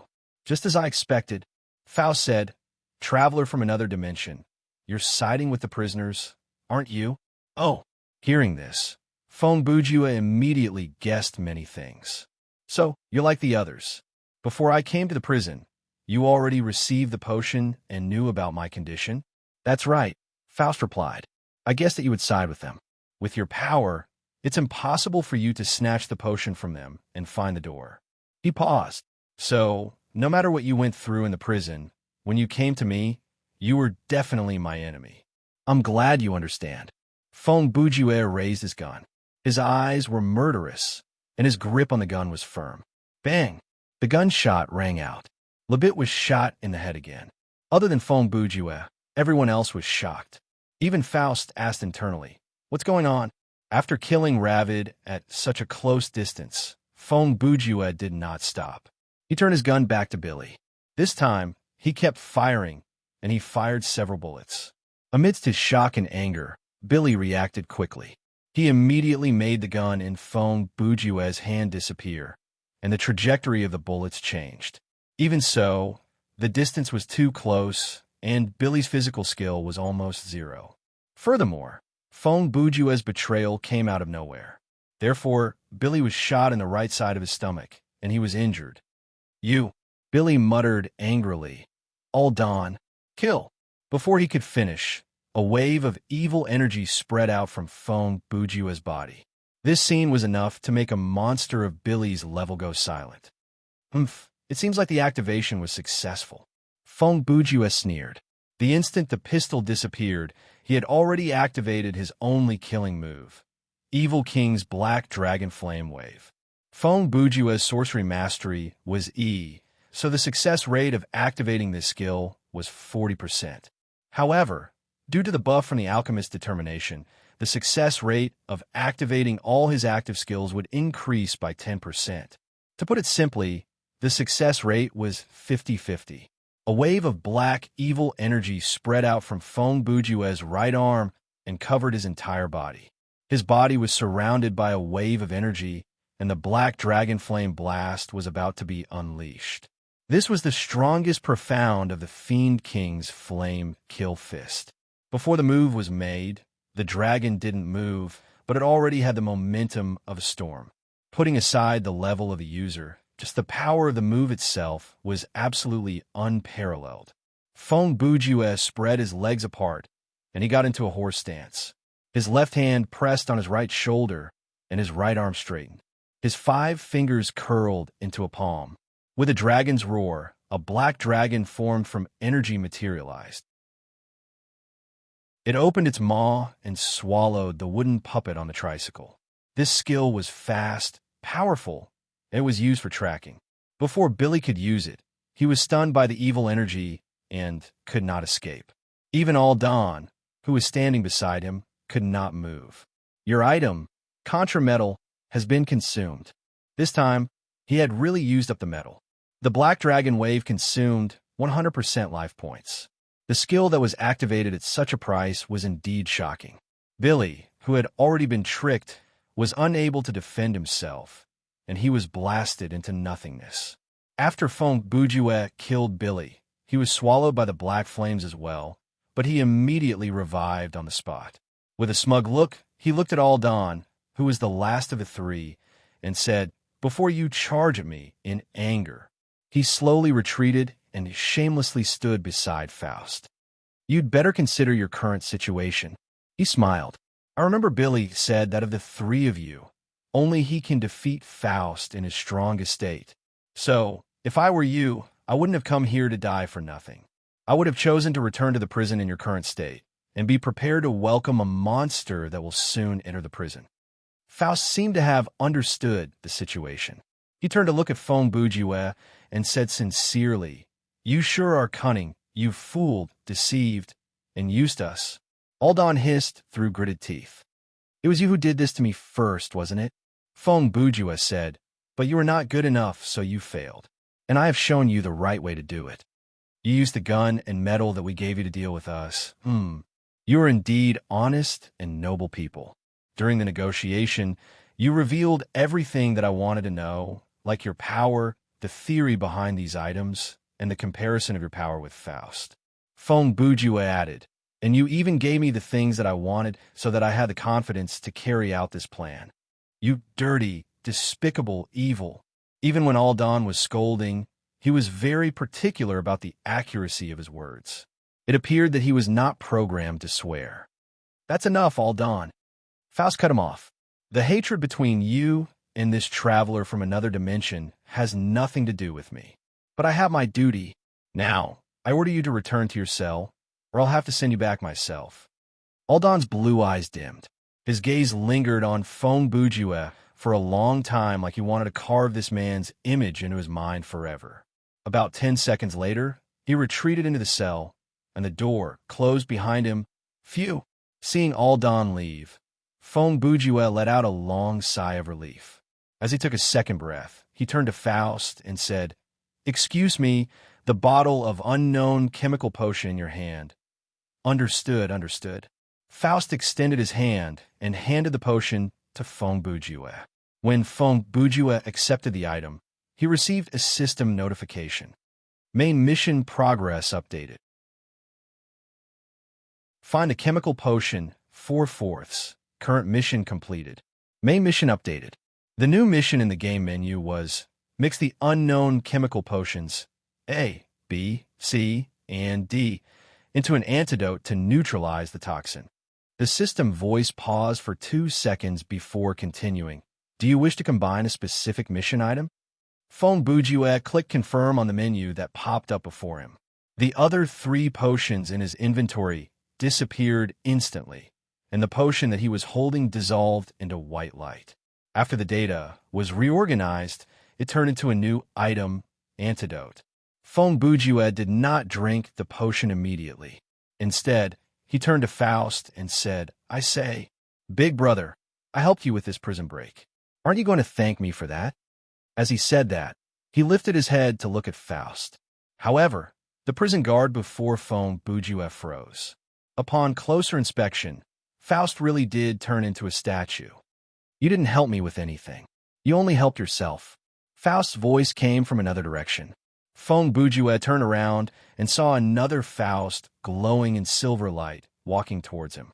A: Just as I expected, Faust said, "Traveler from another dimension, you're siding with the prisoners, aren't you?" Oh, hearing this, Feng Bujue immediately guessed many things. So, you're like the others. Before I came to the prison, you already received the potion and knew about my condition? That's right, Faust replied. I guessed that you would side with them. With your power, it's impossible for you to snatch the potion from them and find the door. He paused. So, no matter what you went through in the prison, when you came to me, you were definitely my enemy. I'm glad you understand. Feng Bujue raised his gun. His eyes were murderous, and his grip on the gun was firm. Bang! The gunshot rang out. Lebit was shot in the head again. Other than Feng Bujue, everyone else was shocked. Even Faust asked internally, "What's going on?" After killing Ravid at such a close distance, Feng Bujue did not stop. He turned his gun back to Billy. This time, he kept firing, and he fired several bullets. Amidst his shock and anger, Billy reacted quickly. He immediately made the gun in Feng Bujue's hand disappear, and the trajectory of the bullets changed. Even so, the distance was too close, and Billy's physical skill was almost 0. Furthermore, Feng Bujue's betrayal came out of nowhere. Therefore, Billy was shot in the right side of his stomach, and he was injured. You, Billy muttered angrily. All dawn. Kill. Before he could finish, a wave of evil energy spread out from Feng Bujue's body. This scene was enough to make a monster of Billy's level go silent. It seems like the activation was successful. Feng Bujue sneered. The instant the pistol disappeared, he had already activated his only killing move, Evil King's Black Dragon Flame Wave. Feng Bujue's sorcery mastery was E, so the success rate of activating this skill was 40%. However, due to the buff from the alchemist's determination, the success rate of activating all his active skills would increase by 10%. To put it simply, the success rate was 50-50. A wave of black, evil energy spread out from Feng Bujue's right arm and covered his entire body. His body was surrounded by a wave of energy, and the Black Dragon Flame Blast was about to be unleashed. This was the strongest profound of the Fiend King's Flame Kill Fist. Before the move was made, the dragon didn't move, but it already had the momentum of a storm. Putting aside the level of the user, just the power of the move itself was absolutely unparalleled. Feng Bujue spread his legs apart, and he got into a horse stance. His left hand pressed on his right shoulder, and his right arm straightened. His 5 fingers curled into a palm. With a dragon's roar, a black dragon formed from energy materialized. It opened its maw and swallowed the wooden puppet on the tricycle. This skill was fast, powerful, and it was used for tracking. Before Billy could use it, he was stunned by the evil energy and could not escape. Even Aldan, who was standing beside him, could not move. Your item, contra metal, has been consumed. This time, he had really used up the metal. The Black Dragon Wave consumed 100% life points. The skill that was activated at such a price was indeed shocking. Billy, who had already been tricked, was unable to defend himself, and he was blasted into nothingness. After Fong Bujue killed Billy, he was swallowed by the black flames as well, but he immediately revived on the spot. With a smug look, he looked at Aldan, who was the last of the three, and said, "Before you charge at me," in anger. He slowly retreated and shamelessly stood beside Faust. "You'd better consider your current situation." He smiled. "I remember Billy said that of the three of you, only he can defeat Faust in his strongest state. So, if I were you, I wouldn't have come here to die for nothing. I would have chosen to return to the prison in your current state, and be prepared to welcome a monster that will soon enter the prison." Faust seemed to have understood the situation. He turned to look at Fong Bujue and said sincerely, "You sure are cunning. You've fooled, deceived, and used us." Aldan hissed through gritted teeth. "It was you who did this to me first, wasn't it?" Fong Bujue said, "But you were not good enough, so you failed. And I have shown you the right way to do it. You used the gun and metal that we gave you to deal with us. You are indeed honest and noble people. During the negotiation, you revealed everything that I wanted to know, like your power, the theory behind these items, and the comparison of your power with Faust." Fong Bujue added, "And you even gave me the things that I wanted so that I had the confidence to carry out this plan. You dirty, despicable evil." Even when Aldan was scolding, he was very particular about the accuracy of his words. It appeared that he was not programmed to swear. "That's enough, Aldan." Faust cut him off. "The hatred between you and this traveler from another dimension has nothing to do with me. But I have my duty. Now, I order you to return to your cell, or I'll have to send you back myself." Aldan's blue eyes dimmed. His gaze lingered on Fong Bujue for a long time, like he wanted to carve this man's image into his mind forever. About 10 seconds later, he retreated into the cell, and the door closed behind him. Phew! Seeing Aldan leave, Fong Bujue let out a long sigh of relief. As he took a second breath, he turned to Faust and said, "Excuse me, the bottle of unknown chemical potion in your hand." "Understood, understood." Faust extended his hand and handed the potion to Fong Bujue. When Fong Bujue accepted the item, he received a system notification. Main mission progress updated. Find a chemical potion, 4/4. Current mission completed. Main mission updated. The new mission in the game menu was mix the unknown chemical potions A, B, C, and D into an antidote to neutralize the toxin. The system voice paused for 2 seconds before continuing. "Do you wish to combine a specific mission item?" Fong Bujue clicked confirm on the menu that popped up before him. The other 3 potions in his inventory disappeared instantly, and the potion that he was holding dissolved into white light. After the data was reorganized, it turned into a new item, antidote. Fong Bujue did not drink the potion immediately. Instead, he turned to Faust and said, "I say, big brother, I helped you with this prison break. Aren't you going to thank me for that?" As he said that, he lifted his head to look at Faust. However, the prison guard before Fong Bujue froze. Upon closer inspection, Faust really did turn into a statue. "You didn't help me with anything. You only helped yourself." Faust's voice came from another direction. Fong Bujue turned around and saw another Faust glowing in silver light walking towards him.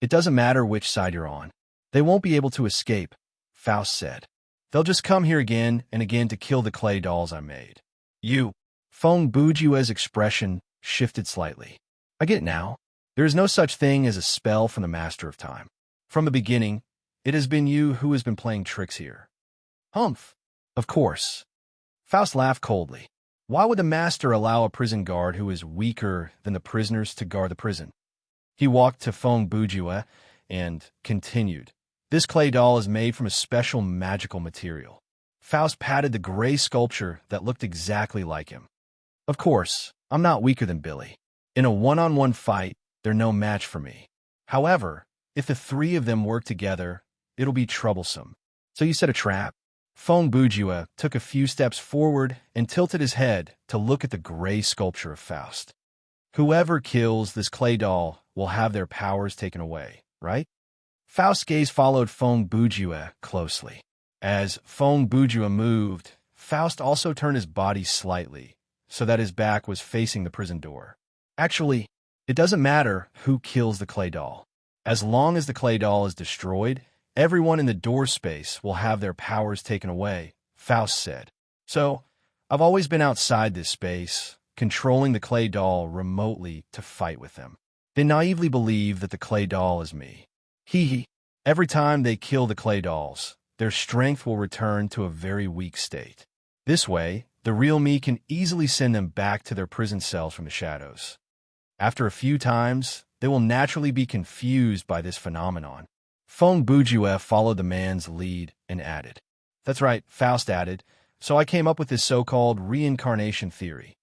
A: "It doesn't matter which side you're on. They won't be able to escape," Faust said. "They'll just come here again and again to kill the clay dolls I made." "You." Fong Bujue's expression shifted slightly. "I get it now. There is no such thing as a spell from the Master of Time. From the beginning, it has been you who has been playing tricks here." "Humph. Of course." Faust laughed coldly. Why would the Master allow a prison guard who is weaker than the prisoners to guard the prison? He walked to Feng Bujue and continued. This clay doll is made from a special magical material. Faust patted the gray sculpture that looked exactly like him. Of course, I'm not weaker than Billy. In a one-on-one fight, they're no match for me. However, if the three of them work together, it'll be troublesome. So you set a trap? Feng Bujue took a few steps forward and tilted his head to look at the gray sculpture of Faust. Whoever kills this clay doll will have their powers taken away, right? Faust's gaze followed Feng Bujue closely. As Feng Bujue moved, Faust also turned his body slightly, so that his back was facing the prison door. Actually, it doesn't matter who kills the clay doll. As long as the clay doll is destroyed, everyone in the door space will have their powers taken away, Faust said. So, I've always been outside this space, controlling the clay doll remotely to fight with them. They naively believe that the clay doll is me. Hee. Every time they kill the clay dolls, their strength will return to a very weak state. This way, the real me can easily send them back to their prison cells from the shadows. After a few times, they will naturally be confused by this phenomenon. Feng Bujue followed the man's lead and added. That's right, Faust added, so I came up with this so-called reincarnation theory.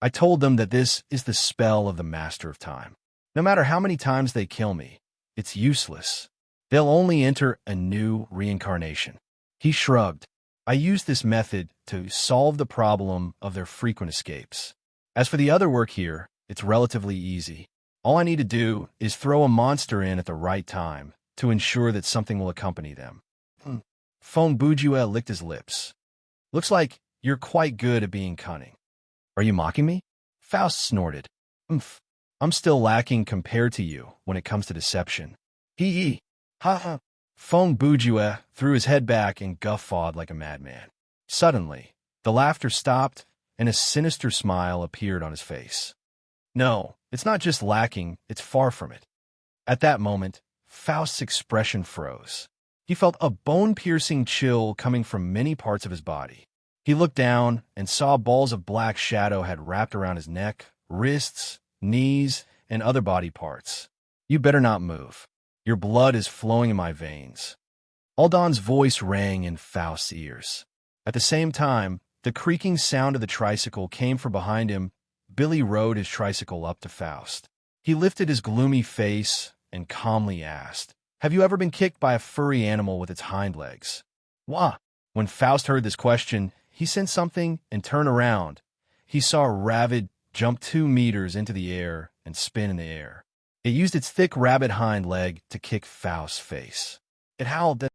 A: I told them that this is the spell of the Master of Time. No matter how many times they kill me, it's useless. They'll only enter a new reincarnation. He shrugged. I used this method to solve the problem of their frequent escapes. As for the other work here, it's relatively easy. All I need to do is throw a monster in at the right time to ensure that something will accompany them. Feng Bujue licked his lips. Looks like you're quite good at being cunning. Are you mocking me? Faust snorted. I'm still lacking compared to you when it comes to deception. Hee. Ha ha. Feng Bujue threw his head back and guffawed like a madman. Suddenly, the laughter stopped and a sinister smile appeared on his face. No, it's not just lacking, it's far from it. At that moment, Faust's expression froze. He felt a bone-piercing chill coming from many parts of his body. He looked down and saw balls of black shadow had wrapped around his neck, wrists, knees, and other body parts. You better not move. Your blood is flowing in my veins. Aldan's voice rang in Faust's ears. At the same time, the creaking sound of the tricycle came from behind him. Billy rode his tricycle up to Faust. He lifted his gloomy face and calmly asked, Have you ever been kicked by a furry animal with its hind legs? Wah! When Faust heard this question, he sensed something and turned around. He saw a rabbit jump 2 meters into the air and spin in the air. It used its thick rabbit hind leg to kick Faust's face. It howled then.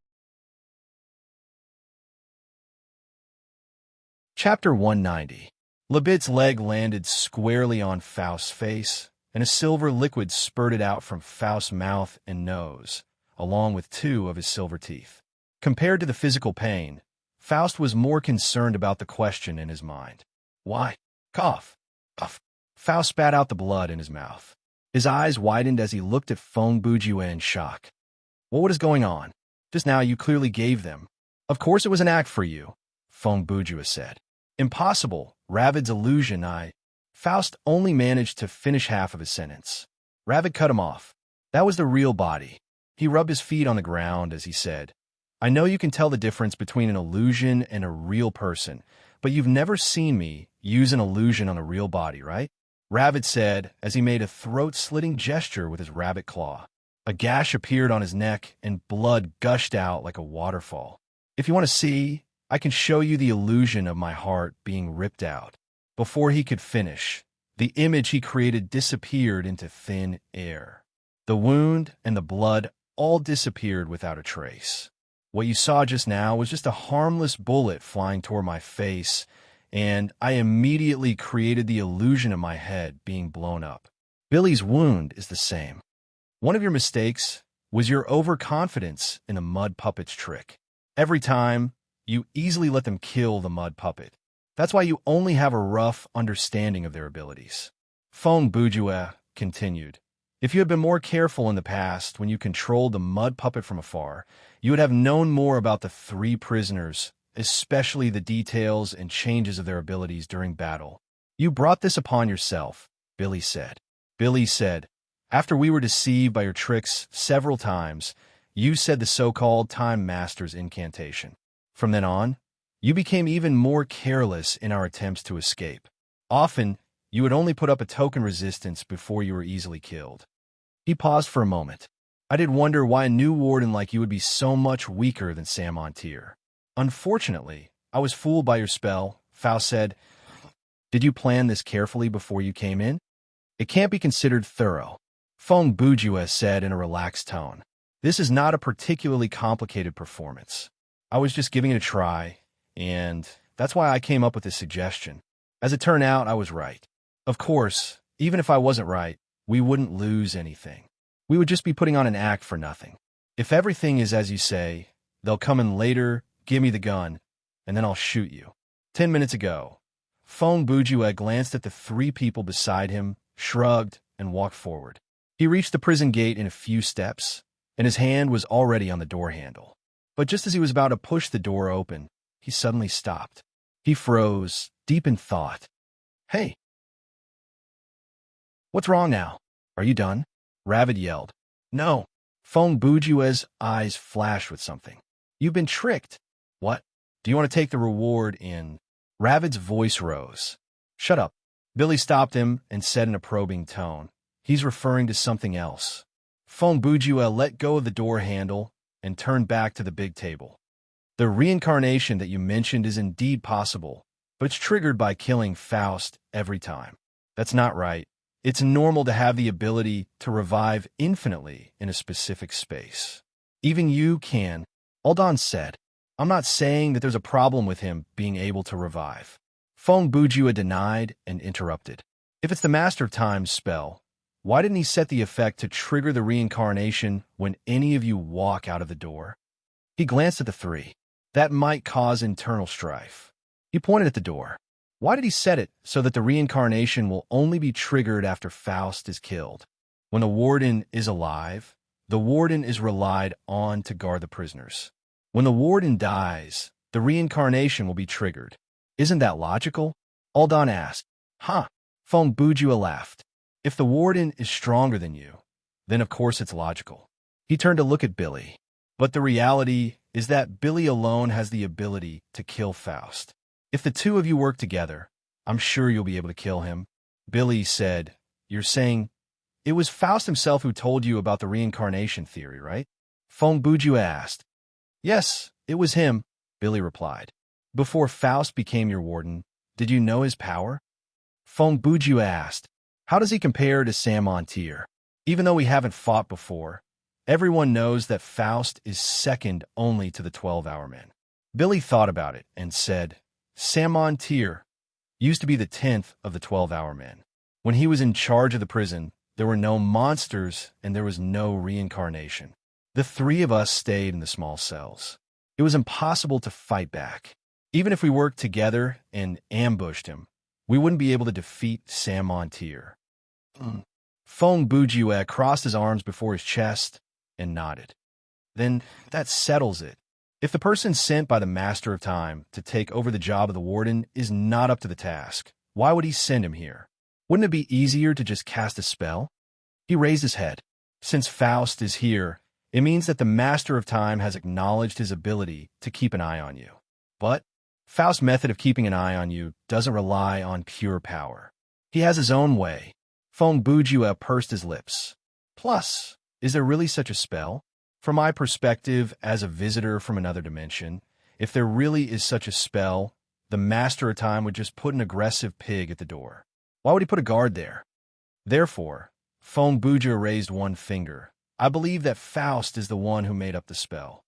A: Chapter 190. Labit's leg landed squarely on Faust's face, and a silver liquid spurted out from Faust's mouth and nose, along with 2 of his silver teeth. Compared to the physical pain, Faust was more concerned about the question in his mind. Why? Cough. Cough. Faust spat out the blood in his mouth. His eyes widened as he looked at Feng Bujue in shock. What is going on? Just now you clearly gave them. Of course it was an act for you, Feng Bujue said. Impossible. Ravid's illusion. Faust only managed to finish half of his sentence. Ravid cut him off. That was the real body. He rubbed his feet on the ground as he said, I know you can tell the difference between an illusion and a real person, but you've never seen me use an illusion on a real body, right? Ravid said as he made a throat-slitting gesture with his rabbit claw. A gash appeared on his neck and blood gushed out like a waterfall. If you want to see, I can show you the illusion of my heart being ripped out. Before he could finish, the image he created disappeared into thin air. The wound and the blood all disappeared without a trace. What you saw just now was just a harmless bullet flying toward my face, and I immediately created the illusion of my head being blown up. Billy's wound is the same. One of your mistakes was your overconfidence in the mud puppet's trick. Every time, you easily let them kill the mud puppet. That's why you only have a rough understanding of their abilities. Feng Bujue continued. If you had been more careful in the past when you controlled the mud puppet from afar, you would have known more about the 3 prisoners, especially the details and changes of their abilities during battle. You brought this upon yourself, Billy said. Billy said. After we were deceived by your tricks several times, you said the so-called Time Master's incantation. From then on, you became even more careless in our attempts to escape. Often, you would only put up a token resistance before you were easily killed. He paused for a moment. I did wonder why a new warden like you would be so much weaker than Sam Montier. Unfortunately, I was fooled by your spell, Faust said. Did you plan this carefully before you came in? It can't be considered thorough, Feng Bujue said in a relaxed tone. This is not a particularly complicated performance. I was just giving it a try, and that's why I came up with this suggestion. As it turned out, I was right. Of course, even if I wasn't right, we wouldn't lose anything. We would just be putting on an act for nothing. If everything is as you say, they'll come in later, give me the gun, and then I'll shoot you. 10 minutes ago, Feng Bujue glanced at the three people beside him, shrugged, and walked forward. He reached the prison gate in a few steps, and his hand was already on the door handle. But just as he was about to push the door open, he suddenly stopped. He froze, deep in thought. Hey! What's wrong now? Are you done? Ravid yelled. No. Feng Bujue's eyes flashed with something. You've been tricked. What? Do you want to take the reward in? Ravid's voice rose. Shut up. Billy stopped him and said in a probing tone. He's referring to something else. Feng Bujue let go of the door handle and turned back to the big table. The reincarnation that you mentioned is indeed possible, but it's triggered by killing Faust every time. That's not right. It's normal to have the ability to revive infinitely in a specific space. Even you can, Aldan said. I'm not saying that there's a problem with him being able to revive. Feng Bujue denied and interrupted. If it's the Master of Time's spell, why didn't he set the effect to trigger the reincarnation when any of you walk out of the door? He glanced at the three. That might cause internal strife. He pointed at the door. Why did he set it so that the reincarnation will only be triggered after Faust is killed? When the warden is alive, the warden is relied on to guard the prisoners. When the warden dies, the reincarnation will be triggered. Isn't that logical? Aldan asked. Huh. Feng Bujue laughed. If the warden is stronger than you, then of course it's logical. He turned to look at Billy. But the reality is that Billy alone has the ability to kill Faust. If the two of you work together, I'm sure you'll be able to kill him. Billy said, You're saying it was Faust himself who told you about the reincarnation theory, right? Feng Bujue asked. Yes, it was him, Billy replied. Before Faust became your warden, did you know his power? Feng Bujue asked. How does he compare to Sam Montier? Even though we haven't fought before, everyone knows that Faust is second only to the 12-hour men. Billy thought about it and said, Sam Montier used to be the 10th of the 12-hour men. When he was in charge of the prison, there were no monsters and there was no reincarnation. The three of us stayed in the small cells. It was impossible to fight back. Even if we worked together and ambushed him, we wouldn't be able to defeat Sam Montier. Feng Bujue crossed his arms before his chest and nodded. Then that settles it. If the person sent by the Master of Time to take over the job of the warden is not up to the task, why would he send him here? Wouldn't it be easier to just cast a spell? He raised his head. Since Faust is here, it means that the Master of Time has acknowledged his ability to keep an eye on you. But Faust's method of keeping an eye on you doesn't rely on pure power. He has his own way. Feng Bujue pursed his lips. Plus, is there really such a spell? From my perspective as a visitor from another dimension, if there really is such a spell, the Master of Time would just put an aggressive pig at the door. Why would he put a guard there? Therefore, Feng Bujue raised one finger. I believe that Faust is the one who made up the spell.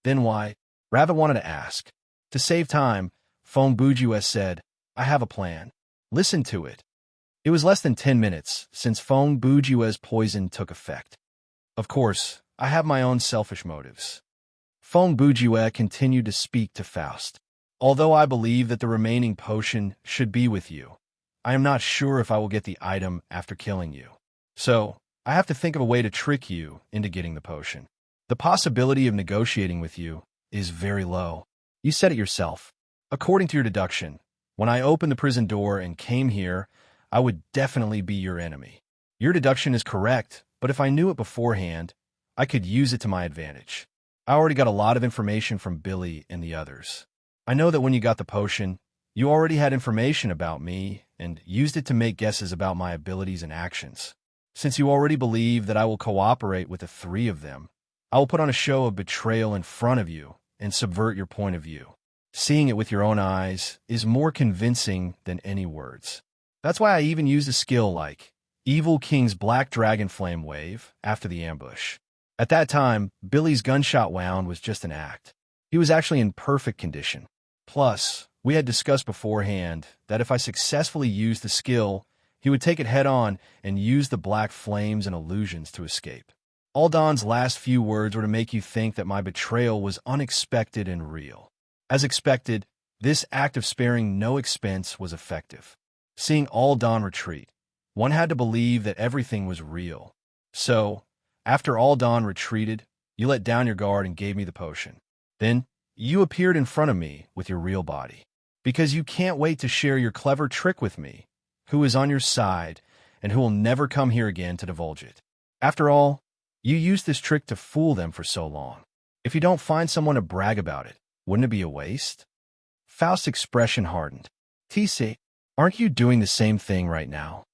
A: Then why? Ravid wanted to ask. To save time, Feng Bujue said, I have a plan. Listen to it. It was less than 10 minutes since Feng Bujue's poison took effect. Of course, I have my own selfish motives. Feng Bujue continued to speak to Faust. Although I believe that the remaining potion should be with you, I am not sure if I will get the item after killing you. So, I have to think of a way to trick you into getting the potion. The possibility of negotiating with you is very low. You said it yourself. According to your deduction, when I opened the prison door and came here, I would definitely be your enemy. Your deduction is correct, but if I knew it beforehand, I could use it to my advantage. I already got a lot of information from Billy and the others. I know that when you got the potion, you already had information about me and used it to make guesses about my abilities and actions. Since you already believe that I will cooperate with the three of them, I will put on a show of betrayal in front of you and subvert your point of view. Seeing it with your own eyes is more convincing than any words. That's why I even used a skill like Evil King's Black Dragon Flame Wave after the ambush. At that time, Billy's gunshot wound was just an act. He was actually in perfect condition. Plus, we had discussed beforehand that if I successfully used the skill, he would take it head-on and use the black flames and illusions to escape. Alden's last few words were to make you think that my betrayal was unexpected and real. As expected, this act of sparing no expense was effective. Seeing Alden retreat, one had to believe that everything was real. So, after Alden retreated, you let down your guard and gave me the potion. Then, you appeared in front of me with your real body. Because you can't wait to share your clever trick with me, who is on your side and who will never come here again to divulge it. After all, you used this trick to fool them for so long. If you don't find someone to brag about it, wouldn't it be a waste? Faust's expression hardened. TC, aren't you doing the same thing right now?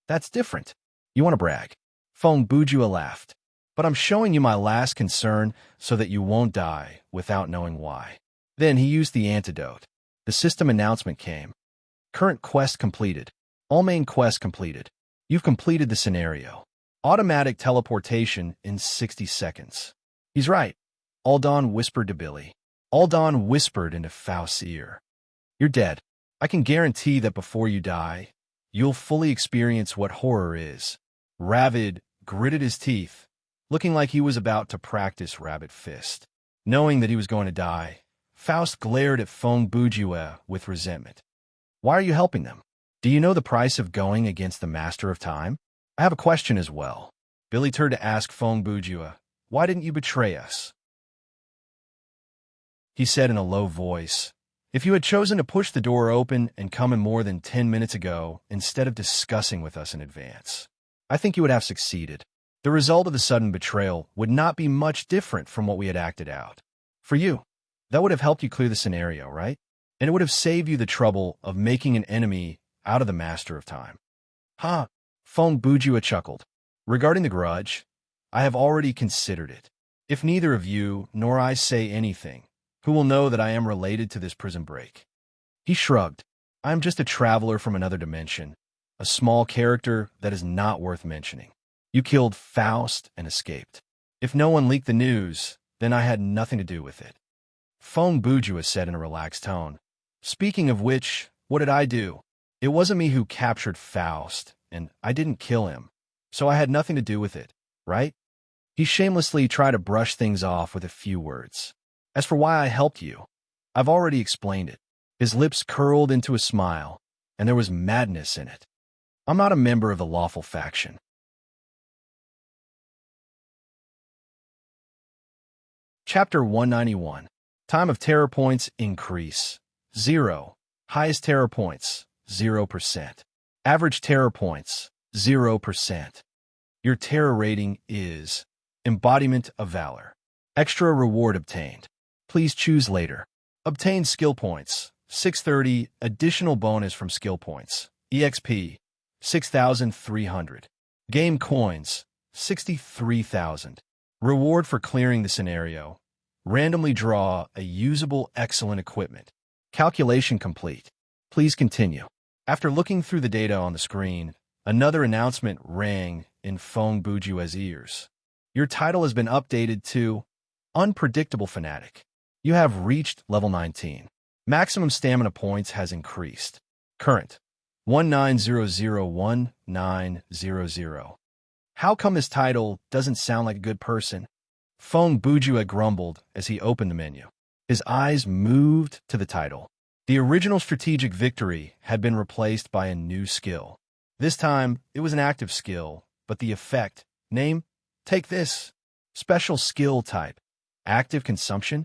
A: That's different. You want to brag. Feng Bujua laughed. But I'm showing you my last concern so that you won't die without knowing why. Then he used the antidote. The system announcement came. Current quest completed. All main quests completed. You've completed the scenario. Automatic teleportation in 60 seconds. He's right. Alden whispered to Billy. Alden whispered into Faust's ear. You're dead. I can guarantee that before you die, you'll fully experience what horror is. Ravid gritted his teeth, looking like he was about to practice Rabbit Fist. Knowing that he was going to die, Faust glared at Feng Bujua with resentment. Why are you helping them? Do you know the price of going against the Master of Time? I have a question as well. Billy turned to ask Feng Bujua, why didn't you betray us? He said in a low voice, if you had chosen to push the door open and come in more than 10 minutes ago instead of discussing with us in advance, I think you would have succeeded. The result of the sudden betrayal would not be much different from what we had acted out. For you, that would have helped you clear the scenario, right? And it would have saved you the trouble of making an enemy out of the Master of Time. Ha! Feng Bujua chuckled. Regarding the grudge, I have already considered it. If neither of you nor I say anything, who will know that I am related to this prison break? He shrugged. I am just a traveler from another dimension, a small character that is not worth mentioning. You killed Faust and escaped. If no one leaked the news, then I had nothing to do with it. Feng Bujua said in a relaxed tone. Speaking of which, what did I do? It wasn't me who captured Faust, and I didn't kill him, so I had nothing to do with it, right? He shamelessly tried to brush things off with a few words. As for why I helped you, I've already explained it. His lips curled into a smile, and there was madness in it. I'm not a member of the lawful faction. Chapter 191. Time of terror points increase. 0. Highest terror points, 0%. Average terror points, 0%. Your terror rating is Embodiment of Valor. Extra reward obtained. Please choose later. Obtain skill points, 630. Additional bonus from skill points. EXP, 6,300. Game coins, 63,000. Reward for clearing the scenario. Randomly draw a usable excellent equipment. Calculation complete. Please continue. After looking through the data on the screen, another announcement rang in Feng Bujua's ears. Your title has been updated to Unpredictable Fanatic. You have reached level 19. Maximum stamina points has increased. Current 19001900. How come this title doesn't sound like a good person? Feng Bujua grumbled as he opened the menu. His eyes moved to the title. The original strategic victory had been replaced by a new skill. This time, it was an active skill, but the effect, name, take this. Special skill type, active consumption.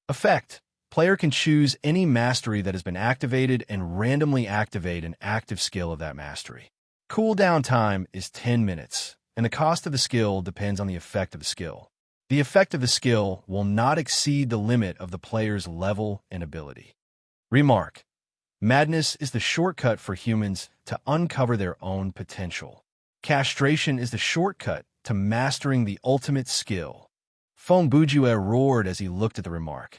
A: Effect, Player can choose any mastery that has been activated and randomly activate an active skill of that mastery. Cooldown time is 10 minutes, and the cost of the skill depends on the effect of the skill. The effect of the skill will not exceed the limit of the player's level and ability. Remark: madness is the shortcut for humans to uncover their own potential. Castration is the shortcut to mastering the ultimate skill. Fong Bujue roared as he looked at the remark.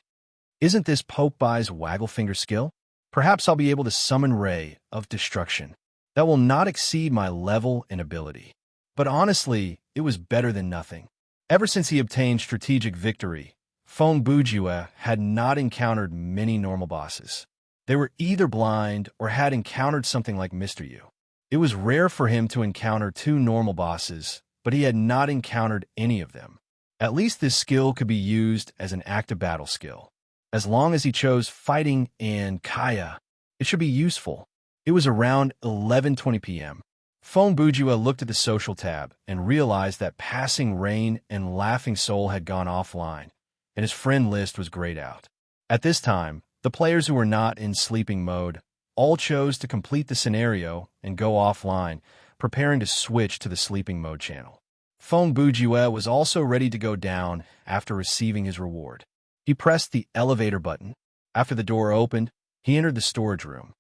A: Isn't this Pope Bai's Wagglefinger skill? Perhaps I'll be able to summon Ray of Destruction. That will not exceed my level and ability. But honestly, it was better than nothing. Ever since he obtained strategic victory, Fong Bujue had not encountered many normal bosses. They were either blind or had encountered something like Mr. Yu. It was rare for him to encounter 2 normal bosses, but he had not encountered any of them. At least this skill could be used as an active battle skill. As long as he chose fighting and Kaya, it should be useful. It was around 11:20 p.m. Fong Bujue looked at the social tab and realized that Passing Rain and Laughing Soul had gone offline, and his friend list was grayed out. At this time, the players who were not in sleeping mode all chose to complete the scenario and go offline, preparing to switch to the sleeping mode channel. Fong Bujue was also ready to go down after receiving his reward. He pressed the elevator button. After the door opened, he entered the storage room.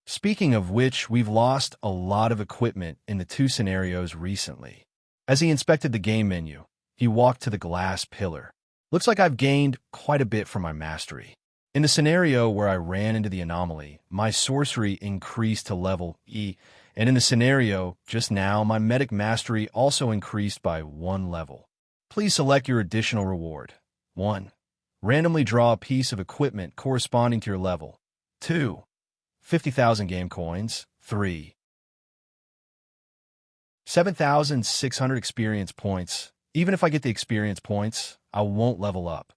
A: Speaking of which, we've lost a lot of equipment in the 2 scenarios recently. As he inspected the game menu, he walked to the glass pillar. Looks like I've gained quite a bit from my mastery. In the scenario where I ran into the anomaly, my sorcery increased to level E, and in the scenario just now, my medic mastery also increased by 1 level. Please select your additional reward. 1. Randomly draw a piece of equipment corresponding to your level. 2. 50,000 game coins. 3. 7,600 experience points. Even if I get the experience points, I won't level up.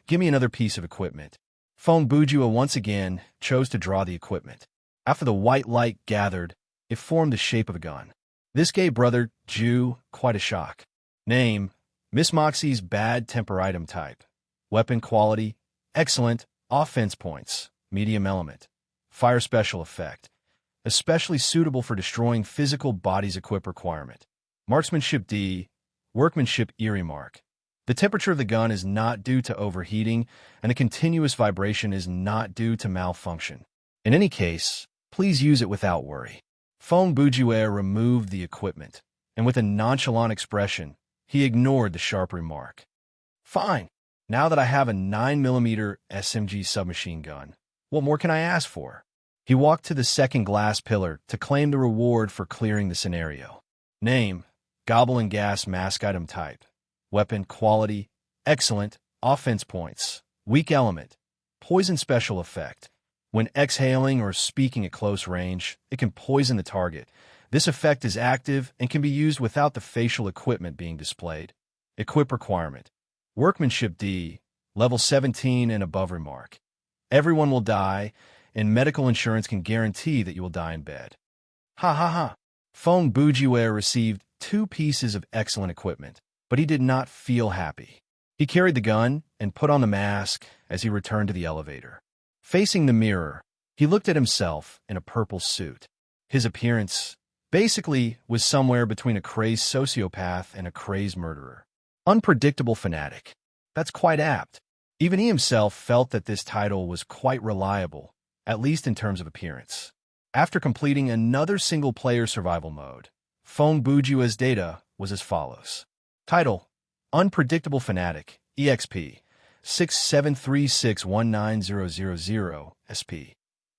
A: Give me another piece of equipment. Fong Bujue once again chose to draw the equipment. After the white light gathered, it formed the shape of a gun. This gave Brother Ju quite a shock. Name: Miss Moxie's bad temper item type. Weapon quality: excellent. Offense points: medium element. Fire special effect: especially suitable for destroying physical bodies. Equip requirement: marksmanship D, workmanship E. Remark: the temperature of the gun is not due to overheating, and the continuous vibration is not due to malfunction. In any case, please use it without worry. Fong Bujue removed the equipment, and with a nonchalant expression, he ignored the sharp remark. Fine. Now that I have a 9mm SMG submachine gun, what more can I ask for? He walked to the second glass pillar to claim the reward for clearing the scenario. Name: Goblin Gas Mask item type. Weapon quality: excellent. Offense points: weak element. Poison special effect: when exhaling or speaking at close range, it can poison the target. This effect is active and can be used without the facial equipment being displayed. Equip requirement: workmanship D, level 17 and above. Remark: everyone will die, and medical insurance can guarantee that you will die in bed. Ha ha ha. Fong Bujue received 2 pieces of excellent equipment, but he did not feel happy. He carried the gun and put on the mask as he returned to the elevator. Facing the mirror, he looked at himself in a purple suit. His appearance, basically, was somewhere between a crazed sociopath and a crazed murderer. Unpredictable fanatic. That's quite apt. Even he himself felt that this title was quite reliable, at least in terms of appearance. After completing another single-player survival mode, Fong Bujue's data was as follows. Title: Unpredictable Fanatic, EXP, 6736190000, SP,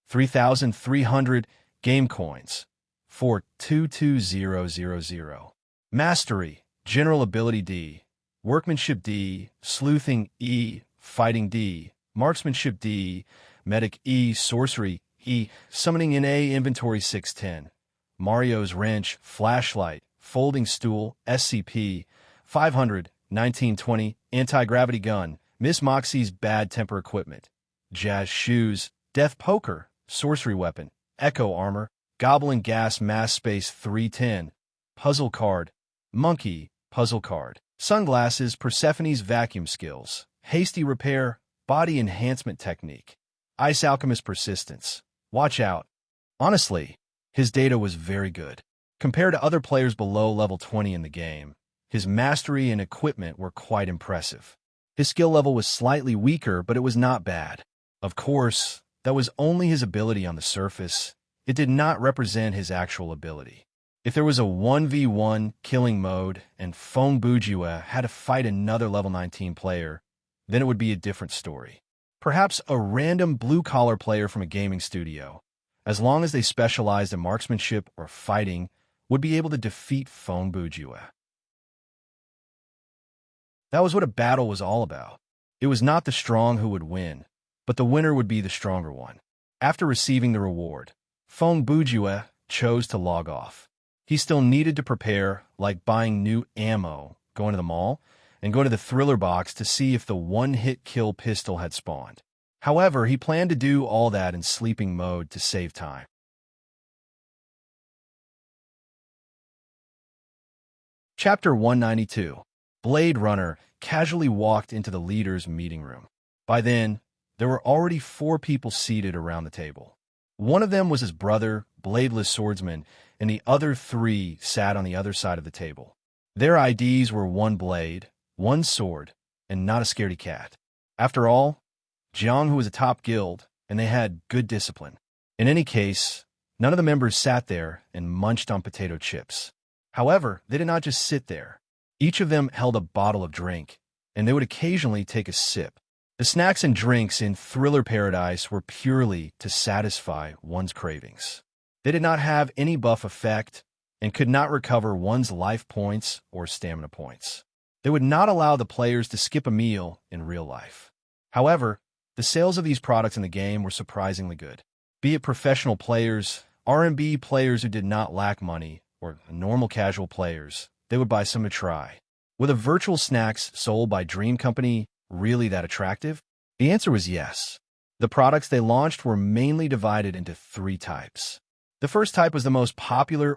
A: 3,300, Game Coins, 422000. Mastery: General Ability D, Workmanship D, Sleuthing E, Fighting D, Marksmanship D, Medic E, Sorcery E, Summoning in A, Inventory 610, Mario's Wrench, Flashlight, Folding Stool, SCP, 500, 1920, Anti-Gravity Gun, Miss Moxie's Bad Temper Equipment, Jazz Shoes, Death Poker, Sorcery Weapon, Echo Armor, Goblin Gas Mass Space 310, Puzzle Card, Monkey, Puzzle Card, Sunglasses, Persephone's Vacuum Skills, Hasty Repair, body enhancement technique. Ice Alchemist persistence. Watch out. Honestly, his data was very good. Compared to other players below level 20 in the game, his mastery and equipment were quite impressive. His skill level was slightly weaker, but it was not bad. Of course, that was only his ability on the surface. It did not represent his actual ability. If there was a 1v1 killing mode and Fong Bujue had to fight another level 19 player, then it would be a different story. Perhaps a random blue-collar player from a gaming studio, as long as they specialized in marksmanship or fighting, would be able to defeat Fong Bujue. That was what a battle was all about. It was not the strong who would win, but the winner would be the stronger one. After receiving the reward, Fong Bujue chose to log off. He still needed to prepare, like buying new ammo, going to the mall, and go to the thriller box to see if the one-hit kill pistol had spawned. However, he planned to do all that in sleeping mode to save time. Chapter 192. Blade Runner casually walked into the leader's meeting room. By then, there were already 4 people seated around the table. One of them was his brother, Bladeless Swordsman, and the other 3 sat on the other side of the table. Their IDs were 1 blade, 1 sword, and not a scaredy cat. After all, Jiang was a top guild, and they had good discipline. In any case, none of the members sat there and munched on potato chips. However, they did not just sit there. Each of them held a bottle of drink, and they would occasionally take a sip. The snacks and drinks in Thriller Paradise were purely to satisfy one's cravings. They did not have any buff effect and could not recover one's life points or stamina points. They would not allow the players to skip a meal in real life. However, the sales of these products in the game were surprisingly good. Be it professional players, R&B players who did not lack money, or normal casual players, they would buy some to try. Were the virtual snacks sold by Dream Company really that attractive? The answer was yes. The products they launched were mainly divided into 3 types. The first type was the most popular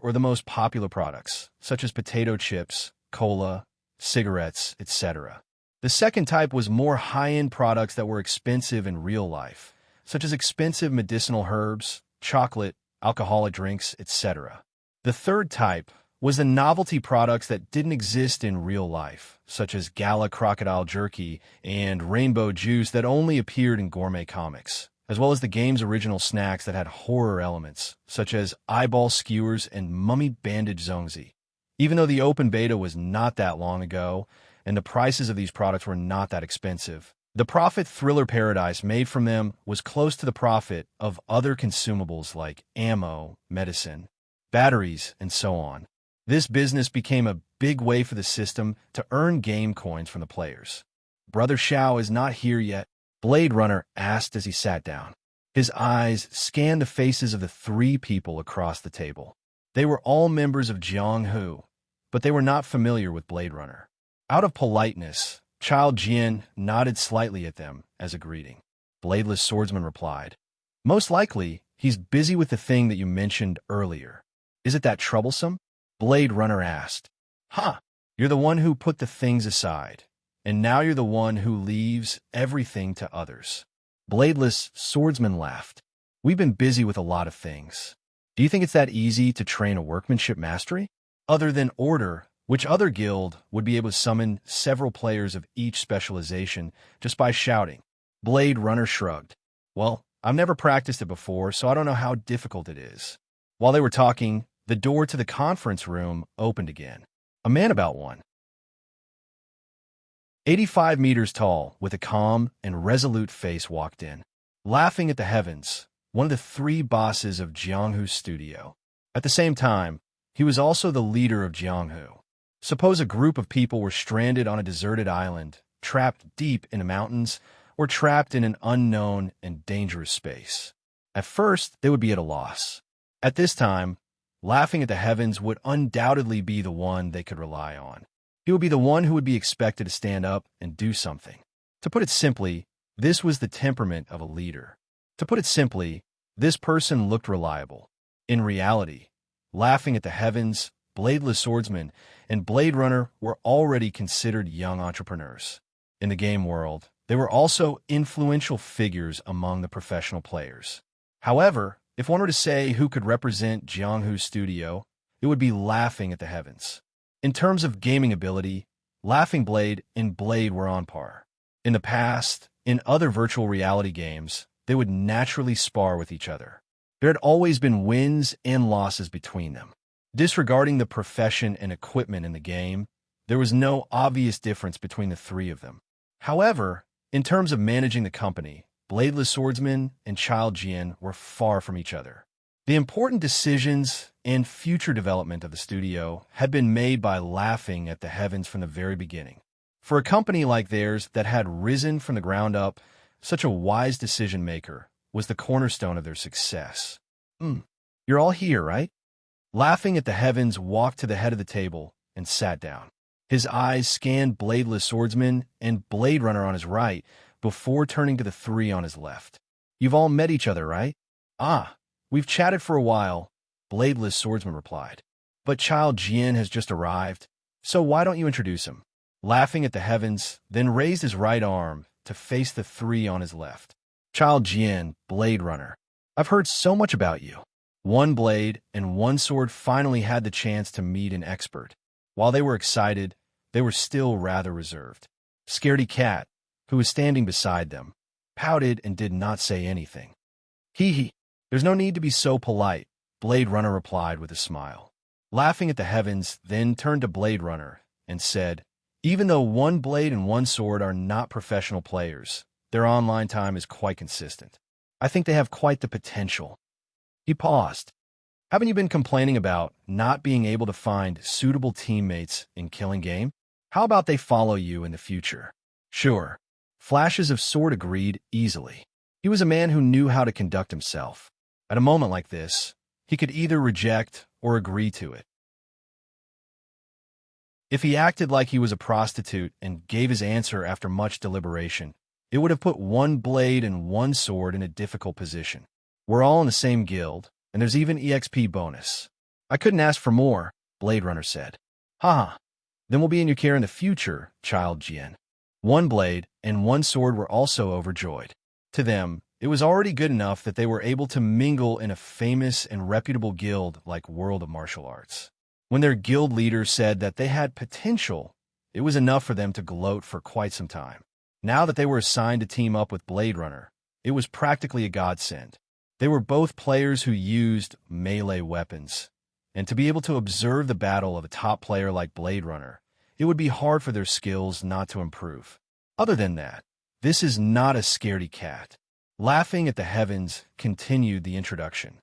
A: products, such as potato chips, cola, cigarettes, etc. The second type was more high-end products that were expensive in real life, such as expensive medicinal herbs, chocolate, alcoholic drinks, etc. The third type was the novelty products that didn't exist in real life, such as Gala crocodile jerky and rainbow juice that only appeared in gourmet comics, as well as the game's original snacks that had horror elements, such as eyeball skewers and mummy bandage zongzi. Even though the open beta was not that long ago, and the prices of these products were not that expensive, the profit Thriller Paradise made from them was close to the profit of other consumables like ammo, medicine, batteries, and so on. This business became a big way for the system to earn game coins from the players. Brother Xiao is not here yet, Blade Runner asked as he sat down. His eyes scanned the faces of the 3 people across the table. They were all members of Jiang, but they were not familiar with Blade Runner. Out of politeness, Chao Jian nodded slightly at them as a greeting. Bladeless Swordsman replied, "Most likely, he's busy with the thing that you mentioned earlier. Is it that troublesome?" Blade Runner asked. You're the one who put the things aside, and now you're the one who leaves everything to others." Bladeless Swordsman laughed. "We've been busy with a lot of things. Do you think it's that easy to train a workmanship mastery? Other than Order, which other guild would be able to summon several players of each specialization just by shouting?" Blade Runner shrugged. "Well, I've never practiced it before, so I don't know how difficult it is." While they were talking, the door to the conference room opened again. A man about 185 meters tall, with a calm and resolute face walked in. Laughing at the heavens, one of the 3 bosses of Jianghu's studio. At the same time, he was also the leader of Jianghu. Suppose a group of people were stranded on a deserted island, trapped deep in the mountains, or trapped in an unknown and dangerous space. At first, they would be at a loss. At this time, laughing at the heavens would undoubtedly be the one they could rely on. He would be the one who would be expected to stand up and do something. To put it simply, this was the temperament of a leader. To put it simply, this person looked reliable. In reality, laughing at the heavens, Bladeless Swordsman, and Blade Runner were already considered young entrepreneurs. In the game world, They were also influential figures among the professional players. However, if one were to say who could represent Jianghu's studio, it would be Laughing at the Heavens. In terms of gaming ability, Laughing Blade and Blade were on par. In the past, in other virtual reality games, they would naturally spar with each other. There had always been wins and losses between them. Disregarding the profession and equipment in the game, there was no obvious difference between the three of them. However, in terms of managing the company, Bladeless Swordsman and Child Jian were far from each other. The important decisions and future development of the studio had been made by Laughing at the Heavens from the very beginning. For a company like theirs that had risen from the ground up, such a wise decision-maker was the cornerstone of their success. You're all here, right? Laughing at the Heavens walked to the head of the table and sat down. His eyes scanned Bladeless Swordsman and Blade Runner on his right before turning to the three on his left. You've all met each other, right? Ah, we've chatted for a while, Bladeless Swordsman replied. But Child Jian has just arrived, so why don't you introduce him? Laughing at the Heavens, then raised his right arm to face the three on his left. Child Jian, Blade Runner. I've heard so much about you. One blade and one sword finally had the chance to meet an expert. While they were excited, they were still rather reserved. Scaredy Cat, who was standing beside them, pouted and did not say anything. Hee. There's no need to be so polite, Blade Runner replied with a smile. Laughing at the Heavens then turned to Blade Runner and said, even though one blade and one sword are not professional players, their online time is quite consistent. I think they have quite the potential. He paused. Haven't you been complaining about not being able to find suitable teammates in Killing Game? How about they follow you in the future? Sure. Flashes of Sword agreed easily. He was a man who knew how to conduct himself. At a moment like this, he could either reject or agree to it. If he acted like he was a prostitute and gave his answer after much deliberation, it would have put one blade and one sword in a difficult position. We're all in the same guild, and there's even EXP bonus. I couldn't ask for more, Blade Runner said. Haha, then we'll be in your care in the future, Child Jian. One blade and one sword were also overjoyed. To them, it was already good enough that they were able to mingle in a famous and reputable guild like World of Martial Arts. When their guild leader said that they had potential, it was enough for them to gloat for quite some time. Now that they were assigned to team up with Blade Runner, it was practically a godsend. They were both players who used melee weapons, and to be able to observe the battle of a top player like Blade Runner, it would be hard for their skills not to improve. Other than that, this is not a scaredy cat. Laughing at the Heavens continued the introduction.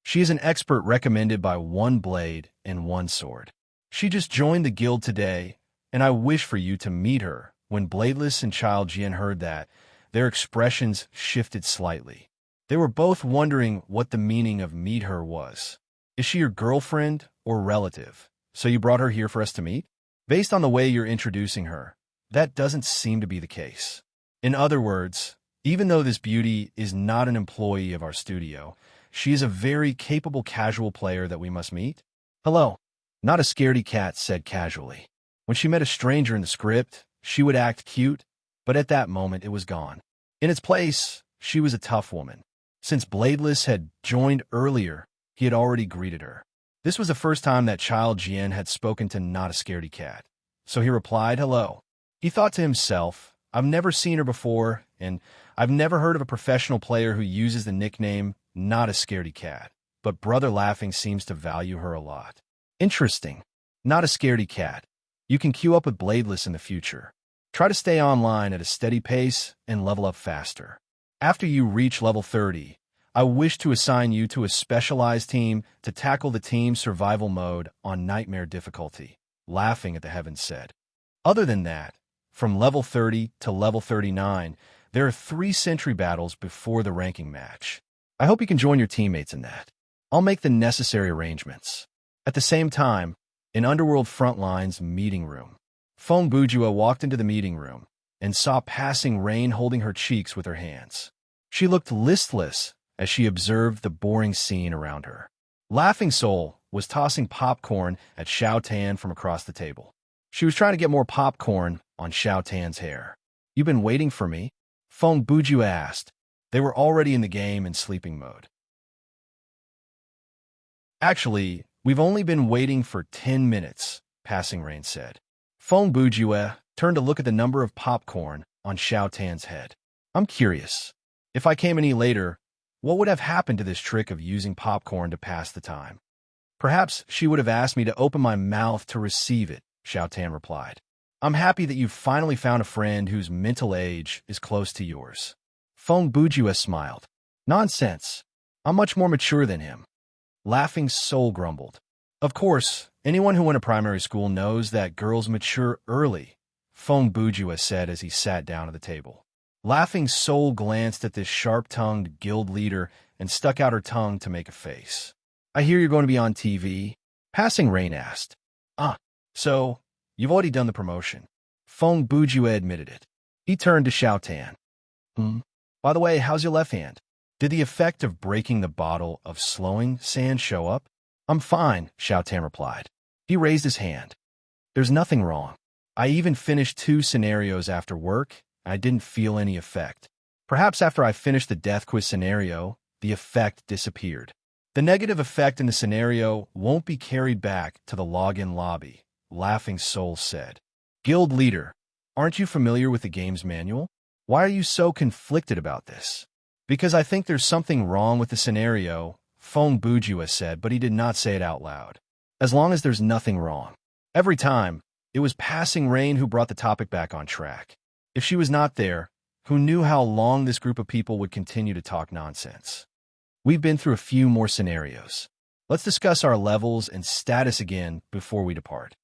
A: She is an expert recommended by one blade and one sword. She just joined the guild today, and I wish for you to meet her. When Bladeless and Child Jian heard that, their expressions shifted slightly. They were both wondering what the meaning of meet her was. Is she your girlfriend or relative? So you brought her here for us to meet? Based on the way you're introducing her, that doesn't seem to be the case. In other words, even though this beauty is not an employee of our studio, she is a very capable casual player that we must meet. Hello. Not a scaredy cat said casually. When she met a stranger in the script, she would act cute, but at that moment it was gone. In its place, she was a tough woman. Since Bladeless had joined earlier, he had already greeted her. This was the first time that Child Jian had spoken to Not a Scaredy Cat, so he replied, hello. He thought to himself, I've never seen her before, and I've never heard of a professional player who uses the nickname Not a Scaredy Cat, but Brother Laughing seems to value her a lot. Interesting. Not a Scaredy Cat. You can queue up with Bladeless in the future. Try to stay online at a steady pace and level up faster. After you reach level 30, I wish to assign you to a specialized team to tackle the team survival mode on Nightmare difficulty, Laughing at the Heavens said. Other than that, from level 30 to level 39, there are 3 sentry battles before the ranking match. I hope you can join your teammates in that. I'll make the necessary arrangements. At the same time, in Underworld Frontline's meeting room, Feng Bujua walked into the meeting room and saw passing Rain holding her cheeks with her hands. She looked listless as she observed the boring scene around her. Laughing Soul was tossing popcorn at Xiao Tan from across the table. She was trying to get more popcorn on Xiao Tan's hair. "You been waiting for me?" Feng Bujue asked. They were already in the game in sleeping mode. "Actually, we've only been waiting for 10 minutes, Passing Rain said. Feng Bujue turned to look at the number of popcorn on Xiao Tan's head. "I'm curious. If I came any later, what would have happened to this trick of using popcorn to pass the time?" "Perhaps she would have asked me to open my mouth to receive it," Xiao Tan replied. "I'm happy that you've finally found a friend whose mental age is close to yours." Feng Bujue smiled. "Nonsense. I'm much more mature than him." Laughing Soul grumbled. "Of course, anyone who went to primary school knows that girls mature early," Feng Bujue said as he sat down at the table. Laughing Soul glanced at this sharp-tongued guild leader and stuck out her tongue to make a face. "I hear you're going to be on TV?" Passing Rain asked. So, you've already done the promotion." Feng Bujue admitted it. He turned to Xiao Tan. By the way, how's your left hand? Did the effect of breaking the bottle of slowing sand show up?" "I'm fine," Xiao Tan replied. He raised his hand. "There's nothing wrong. I even finished 2 scenarios after work, and I didn't feel any effect. Perhaps after I finished the death quiz scenario, the effect disappeared. The negative effect in the scenario won't be carried back to the login lobby," Laughing Soul said. "Guild leader, aren't you familiar with the game's manual? Why are you so conflicted about this?" "Because I think there's something wrong with the scenario," Feng Bujue said, but he did not say it out loud. "As long as there's nothing wrong." Every time, it was Passing Rain who brought the topic back on track. If she was not there, who knew how long this group of people would continue to talk nonsense? "We've been through a few more scenarios. Let's discuss our levels and status again before we depart."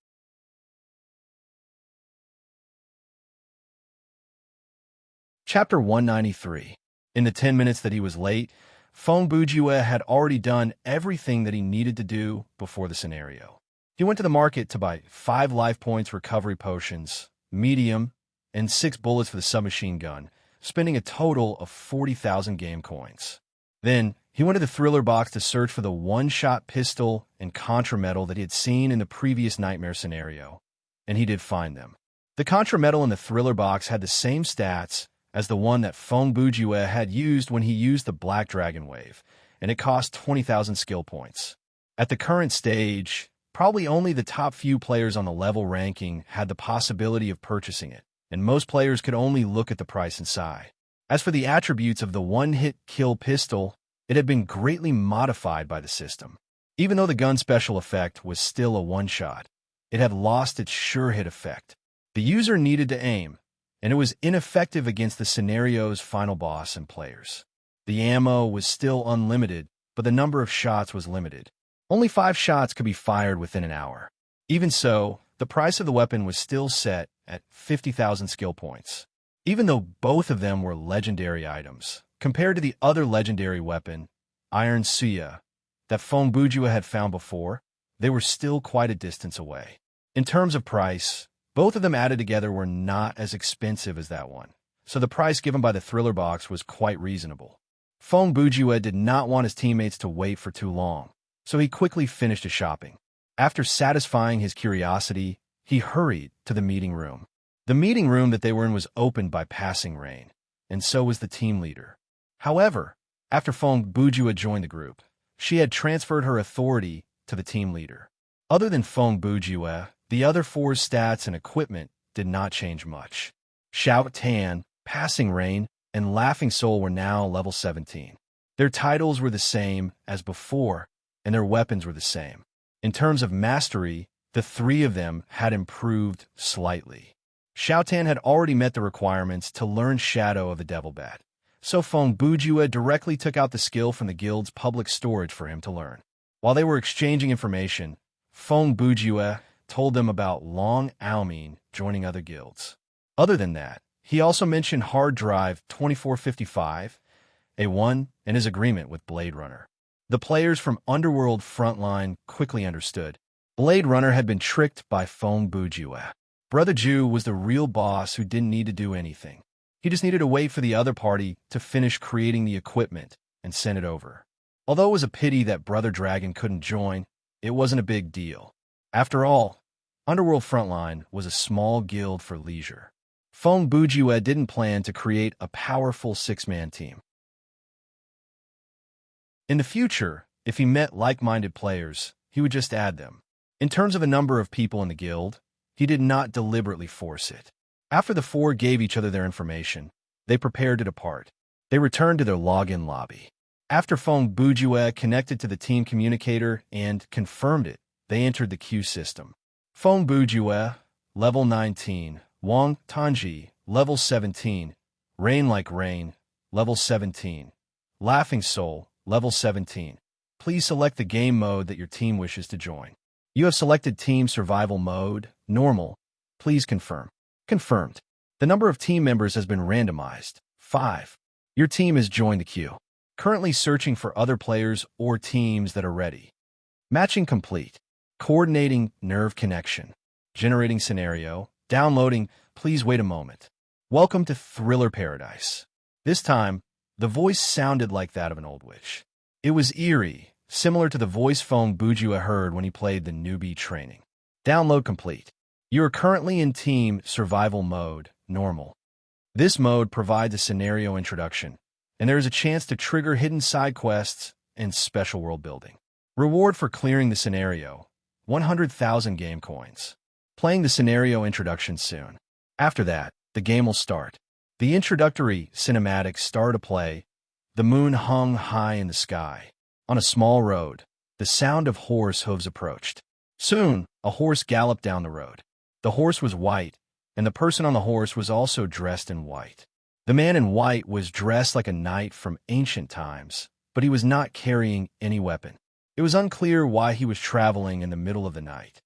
A: Chapter 193. In the 10 minutes that he was late, Feng Bujue had already done everything that he needed to do before the scenario. He went to the market to buy 5 life points recovery potions, medium, and 6 bullets for the submachine gun, spending a total of 40,000 game coins. Then, he went to the thriller box to search for the one-shot pistol and contra medal that he had seen in the previous nightmare scenario, and he did find them. The contra medal in the thriller box had the same stats as the one that Feng Bujue had used when he used the Black Dragon Wave, and it cost 20,000 skill points. At the current stage, probably only the top few players on the level ranking had the possibility of purchasing it, and most players could only look at the price and sigh. As for the attributes of the one-hit kill pistol, it had been greatly modified by the system. Even though the gun special effect was still a one-shot, it had lost its sure-hit effect. The user needed to aim, and it was ineffective against the scenario's final boss and players. The ammo was still unlimited, but the number of shots was limited. Only 5 shots could be fired within an hour. Even so, the price of the weapon was still set at 50,000 skill points. Even though both of them were legendary items, compared to the other legendary weapon, Iron Suya, that Feng Bujue had found before, they were still quite a distance away. In terms of price, both of them added together were not as expensive as that one, so the price given by the thriller box was quite reasonable. Feng Bujue did not want his teammates to wait for too long, so he quickly finished his shopping. After satisfying his curiosity, he hurried to the meeting room. The meeting room that they were in was opened by Passing Rain, and so was the team leader. However, after Feng Bujue joined the group, she had transferred her authority to the team leader. Other than Feng Bujue, the other 4's stats and equipment did not change much. Xiao Tan, Passing Rain, and Laughing Soul were now level 17. Their titles were the same as before, and their weapons were the same. In terms of mastery, the 3 of them had improved slightly. Xiao Tan had already met the requirements to learn Shadow of the Devil Bat, so Feng Bujue directly took out the skill from the guild's public storage for him to learn. While they were exchanging information, Feng Bujue told them about Long Aoming joining other guilds. Other than that, he also mentioned Hard Drive 2455, A1, and his agreement with Blade Runner. The players from Underworld Frontline quickly understood. Blade Runner had been tricked by Feng Bujue. Brother Ju was the real boss who didn't need to do anything. He just needed to wait for the other party to finish creating the equipment and send it over. Although it was a pity that Brother Dragon couldn't join, it wasn't a big deal. After all, Underworld Frontline was a small guild for leisure. Feng Bujue didn't plan to create a powerful six-man team. In the future, if he met like-minded players, he would just add them. In terms of a number of people in the guild, he did not deliberately force it. After the four gave each other their information, they prepared to depart. They returned to their login lobby. After Feng Bujue connected to the team communicator and confirmed it, they entered the queue system. Feng Bujue, level 19. Wang Tanji, level 17. Rain Like Rain, level 17. Laughing Soul, level 17. Please select the game mode that your team wishes to join. You have selected Team Survival Mode, Normal. Please confirm. Confirmed. The number of team members has been randomized. 5. Your team has joined the queue. Currently searching for other players or teams that are ready. Matching complete. Coordinating nerve connection. Generating scenario. Downloading. Please wait a moment. Welcome to Thriller Paradise. This time, the voice sounded like that of an old witch. It was eerie, similar to the voice Feng Bujue heard when he played the newbie training. Download complete. You are currently in Team Survival Mode, Normal. This mode provides a scenario introduction, and there is a chance to trigger hidden side quests and special world building. Reward for clearing the scenario, 100,000 game coins. Playing the scenario introduction soon. After that, the game will start. The introductory cinematics start to play. The moon hung high in the sky. On a small road, the sound of horse hooves approached. Soon, a horse galloped down the road. The horse was white, and the person on the horse was also dressed in white. The man in white was dressed like a knight from ancient times, but he was not carrying any weapon. It was unclear why he was traveling in the middle of the night.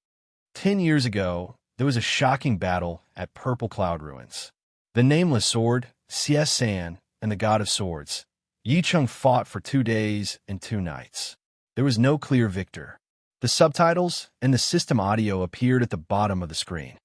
A: 10 years ago, there was a shocking battle at Purple Cloud Ruins. The Nameless Sword, Xie San, and the God of Swords, Yi Cheng fought for 2 days and 2 nights. There was no clear victor. The subtitles and the system audio appeared at the bottom of the screen.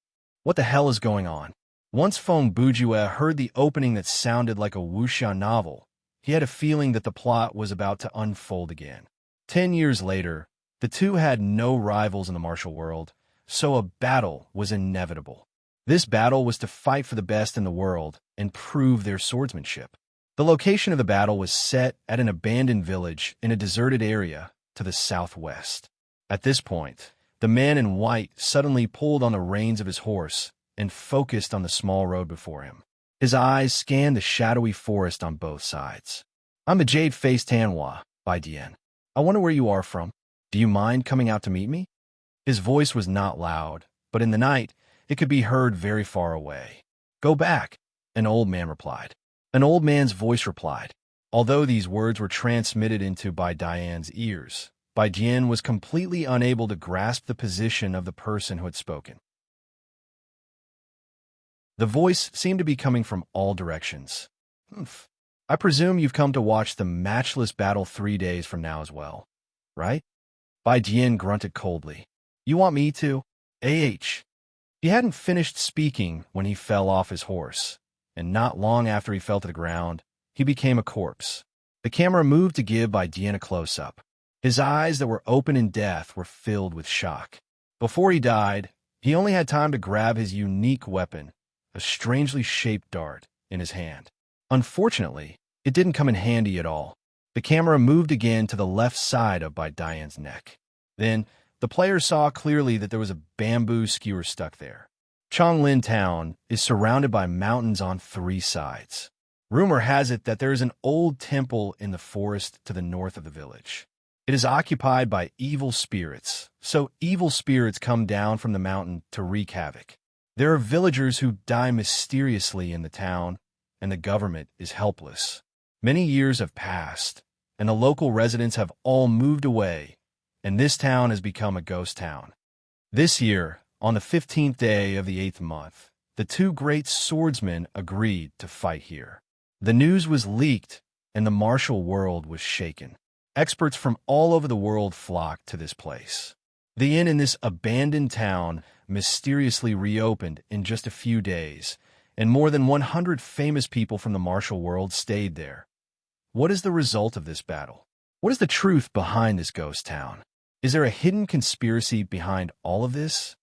A: What the hell is going on? Once Feng Bujue heard the opening that sounded like a wuxia novel, he had a feeling that the plot was about to unfold again. 10 years later, the two had no rivals in the martial world, so a battle was inevitable. This battle was to fight for the best in the world and prove their swordsmanship. The location of the battle was set at an abandoned village in a deserted area to the southwest. At this point, the man in white suddenly pulled on the reins of his horse and focused on the small road before him. His eyes scanned the shadowy forest on both sides. "I'm the Jade-Faced Tanhua, Bai Dian. I wonder where you are from. Do you mind coming out to meet me?" His voice was not loud, but in the night, it could be heard very far away. "Go back," an old man replied. An old man's voice replied. Although these words were transmitted into Bai Dian's ears, Bai Dian was completely unable to grasp the position of the person who had spoken. The voice seemed to be coming from all directions. "I presume you've come to watch the matchless battle 3 days from now as well, right?" Bai Dian grunted coldly. "You want me to? He hadn't finished speaking when he fell off his horse, and not long after he fell to the ground, he became a corpse. The camera moved to give Bai Dian a close-up. His eyes that were open in death were filled with shock. Before he died, he only had time to grab his unique weapon, a strangely shaped dart, in his hand. Unfortunately, it didn't come in handy at all. The camera moved again to the left side of Bai Dian's neck. Then, the player saw clearly that there was a bamboo skewer stuck there. Chonglin Town is surrounded by mountains on 3 sides. Rumor has it that there is an old temple in the forest to the north of the village. It is occupied by evil spirits, so evil spirits come down from the mountain to wreak havoc. There are villagers who die mysteriously in the town, and the government is helpless. Many years have passed, and the local residents have all moved away, and this town has become a ghost town. This year, on the 15th day of the 8th month, the 2 great swordsmen agreed to fight here. The news was leaked, and the martial world was shaken. Experts from all over the world flocked to this place. The inn in this abandoned town mysteriously reopened in just a few days, and more than 100 famous people from the martial world stayed there. What is the result of this battle? What is the truth behind this ghost town? Is there a hidden conspiracy behind all of this?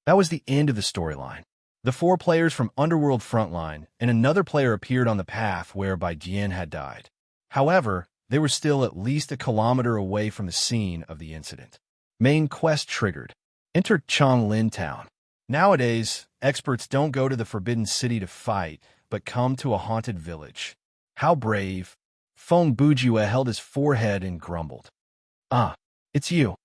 A: That was the end of the storyline. The 4 players from Underworld Frontline and another player appeared on the path whereby Jian had died. However, they were still at least a kilometer away from the scene of the incident. Main quest triggered. Enter Changlin Town. Nowadays, experts don't go to the Forbidden City to fight, but come to a haunted village. How brave. Feng Bujue held his forehead and grumbled. Ah, it's you.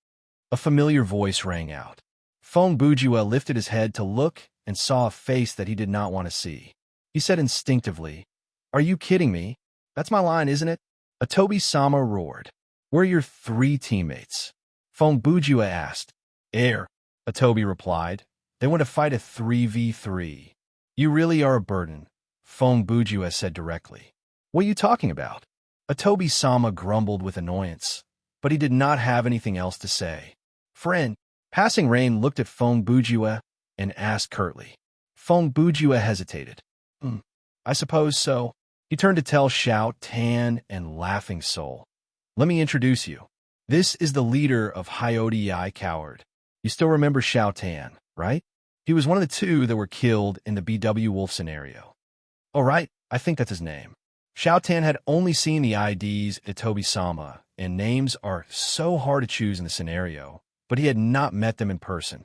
A: A familiar voice rang out. Feng Bujue lifted his head to look and saw a face that he did not want to see. He said instinctively, "Are you kidding me? That's my line, isn't it?" Atobi-sama roared. "Where are your 3 teammates?" Feng Bujue asked. "Air," Atobi replied. "They want to fight a 3v3. You really are a burden," Feng Bujue said directly. "What are you talking about?" Atobi-sama grumbled with annoyance, but he did not have anything else to say. "Friend." Passing Rain looked at Feng Bujue and asked curtly. Feng Bujue hesitated. I suppose so." He turned to tell Xiao Tan and Laughing Soul. "Let me introduce you. This is the leader of Hyodii Coward. You still remember Xiao Tan, right? He was one of the 2 that were killed in the BW Wolf scenario." "Oh, right, I think that's his name." Xiao Tan had only seen the IDs at Tobi-sama, and names are so hard to choose in the scenario, but he had not met them in person.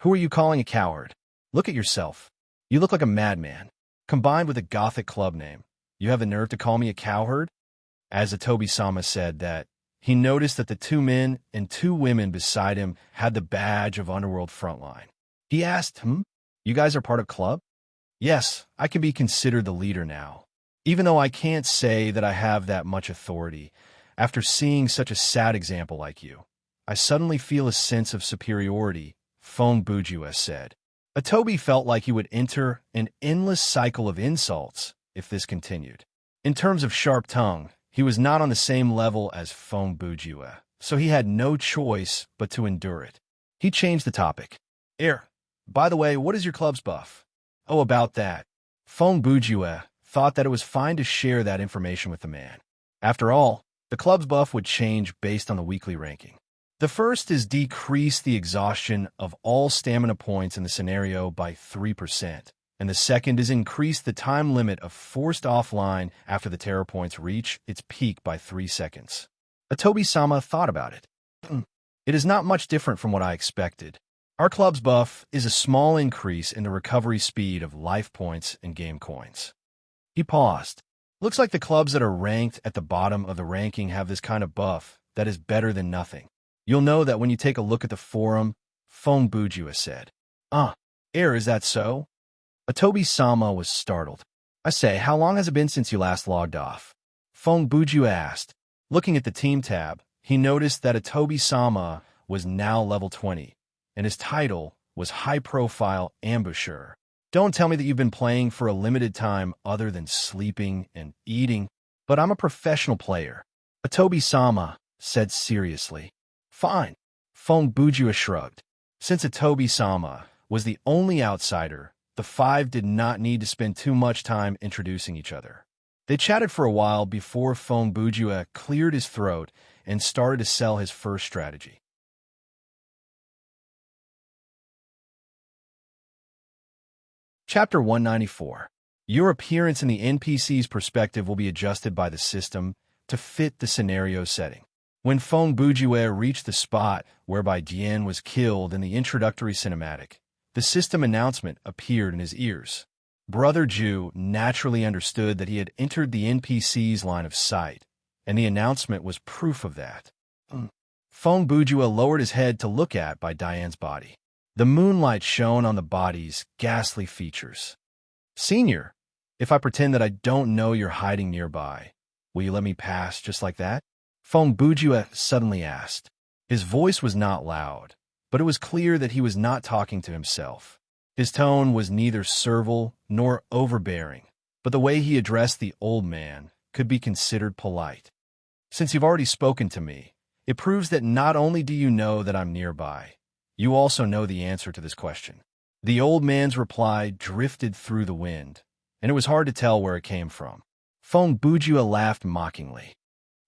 A: "Who are you calling a coward? Look at yourself. You look like a madman. Combined with a gothic club name, you have the nerve to call me a cowherd?" As Atobi-sama said that, he noticed that the 2 men and 2 women beside him had the badge of Underworld Frontline. He asked, "You guys are part of club?" "Yes, I can be considered the leader now. Even though I can't say that I have that much authority, after seeing such a sad example like you, I suddenly feel a sense of superiority," Feng Bujue said. Atobi felt like he would enter an endless cycle of insults if this continued. In terms of sharp tongue, he was not on the same level as Feng Bujue, so he had no choice but to endure it. He changed the topic. By the way, what is your club's buff?" "Oh, about that." Feng Bujue thought that it was fine to share that information with the man. After all, the club's buff would change based on the weekly ranking. The first is decrease the exhaustion of all stamina points in the scenario by 3%, and the second is increase the time limit of forced offline after the terror points reach its peak by 3 seconds. Atobi-sama thought about it. It is not much different from what I expected. Our club's buff is a small increase in the recovery speed of life points and game coins. He paused. Looks like the clubs that are ranked at the bottom of the ranking have this kind of buff that is better than nothing. You'll know that when you take a look at the forum, Feng Bujue said. Is that so? Atobi-sama was startled. "I say, how long has it been since you last logged off?" Feng Bujue asked. Looking at the team tab, he noticed that Atobi-sama was now level 20, and his title was High-Profile Ambusher. "Don't tell me that you've been playing for a limited time other than sleeping and eating." "But I'm a professional player," Atobi-sama said seriously. "Fine." Feng Bujue shrugged. Since Atobi-sama was the only outsider, the 5 did not need to spend too much time introducing each other. They chatted for a while before Feng Bujue cleared his throat and started to sell his first strategy. Chapter 194. Your appearance in the NPC's perspective will be adjusted by the system to fit the scenario setting. When Feng Bujue reached the spot whereby Jian was killed in the introductory cinematic, the system announcement appeared in his ears. Brother Ju naturally understood that he had entered the NPC's line of sight, and the announcement was proof of that. Feng Bujue lowered his head to look at by Diane's body. The moonlight shone on the body's ghastly features. "Senior, if I pretend that I don't know you're hiding nearby, will you let me pass just like that?" Feng Bujue suddenly asked. His voice was not loud, but it was clear that he was not talking to himself. His tone was neither servile nor overbearing, but the way he addressed the old man could be considered polite. "Since you've already spoken to me, it proves that not only do you know that I'm nearby, you also know the answer to this question." The old man's reply drifted through the wind, and it was hard to tell where it came from. Feng Bujue laughed mockingly.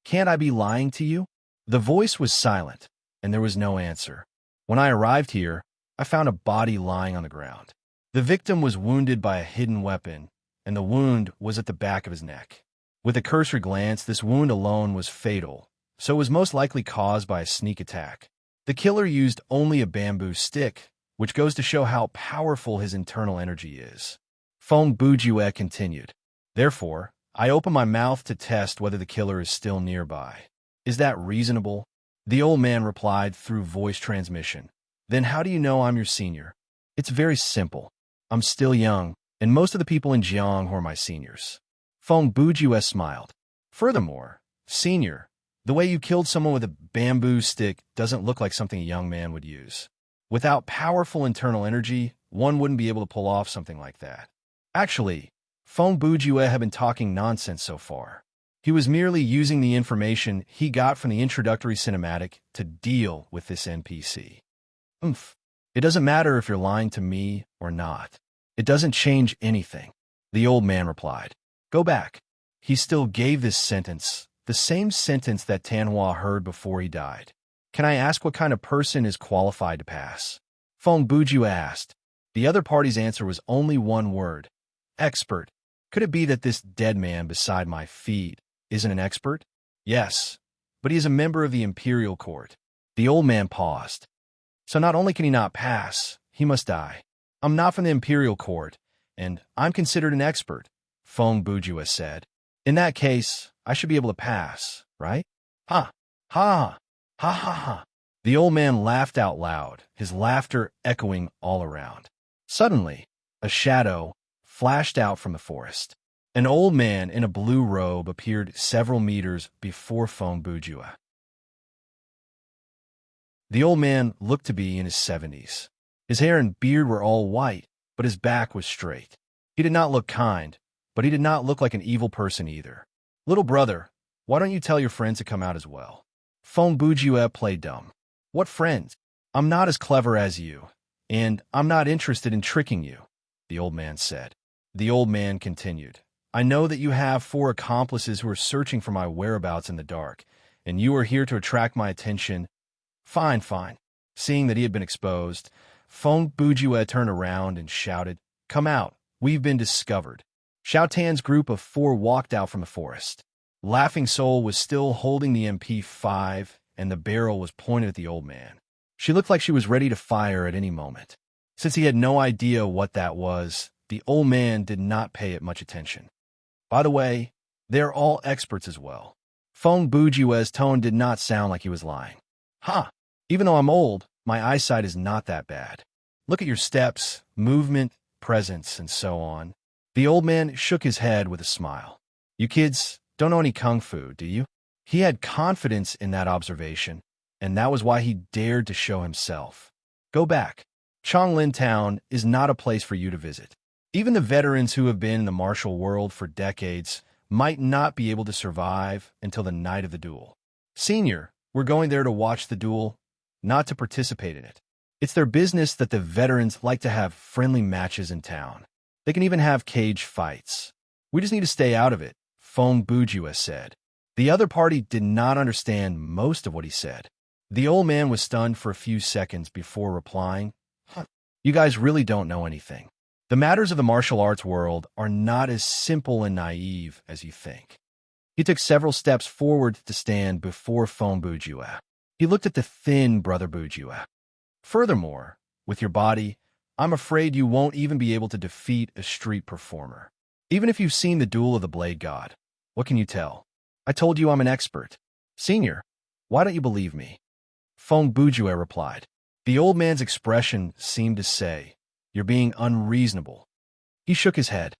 A: "Can't I be lying to you?" The voice was silent, and there was no answer. "When I arrived here, I found a body lying on the ground. The victim was wounded by a hidden weapon, and the wound was at the back of his neck. With a cursory glance, this wound alone was fatal, so it was most likely caused by a sneak attack. The killer used only a bamboo stick, which goes to show how powerful his internal energy is. Feng Bujue continued. Therefore, I open my mouth to test whether the killer is still nearby. Is that reasonable? The old man replied through voice transmission. Then how do you know I'm your senior? It's very simple. I'm still young, and most of the people in Jiang are my seniors. Feng Bujue smiled. Furthermore, senior, the way you killed someone with a bamboo stick doesn't look like something a young man would use. Without powerful internal energy, one wouldn't be able to pull off something like that. Actually, Feng Bujue had been talking nonsense so far. He was merely using the information he got from the introductory cinematic to deal with this NPC. It doesn't matter if you're lying to me or not. It doesn't change anything. The old man replied. Go back. He still gave this sentence, the same sentence that Tanhua heard before he died. Can I ask what kind of person is qualified to pass? Feng Bujue asked. The other party's answer was only one word. Expert. Could it be that this dead man beside my feet isn't an expert? Yes, but he is a member of the imperial court. The old man paused. So not only can he not pass, he must die. I'm not from the imperial court, and I'm considered an expert, Feng Bujue said. In that case, I should be able to pass, right? Ha! Ha! Ha ha ha! The old man laughed out loud, his laughter echoing all around. Suddenly, a shadow flashed out from the forest. An old man in a blue robe appeared several meters before Feng Bujue. The old man looked to be in his 70s. His hair and beard were all white, but his back was straight. He did not look kind, but he did not look like an evil person either. Little brother, why don't you tell your friends to come out as well? Feng Bujue played dumb. What friends? I'm not as clever as you, and I'm not interested in tricking you, the old man said. The old man continued. I know that you have 4 accomplices who are searching for my whereabouts in the dark, and you are here to attract my attention. Fine, fine. Seeing that he had been exposed, Feng Bujue turned around and shouted, Come out, we've been discovered. Xiao Tan's group of 4 walked out from the forest. Laughing Soul was still holding the MP5, and the barrel was pointed at the old man. She looked like she was ready to fire at any moment. Since he had no idea what that was, the old man did not pay it much attention. By the way, they're all experts as well. Feng Bujue's tone did not sound like he was lying. Ha! Even though I'm old, my eyesight is not that bad. Look at your steps, movement, presence, and so on. The old man shook his head with a smile. You kids don't know any kung fu, do you? He had confidence in that observation, and that was why he dared to show himself. Go back. Chonglin Town is not a place for you to visit. Even the veterans who have been in the martial world for decades might not be able to survive until the night of the duel. Senior, we're going there to watch the duel, not to participate in it. It's their business that the veterans like to have friendly matches in town. They can even have cage fights. We just need to stay out of it, Feng Bujue said. The other party did not understand most of what he said. The old man was stunned for a few seconds before replying, You guys really don't know anything. The matters of the martial arts world are not as simple and naive as you think. He took several steps forward to stand before Feng Bujue. He looked at the thin brother Bujue. Furthermore, with your body, I'm afraid you won't even be able to defeat a street performer. Even if you've seen the Duel of the Blade God, what can you tell? I told you I'm an expert. Senior, why don't you believe me? Feng Bujue replied. The old man's expression seemed to say, You're being unreasonable. He shook his head.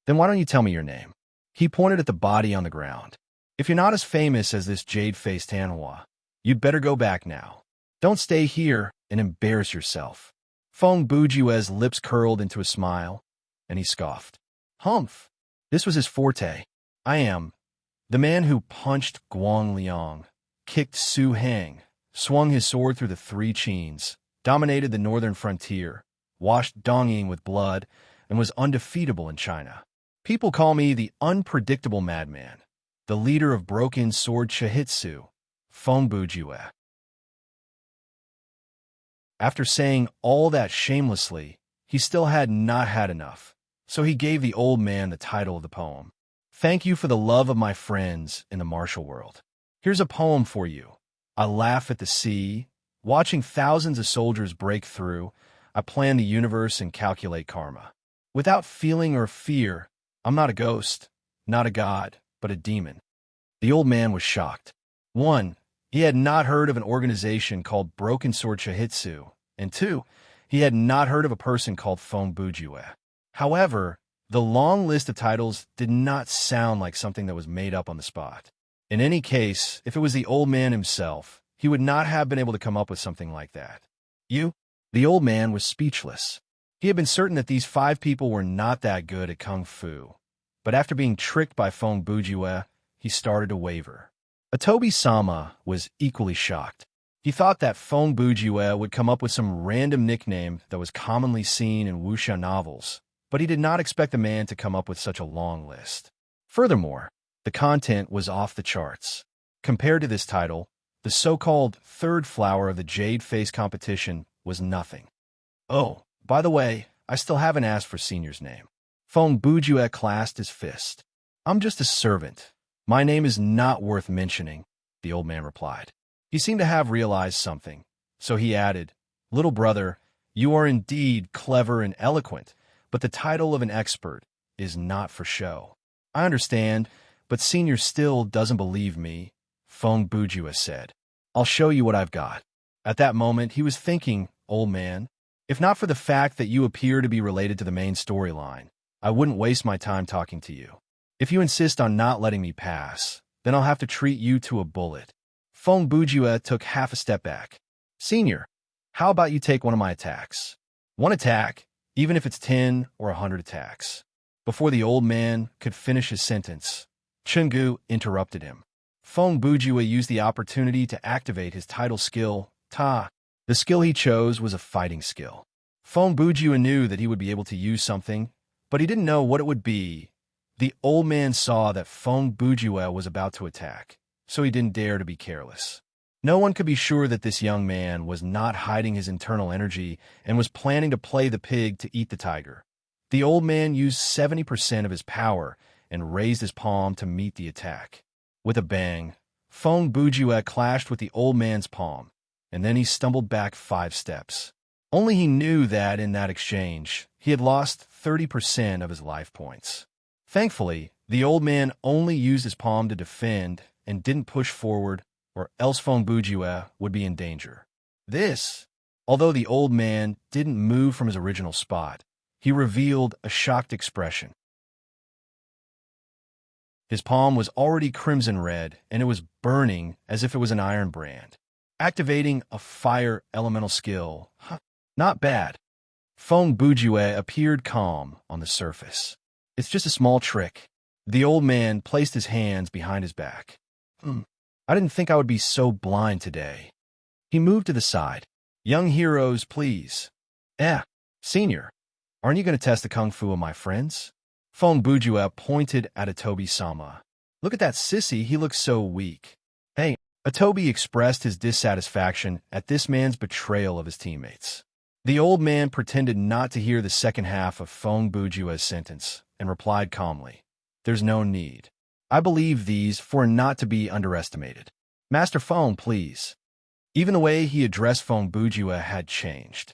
A: Then why don't you tell me your name? He pointed at the body on the ground. If you're not as famous as this jade-faced Tanhua, you'd better go back now. Don't stay here and embarrass yourself. Feng Bujue's lips curled into a smile, and he scoffed. Humph! This was his forte. I am the man who punched Guang Liang, kicked Su Heng, swung his sword through the 3 Qins, dominated the northern frontier, washed Dongying with blood, and was undefeatable in China. People call me the unpredictable madman, the leader of broken sword Chihitsu, Feng Bujue. After saying all that shamelessly, he still had not had enough, so he gave the old man the title of the poem. Thank you for the love of my friends in the martial world. Here's a poem for you. I laugh at the sea, watching thousands of soldiers break through. I plan the universe and calculate karma. Without feeling or fear, I'm not a ghost, not a god, but a demon. The old man was shocked. 1. He had not heard of an organization called Broken Sword Chihitsu, and 2. He had not heard of a person called Fong Bujue. However, the long list of titles did not sound like something that was made up on the spot. In any case, if it was the old man himself, he would not have been able to come up with something like that. You? The old man was speechless. He had been certain that these 5 people were not that good at kung fu, but after being tricked by Fong Bujue, he started to waver. Atobi-sama was equally shocked. He thought that Fong Bujue would come up with some random nickname that was commonly seen in wuxia novels, but he did not expect the man to come up with such a long list. Furthermore, the content was off the charts. Compared to this title, the so-called third flower of the Jade Face competition was nothing. Oh, by the way, I still haven't asked for Senior's name. Fong Bujue clasped his fist. I'm just a servant. My name is not worth mentioning, the old man replied. He seemed to have realized something, so he added, Little brother, you are indeed clever and eloquent, but the title of an expert is not for show. I understand, but Senior still doesn't believe me, Fong Bujue said. I'll show you what I've got. At that moment, he was thinking, old man, if not for the fact that you appear to be related to the main storyline, I wouldn't waste my time talking to you. If you insist on not letting me pass, then I'll have to treat you to a bullet. Fong Bujue took half a step back. Senior, how about you take one of my attacks? One attack, even if it's 10 or 100 attacks. Before the old man could finish his sentence, Chungu interrupted him. Fong Bujue used the opportunity to activate his title skill, Ta. The skill he chose was a fighting skill. Fong Bujue knew that he would be able to use something, but he didn't know what it would be. The old man saw that Fong Bujue was about to attack, so he didn't dare to be careless. No one could be sure that this young man was not hiding his internal energy and was planning to play the pig to eat the tiger. The old man used 70% of his power and raised his palm to meet the attack. With a bang, Fong Bujue clashed with the old man's palm, and then he stumbled back 5 steps. Only he knew that in that exchange, he had lost 30% of his life points. Thankfully, the old man only used his palm to defend and didn't push forward, or else Fong Bujue would be in danger. Although the old man didn't move from his original spot, he revealed a shocked expression. His palm was already crimson red, and it was burning as if it was an iron brand. Activating a fire elemental skill. Not bad. Fong Bujue appeared calm on the surface. It's just a small trick. The old man placed his hands behind his back. I didn't think I would be so blind today. He moved to the side. Young heroes, please. Senior, aren't you going to test the kung fu of my friends? Fong Bujue pointed at Atobi-sama. Look at that sissy, he looks so weak. Hey, Atobi expressed his dissatisfaction at this man's betrayal of his teammates. The old man pretended not to hear the second half of Fong Bujue's sentence and replied calmly, There's no need. I believe these for not to be underestimated. Master Fong, please. Even the way he addressed Fong Bujue had changed.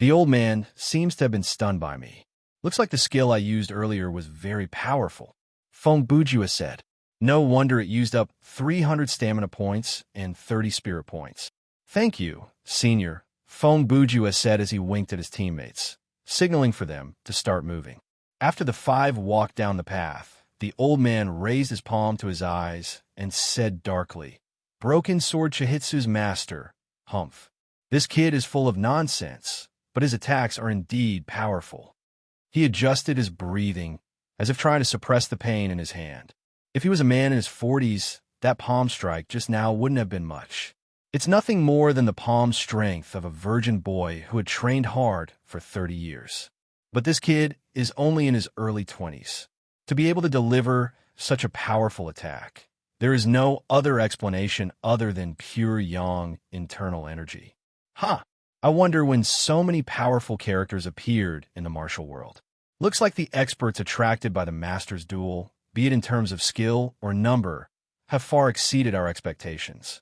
A: The old man seems to have been stunned by me. Looks like the skill I used earlier was very powerful. Fong Bujue said. No wonder it used up 300 stamina points and 30 spirit points. Thank you, Senior, Fong Bujue said as he winked at his teammates, signaling for them to start moving. After the 5 walked down the path, the old man raised his palm to his eyes and said darkly, Broken Sword Chihitsu's master, Humph. This kid is full of nonsense, but his attacks are indeed powerful. He adjusted his breathing, as if trying to suppress the pain in his hand. If he was a man in his 40s, that palm strike just now wouldn't have been much. It's nothing more than the palm strength of a virgin boy who had trained hard for 30 years. But this kid is only in his early 20s. To be able to deliver such a powerful attack, there is no other explanation other than pure yang internal energy. I wonder when so many powerful characters appeared in the martial world. Looks like the experts attracted by the master's duel, be it in terms of skill or number, have far exceeded our expectations.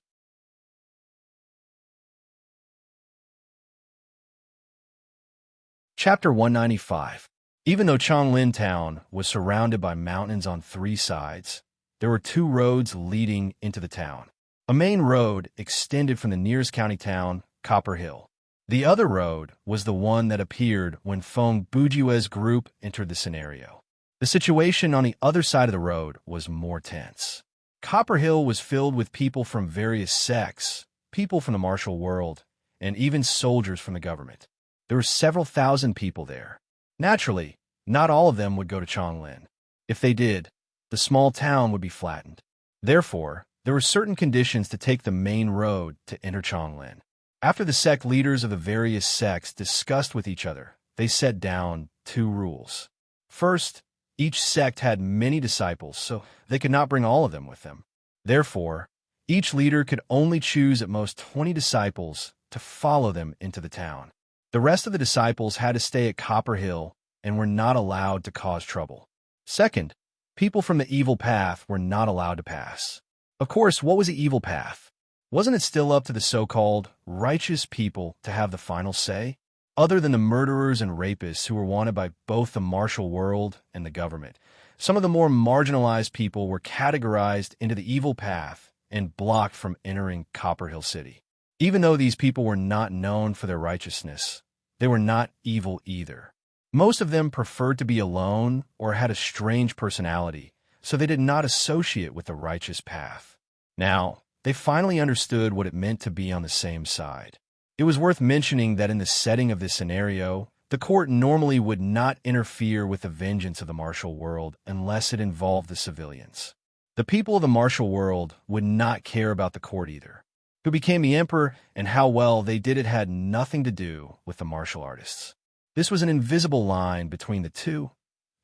A: Chapter 195. Even though Changlin Town was surrounded by mountains on three sides, there were two roads leading into the town. A main road extended from the nearest county town, Copper Hill. The other road was the one that appeared when Feng Bujiwe's group entered the scenario. The situation on the other side of the road was more tense. Copper Hill was filled with people from various sects, people from the martial world, and even soldiers from the government. There were several thousand people there. Naturally, not all of them would go to Changlin. If they did, the small town would be flattened. Therefore, there were certain conditions to take the main road to enter Changlin. After the sect leaders of the various sects discussed with each other, they set down two rules. First, each sect had many disciples, so they could not bring all of them with them. Therefore, each leader could only choose at most 20 disciples to follow them into the town. The rest of the disciples had to stay at Copper Hill and were not allowed to cause trouble. Second, people from the evil path were not allowed to pass. Of course, what was the evil path? Wasn't it still up to the so-called righteous people to have the final say? Other than the murderers and rapists who were wanted by both the martial world and the government, some of the more marginalized people were categorized into the evil path and blocked from entering Copper Hill City. Even though these people were not known for their righteousness, they were not evil either. Most of them preferred to be alone or had a strange personality, so they did not associate with the righteous path. Now, they finally understood what it meant to be on the same side. It was worth mentioning that in the setting of this scenario, the court normally would not interfere with the vengeance of the martial world unless it involved the civilians. The people of the martial world would not care about the court either. Who became the emperor and how well they did it had nothing to do with the martial artists. This was an invisible line between the two,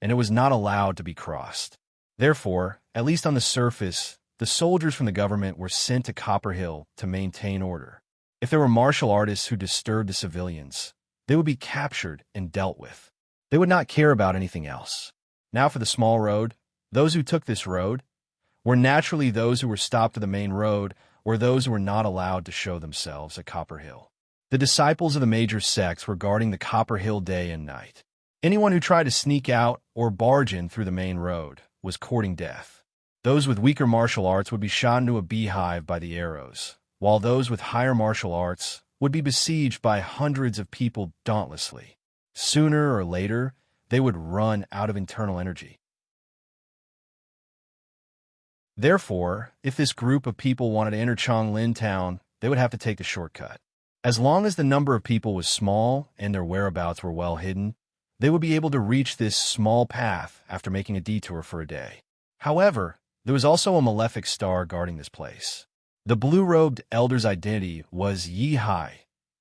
A: and it was not allowed to be crossed. Therefore, at least on the surface, the soldiers from the government were sent to Copper Hill to maintain order. If there were martial artists who disturbed the civilians, they would be captured and dealt with. They would not care about anything else. Now for the small road, those who took this road were naturally those who were stopped at the main road or those who were not allowed to show themselves at Copper Hill. The disciples of the major sects were guarding the Copper Hill day and night. Anyone who tried to sneak out or barge in through the main road was courting death. Those with weaker martial arts would be shot into a beehive by the arrows, while those with higher martial arts would be besieged by hundreds of people dauntlessly. Sooner or later, they would run out of internal energy. Therefore, if this group of people wanted to enter Changlin Town, they would have to take the shortcut. As long as the number of people was small and their whereabouts were well hidden, they would be able to reach this small path after making a detour for a day. However, there was also a malefic star guarding this place. The blue-robed elder's identity was Yi Hai,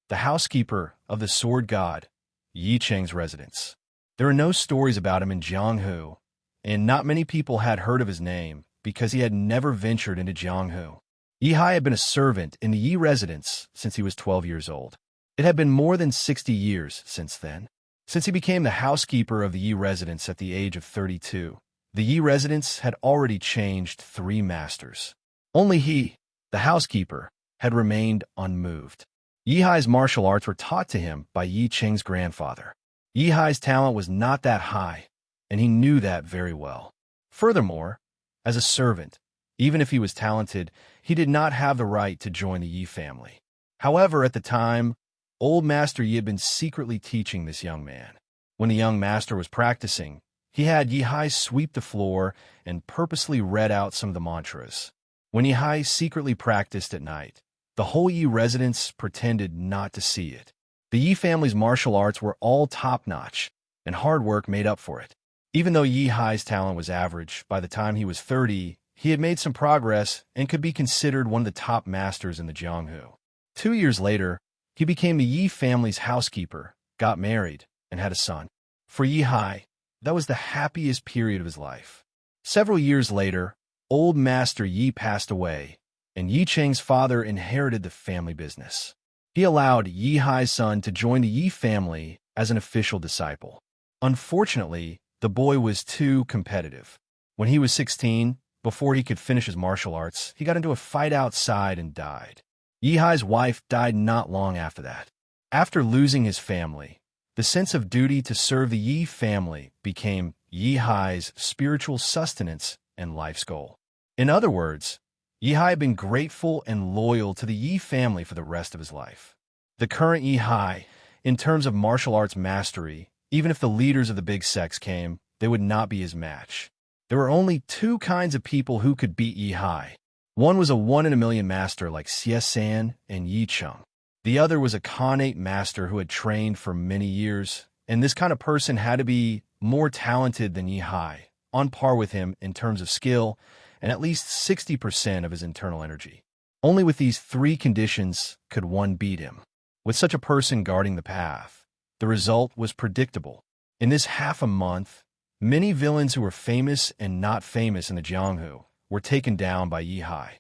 A: the housekeeper of the sword god, Yi Cheng's residence. There are no stories about him in Jianghu, and not many people had heard of his name because he had never ventured into Jianghu. Yi Hai had been a servant in the Yi residence since he was 12 years old. It had been more than 60 years since then. Since he became the housekeeper of the Yi residence at the age of 32, the Yi residence had already changed 3 masters. Only he, the housekeeper, had remained unmoved. Yi Hai's martial arts were taught to him by Yi Cheng's grandfather. Yi Hai's talent was not that high, and he knew that very well. Furthermore, as a servant, even if he was talented, he did not have the right to join the Yi family. However, at the time, old Master Yi had been secretly teaching this young man. When the young master was practicing, he had Yi Hai sweep the floor and purposely read out some of the mantras. When Yi Hai secretly practiced at night, the whole Yi residence pretended not to see it. The Yi family's martial arts were all top-notch, and hard work made up for it. Even though Yi Hai's talent was average, by the time he was 30, he had made some progress and could be considered one of the top masters in the Jianghu. 2 years later, he became the Yi family's housekeeper, got married, and had a son. For Yi Hai, that was the happiest period of his life. Several years later, old Master Yi passed away, and Yi Cheng's father inherited the family business. He allowed Yi Hai's son to join the Yi family as an official disciple. Unfortunately, the boy was too competitive. When he was 16, before he could finish his martial arts, he got into a fight outside and died. Yi Hai's wife died not long after that. After losing his family, the sense of duty to serve the Yi family became Yi Hai's spiritual sustenance and life's goal. In other words, Yi Hai had been grateful and loyal to the Yi family for the rest of his life. The current Yi Hai, in terms of martial arts mastery, even if the leaders of the big sects came, they would not be his match. There were only two kinds of people who could beat Yi Hai. One was a 1 in a million master like Xie San and Yi Cheng. The other was a Khanate master who had trained for many years, and this kind of person had to be more talented than Yi Hai, on par with him in terms of skill, and at least 60% of his internal energy. Only with these three conditions could one beat him. With such a person guarding the path, the result was predictable. In this half a month, many villains who were famous and not famous in the Jianghu were taken down by Yi Hai.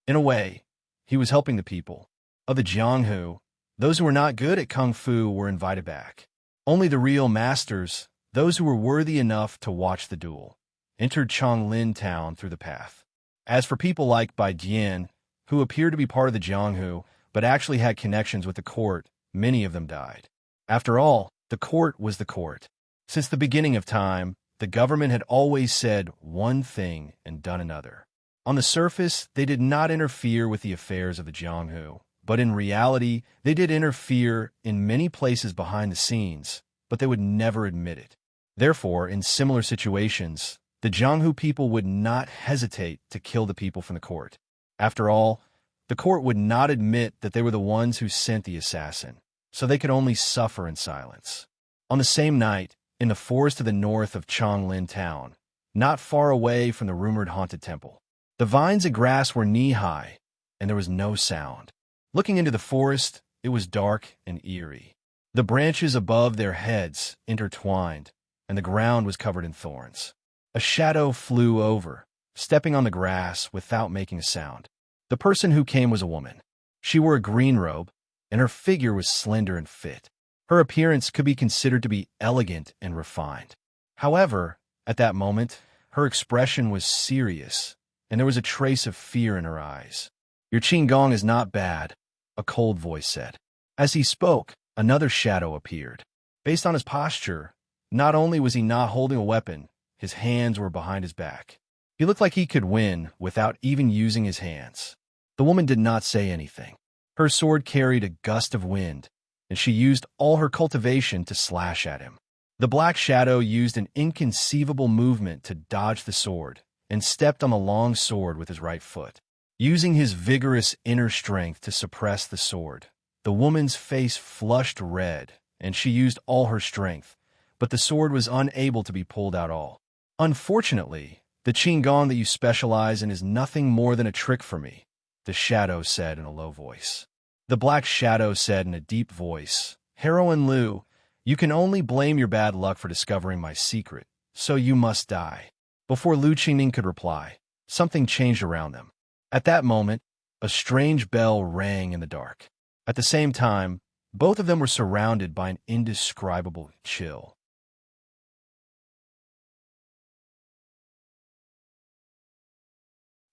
A: In a way, he was helping the people. Of the Jianghu, those who were not good at kung fu were invited back. Only the real masters, those who were worthy enough to watch the duel, entered Changlin town through the path. As for people like Bai Dian, who appeared to be part of the Jianghu, but actually had connections with the court, many of them died. After all, the court was the court. Since the beginning of time, the government had always said one thing and done another. On the surface, they did not interfere with the affairs of the Jianghu, but in reality, they did interfere in many places behind the scenes, but they would never admit it. Therefore, in similar situations, the Jianghu people would not hesitate to kill the people from the court. After all, the court would not admit that they were the ones who sent the assassin, so they could only suffer in silence. On the same night, in the forest to the north of Changlin town, not far away from the rumored haunted temple, the vines and grass were knee-high, and there was no sound. Looking into the forest, it was dark and eerie. The branches above their heads intertwined, and the ground was covered in thorns. A shadow flew over, stepping on the grass without making a sound. The person who came was a woman. She wore a green robe, and her figure was slender and fit. Her appearance could be considered to be elegant and refined. However, at that moment, her expression was serious, and there was a trace of fear in her eyes. "Your Qinggong is not bad," a cold voice said. As he spoke, another shadow appeared. Based on his posture, not only was he not holding a weapon, his hands were behind his back. He looked like he could win without even using his hands. The woman did not say anything. Her sword carried a gust of wind, and she used all her cultivation to slash at him. The black shadow used an inconceivable movement to dodge the sword, and stepped on the long sword with his right foot. Using his vigorous inner strength to suppress the sword, the woman's face flushed red, and she used all her strength, but the sword was unable to be pulled out all. "Unfortunately, the Qinggong that you specialize in is nothing more than a trick for me," the shadow said in a low voice. The black shadow said in a deep voice, "Heroine Liu, you can only blame your bad luck for discovering my secret, so you must die." Before Liu Qingning could reply, something changed around them. At that moment, a strange bell rang in the dark. At the same time, both of them were surrounded by an indescribable chill.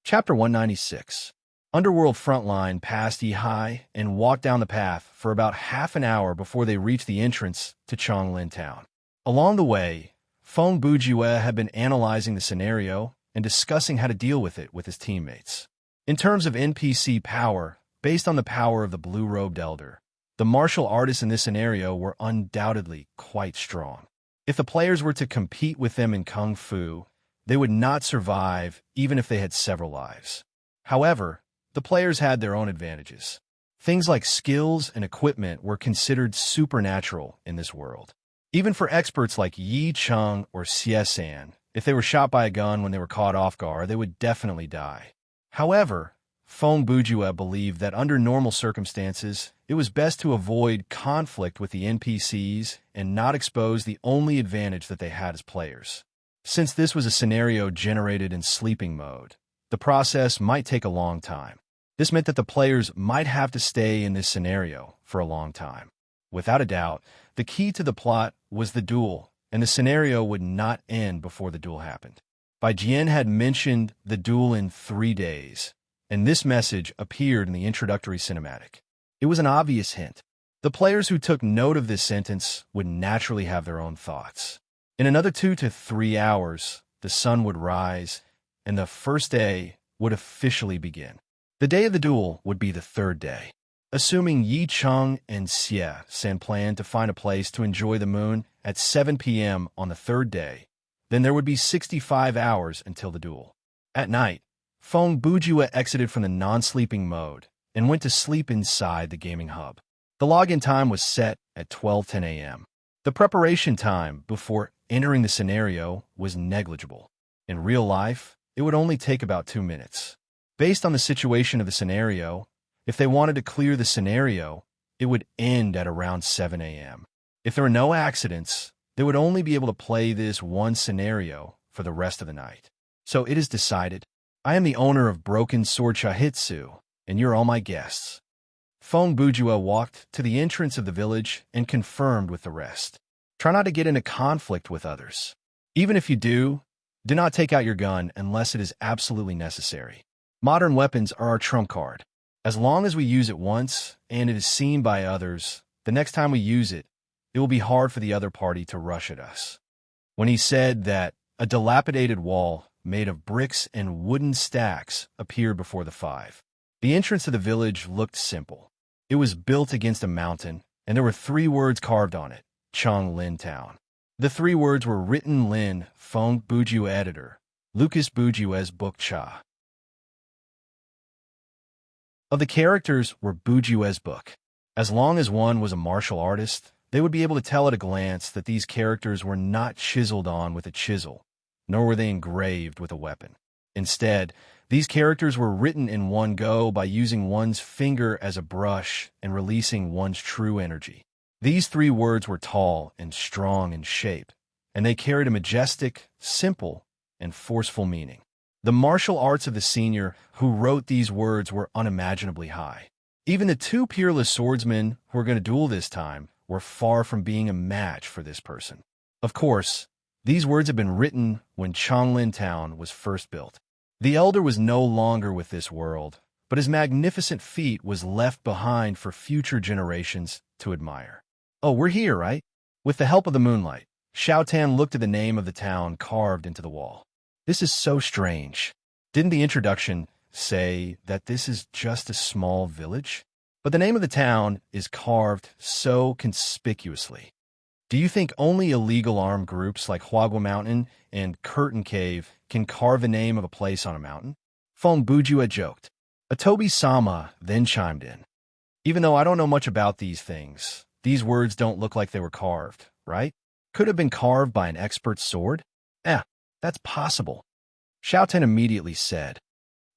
A: Chapter 196. Underworld Frontline passed Yi Hai and walked down the path for about half an hour before they reached the entrance to Changlin town. Along the way, Feng Bujue had been analyzing the scenario and discussing how to deal with it with his teammates. In terms of NPC power, based on the power of the blue-robed elder, the martial artists in this scenario were undoubtedly quite strong. If the players were to compete with them in Kung Fu, they would not survive even if they had several lives. However, the players had their own advantages. Things like skills and equipment were considered supernatural in this world. Even for experts like Yi Cheng or Xie San, if they were shot by a gun when they were caught off guard, they would definitely die. However, Feng Bujue believed that under normal circumstances, it was best to avoid conflict with the NPCs and not expose the only advantage that they had as players. Since this was a scenario generated in sleeping mode, the process might take a long time. This meant that the players might have to stay in this scenario for a long time. Without a doubt, the key to the plot was the duel, and the scenario would not end before the duel happened. Bai Jian had mentioned the duel in 3 days, and this message appeared in the introductory cinematic. It was an obvious hint. The players who took note of this sentence would naturally have their own thoughts. In another 2 to 3 hours, the sun would rise, and the first day would officially begin. The day of the duel would be the 3rd day. Assuming Yi Cheng and Xie San planned to find a place to enjoy the moon at 7 p.m. on the 3rd day, then there would be 65 hours until the duel. At night, Feng Bujue exited from the non-sleeping mode and went to sleep inside the gaming hub. The login time was set at 12:10 a.m. The preparation time before entering the scenario was negligible. In real life, it would only take about 2 minutes. Based on the situation of the scenario, if they wanted to clear the scenario, it would end at around 7 a.m. If there were no accidents, they would only be able to play this one scenario for the rest of the night. So it is decided. I am the owner of Broken Sword Chahitsu, and you're all my guests. Feng Bujue walked to the entrance of the village and confirmed with the rest. Try not to get into conflict with others. Even if you do not take out your gun unless it is absolutely necessary. Modern weapons are our trump card. As long as we use it once and it is seen by others, the next time we use it, it will be hard for the other party to rush at us. When he said that, a dilapidated wall made of bricks and wooden stacks appeared before the 5. The entrance to the village looked simple. It was built against a mountain, and there were 3 words carved on it, Chong Lin Town. The 3 words were written Lin, Feng Bujue editor, Lucas Bujue's book Cha. Of the characters were Bujue's book. As long as one was a martial artist, they would be able to tell at a glance that these characters were not chiseled on with a chisel, nor were they engraved with a weapon. Instead, these characters were written in one go by using one's finger as a brush and releasing one's true energy. These 3 words were tall and strong in shape, and they carried a majestic, simple, and forceful meaning. The martial arts of the senior who wrote these words were unimaginably high. Even the 2 peerless swordsmen who were going to duel this time were far from being a match for this person. Of course, these words had been written when Changlin Town was first built. The elder was no longer with this world, but his magnificent feat was left behind for future generations to admire. Oh, we're here, right? With the help of the moonlight, Xiao Tan looked at the name of the town carved into the wall. This is so strange. Didn't the introduction say that this is just a small village? But the name of the town is carved so conspicuously. Do you think only illegal armed groups like Huagua Mountain and Curtain Cave can carve the name of a place on a mountain? Feng Bujue joked. Atobi-sama then chimed in. Even though I don't know much about these things, these words don't look like they were carved, right? Could have been carved by an expert sword? That's possible. Xiao Tan immediately said.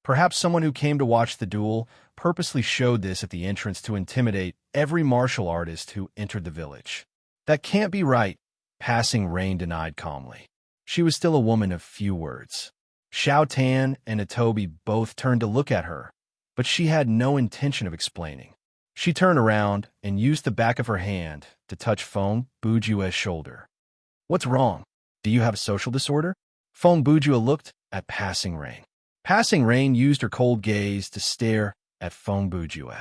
A: Perhaps someone who came to watch the duel purposely showed this at the entrance to intimidate every martial artist who entered the village. That can't be right, Passing Rain denied calmly. She was still a woman of few words. Xiao Tan and Atobi both turned to look at her, but she had no intention of explaining. She turned around and used the back of her hand to touch Feng Bujue's shoulder. What's wrong? Do you have a social disorder? Feng Bujue looked at Passing Rain. Passing Rain used her cold gaze to stare at Feng Bujue.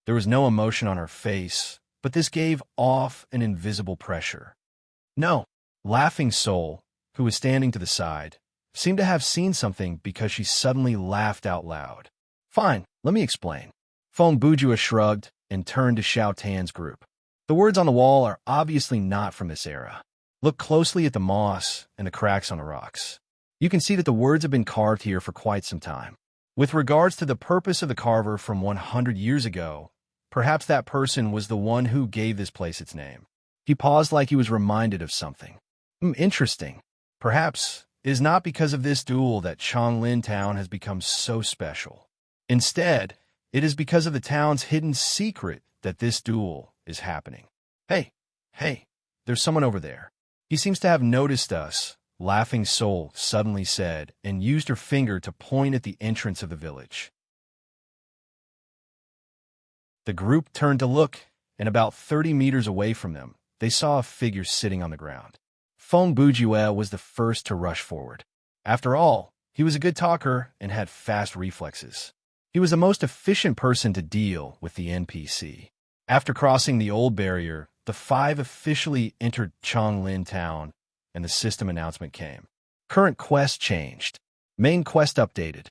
A: There was no emotion on her face, but this gave off an invisible pressure. No, Laughing Soul, who was standing to the side, seemed to have seen something because she suddenly laughed out loud. Fine, let me explain. Feng Bujue shrugged and turned to Xiao Tan's group. The words on the wall are obviously not from this era. Look closely at the moss and the cracks on the rocks. You can see that the words have been carved here for quite some time. With regards to the purpose of the carver from 100 years ago, perhaps that person was the one who gave this place its name. He paused like he was reminded of something. Interesting. Perhaps it is not because of this duel that Changlin Town has become so special. Instead, it is because of the town's hidden secret that this duel is happening. Hey, there's someone over there. He seems to have noticed us, Laughing Soul suddenly said, and used her finger to point at the entrance of the village. The group turned to look, and about 30 meters away from them, they saw a figure sitting on the ground. Feng Bujue was the first to rush forward. After all, he was a good talker and had fast reflexes. He was the most efficient person to deal with the NPC. After crossing the old barrier, the five officially entered Changlin Town, and the system announcement came. Current quest changed. Main quest updated.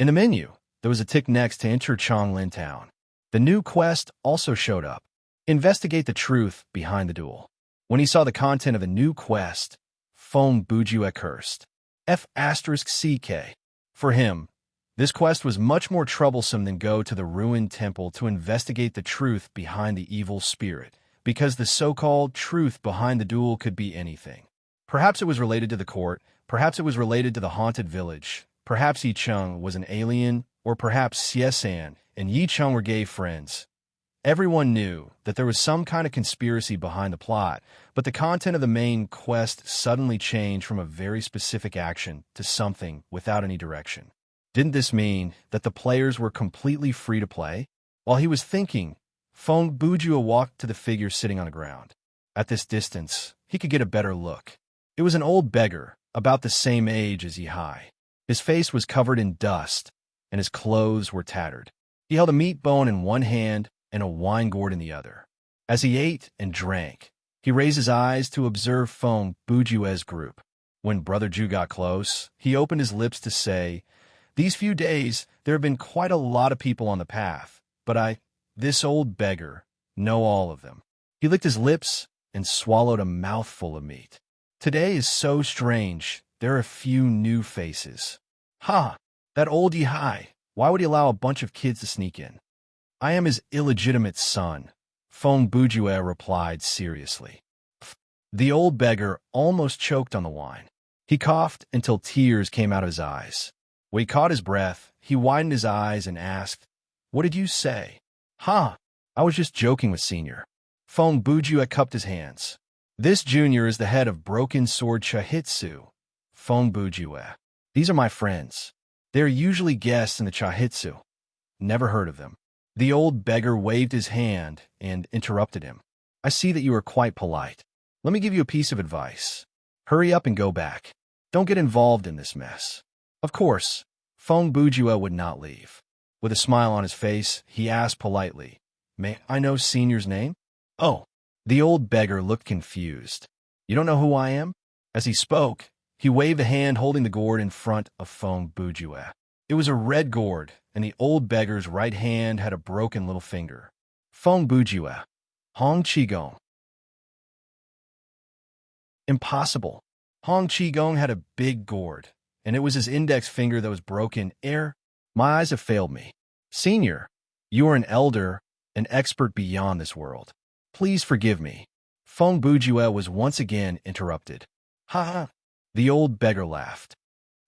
A: In the menu, there was a tick next to enter Changlin Town. The new quest also showed up. Investigate the truth behind the duel. When he saw the content of the new quest, Feng Bujue cursed. F*CK. For him, this quest was much more troublesome than go to the ruined temple to investigate the truth behind the evil spirit, because the so-called truth behind the duel could be anything. Perhaps it was related to the court, perhaps it was related to the haunted village, perhaps Yi Cheng was an alien, or perhaps Xie San and Yi Cheng were gay friends. Everyone knew that there was some kind of conspiracy behind the plot, but the content of the main quest suddenly changed from a very specific action to something without any direction. Didn't this mean that the players were completely free to play? While he was thinking, Feng Bujue walked to the figure sitting on the ground. At this distance, he could get a better look. It was an old beggar, about the same age as Yihai. His face was covered in dust, and his clothes were tattered. He held a meat bone in one hand and a wine gourd in the other. As he ate and drank, he raised his eyes to observe Feng Bujue's group. When Brother Ju got close, he opened his lips to say, "These few days, there have been quite a lot of people on the path, but this old beggar, know all of them." He licked his lips and swallowed a mouthful of meat. "Today is so strange. There are a few new faces." "Ha! That old Yihai. Why would he allow a bunch of kids to sneak in?" "I am his illegitimate son," Feng Bujue replied seriously. The old beggar almost choked on the wine. He coughed until tears came out of his eyes. When he caught his breath, he widened his eyes and asked, "What did you say?" "Ha! I was just joking with Senior." Feng Bujue cupped his hands. "This junior is the head of Broken Sword Chahitsu, Feng Bujue. These are my friends. They are usually guests in the Chahitsu. Never heard of them." The old beggar waved his hand and interrupted him. "I see that you are quite polite. Let me give you a piece of advice. Hurry up and go back. Don't get involved in this mess." Of course, Feng Bujue would not leave. With a smile on his face, he asked politely, "May I know Senior's name?" "Oh." The old beggar looked confused. "You don't know who I am?" As he spoke, he waved a hand holding the gourd in front of Feng Bujue. It was a red gourd, and the old beggar's right hand had a broken little finger. Feng Bujue. Hong Qigong. Impossible. Hong Qigong had a big gourd, and it was his index finger that was broken. My eyes have failed me. Senior, you are an elder, an expert beyond this world. Please forgive me." Feng Bujue was once again interrupted. "Ha ha." The old beggar laughed.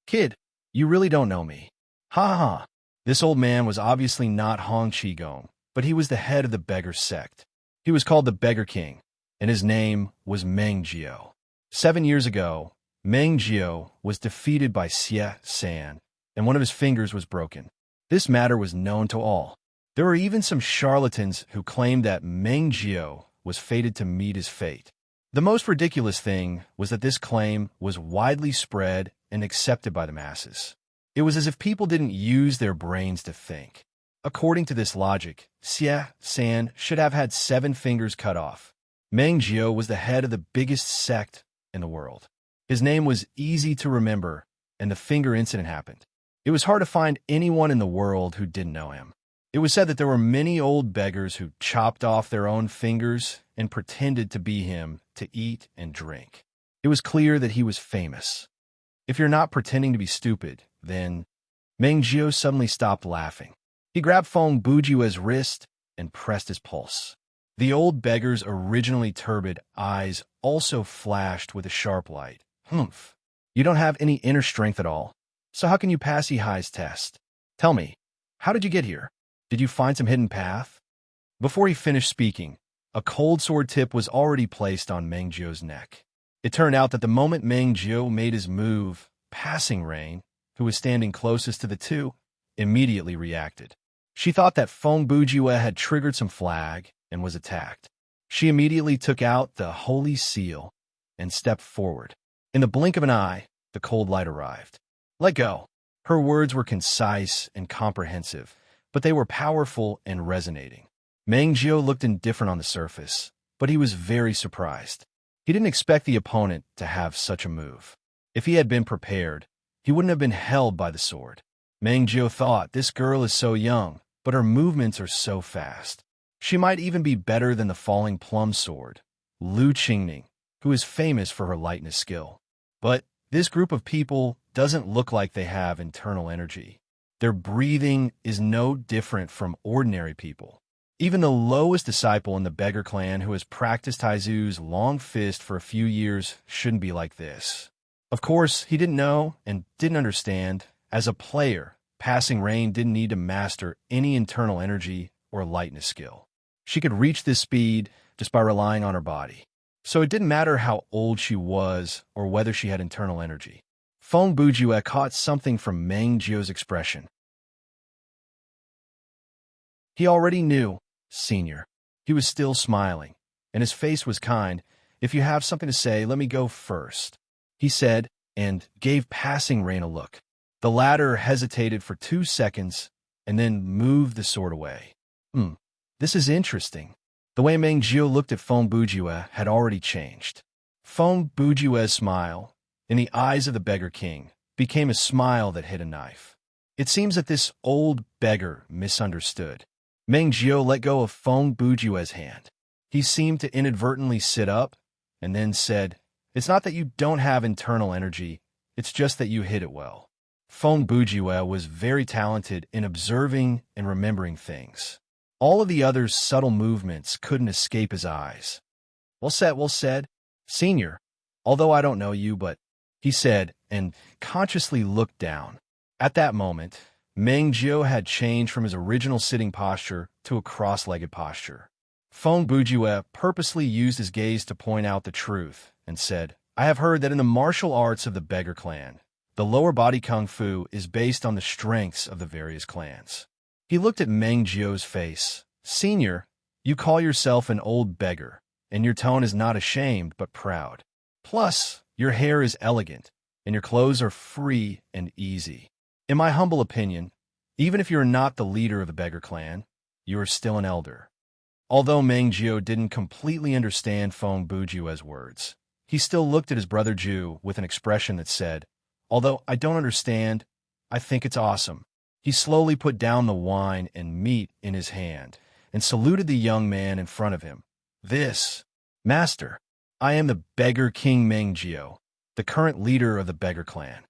A: "Kid, you really don't know me. Ha ha ha." This old man was obviously not Hong Qigong, but he was the head of the beggar sect. He was called the Beggar King, and his name was Meng Jiao. 7 years ago, Meng Jiao was defeated by Xie San, and one of his fingers was broken. This matter was known to all. There were even some charlatans who claimed that Meng Jiao was fated to meet his fate. The most ridiculous thing was that this claim was widely spread and accepted by the masses. It was as if people didn't use their brains to think. According to this logic, Xie San should have had 7 fingers cut off. Meng Jiao was the head of the biggest sect in the world. His name was easy to remember, and the finger incident happened. It was hard to find anyone in the world who didn't know him. It was said that there were many old beggars who chopped off their own fingers and pretended to be him to eat and drink. It was clear that he was famous. If you're not pretending to be stupid, then... Meng Jiao suddenly stopped laughing. He grabbed Feng Bujue's wrist and pressed his pulse. The old beggar's originally turbid eyes also flashed with a sharp light. "Humph. You don't have any inner strength at all. So how can you pass Yihai's test? Tell me, how did you get here? Did you find some hidden path?" Before he finished speaking, a cold sword tip was already placed on Meng Jiao's neck. It turned out that the moment Meng Jiao made his move, Passing Rain, who was standing closest to the two, immediately reacted. She thought that Feng Bujue had triggered some flag and was attacked. She immediately took out the holy seal and stepped forward. In the blink of an eye, the cold light arrived. Let go. Her words were concise and comprehensive, but they were powerful and resonating. Meng Jiu looked indifferent on the surface, but he was very surprised. He didn't expect the opponent to have such a move. If he had been prepared, he wouldn't have been held by the sword. Meng Jiu thought, this girl is so young, but her movements are so fast. She might even be better than the falling plum sword, Lu Qingning, who is famous for her lightness skill. But this group of people doesn't look like they have internal energy. Their breathing is no different from ordinary people. Even the lowest disciple in the beggar clan who has practiced Taizu's long fist for a few years shouldn't be like this. Of course, he didn't know and didn't understand. As a player, Passing Rain didn't need to master any internal energy or lightness skill. She could reach this speed just by relying on her body. So it didn't matter how old she was or whether she had internal energy. Feng Bujue caught something from Meng Jiu's expression. He already knew, Senior. He was still smiling, and his face was kind. If you have something to say, let me go first, he said, and gave Passing Rain a look. The latter hesitated for 2 seconds and then moved the sword away. This is interesting. The way Meng Jiu looked at Feng Bujue had already changed. Feng Bujue's smile, in the eyes of the Beggar King, became a smile that hit a knife. It seems that this old beggar misunderstood. Meng Jiu let go of Feng Bujue's hand. He seemed to inadvertently sit up and then said, "It's not that you don't have internal energy, it's just that you hit it well." Feng Bujue was very talented in observing and remembering things. All of the others' subtle movements couldn't escape his eyes. Well said, Senior. Although I don't know you, but, he said, and consciously looked down. At that moment, Meng Jiu had changed from his original sitting posture to a cross-legged posture. Feng Bujue purposely used his gaze to point out the truth and said, I have heard that in the martial arts of the Beggar clan, the lower body kung fu is based on the strengths of the various clans. He looked at Meng Jiu's face. Senior, you call yourself an old beggar, and your tone is not ashamed but proud. Plus, your hair is elegant, and your clothes are free and easy. In my humble opinion, even if you're not the leader of the Beggar clan, you are still an elder. Although Meng Jiu didn't completely understand Feng Bujue's words, he still looked at his brother Jiu with an expression that said, although I don't understand, I think it's awesome. He slowly put down the wine and meat in his hand and saluted the young man in front of him. This, Master, I am the Beggar King Meng Jiu, the current leader of the Beggar clan.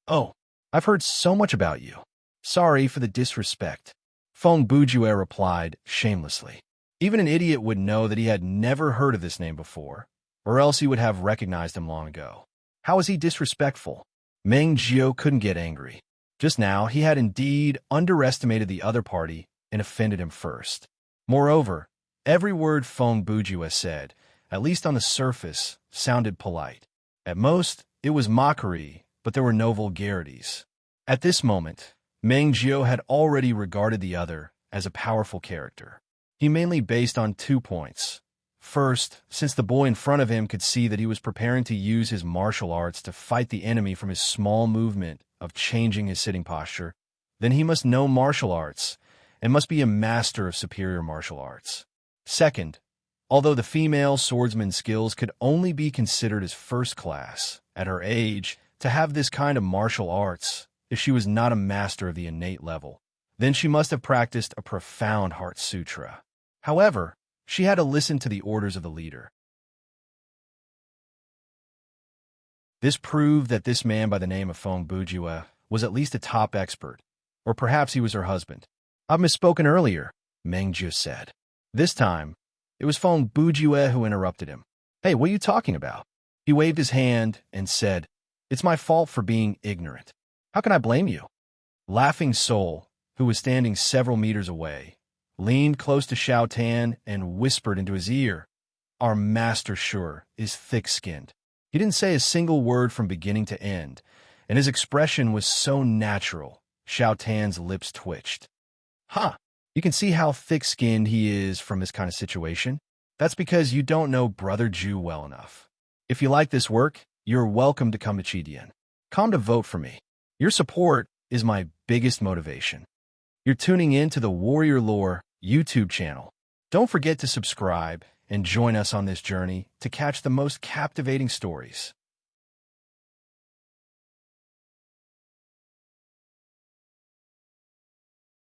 A: Oh, I've heard so much about you. Sorry for the disrespect. Feng Bujue replied shamelessly. Even an idiot would know that he had never heard of this name before, or else he would have recognized him long ago. How was he disrespectful? Meng Jiu couldn't get angry. Just now, he had indeed underestimated the other party and offended him first. Moreover, every word Feng Bujue said, at least on the surface, sounded polite. At most, it was mockery, but there were no vulgarities. At this moment, Meng Jiu had already regarded the other as a powerful character. He mainly based on 2 points. First, since the boy in front of him could see that he was preparing to use his martial arts to fight the enemy from his small movement of changing his sitting posture, then he must know martial arts and must be a master of superior martial arts. Second, although the female swordsman's skills could only be considered as first class, at her age, to have this kind of martial arts, if she was not a master of the innate level, then she must have practiced a profound heart sutra. However, she had to listen to the orders of the leader. This proved that this man by the name of Feng Bujue was at least a top expert, or perhaps he was her husband. I've misspoken earlier, Meng Jiu said. This time, it was Feng Bujue who interrupted him. Hey, what are you talking about? He waved his hand and said, It's my fault for being ignorant. How can I blame you? Laughing Soul, who was standing several meters away, leaned close to Xiao Tan and whispered into his ear, Our master sure is thick-skinned. He didn't say a single word from beginning to end, and his expression was so natural, Xiao Tan's lips twitched. Huh, You can see how thick-skinned he is from this kind of situation. That's because you don't know Brother Jew well enough. If you like this work, you're welcome to come to Chidian. Come to vote for me. Your support is my biggest motivation. You're tuning in to the Warrior Lore YouTube channel. Don't forget to subscribe and join us on this journey to catch the most captivating stories.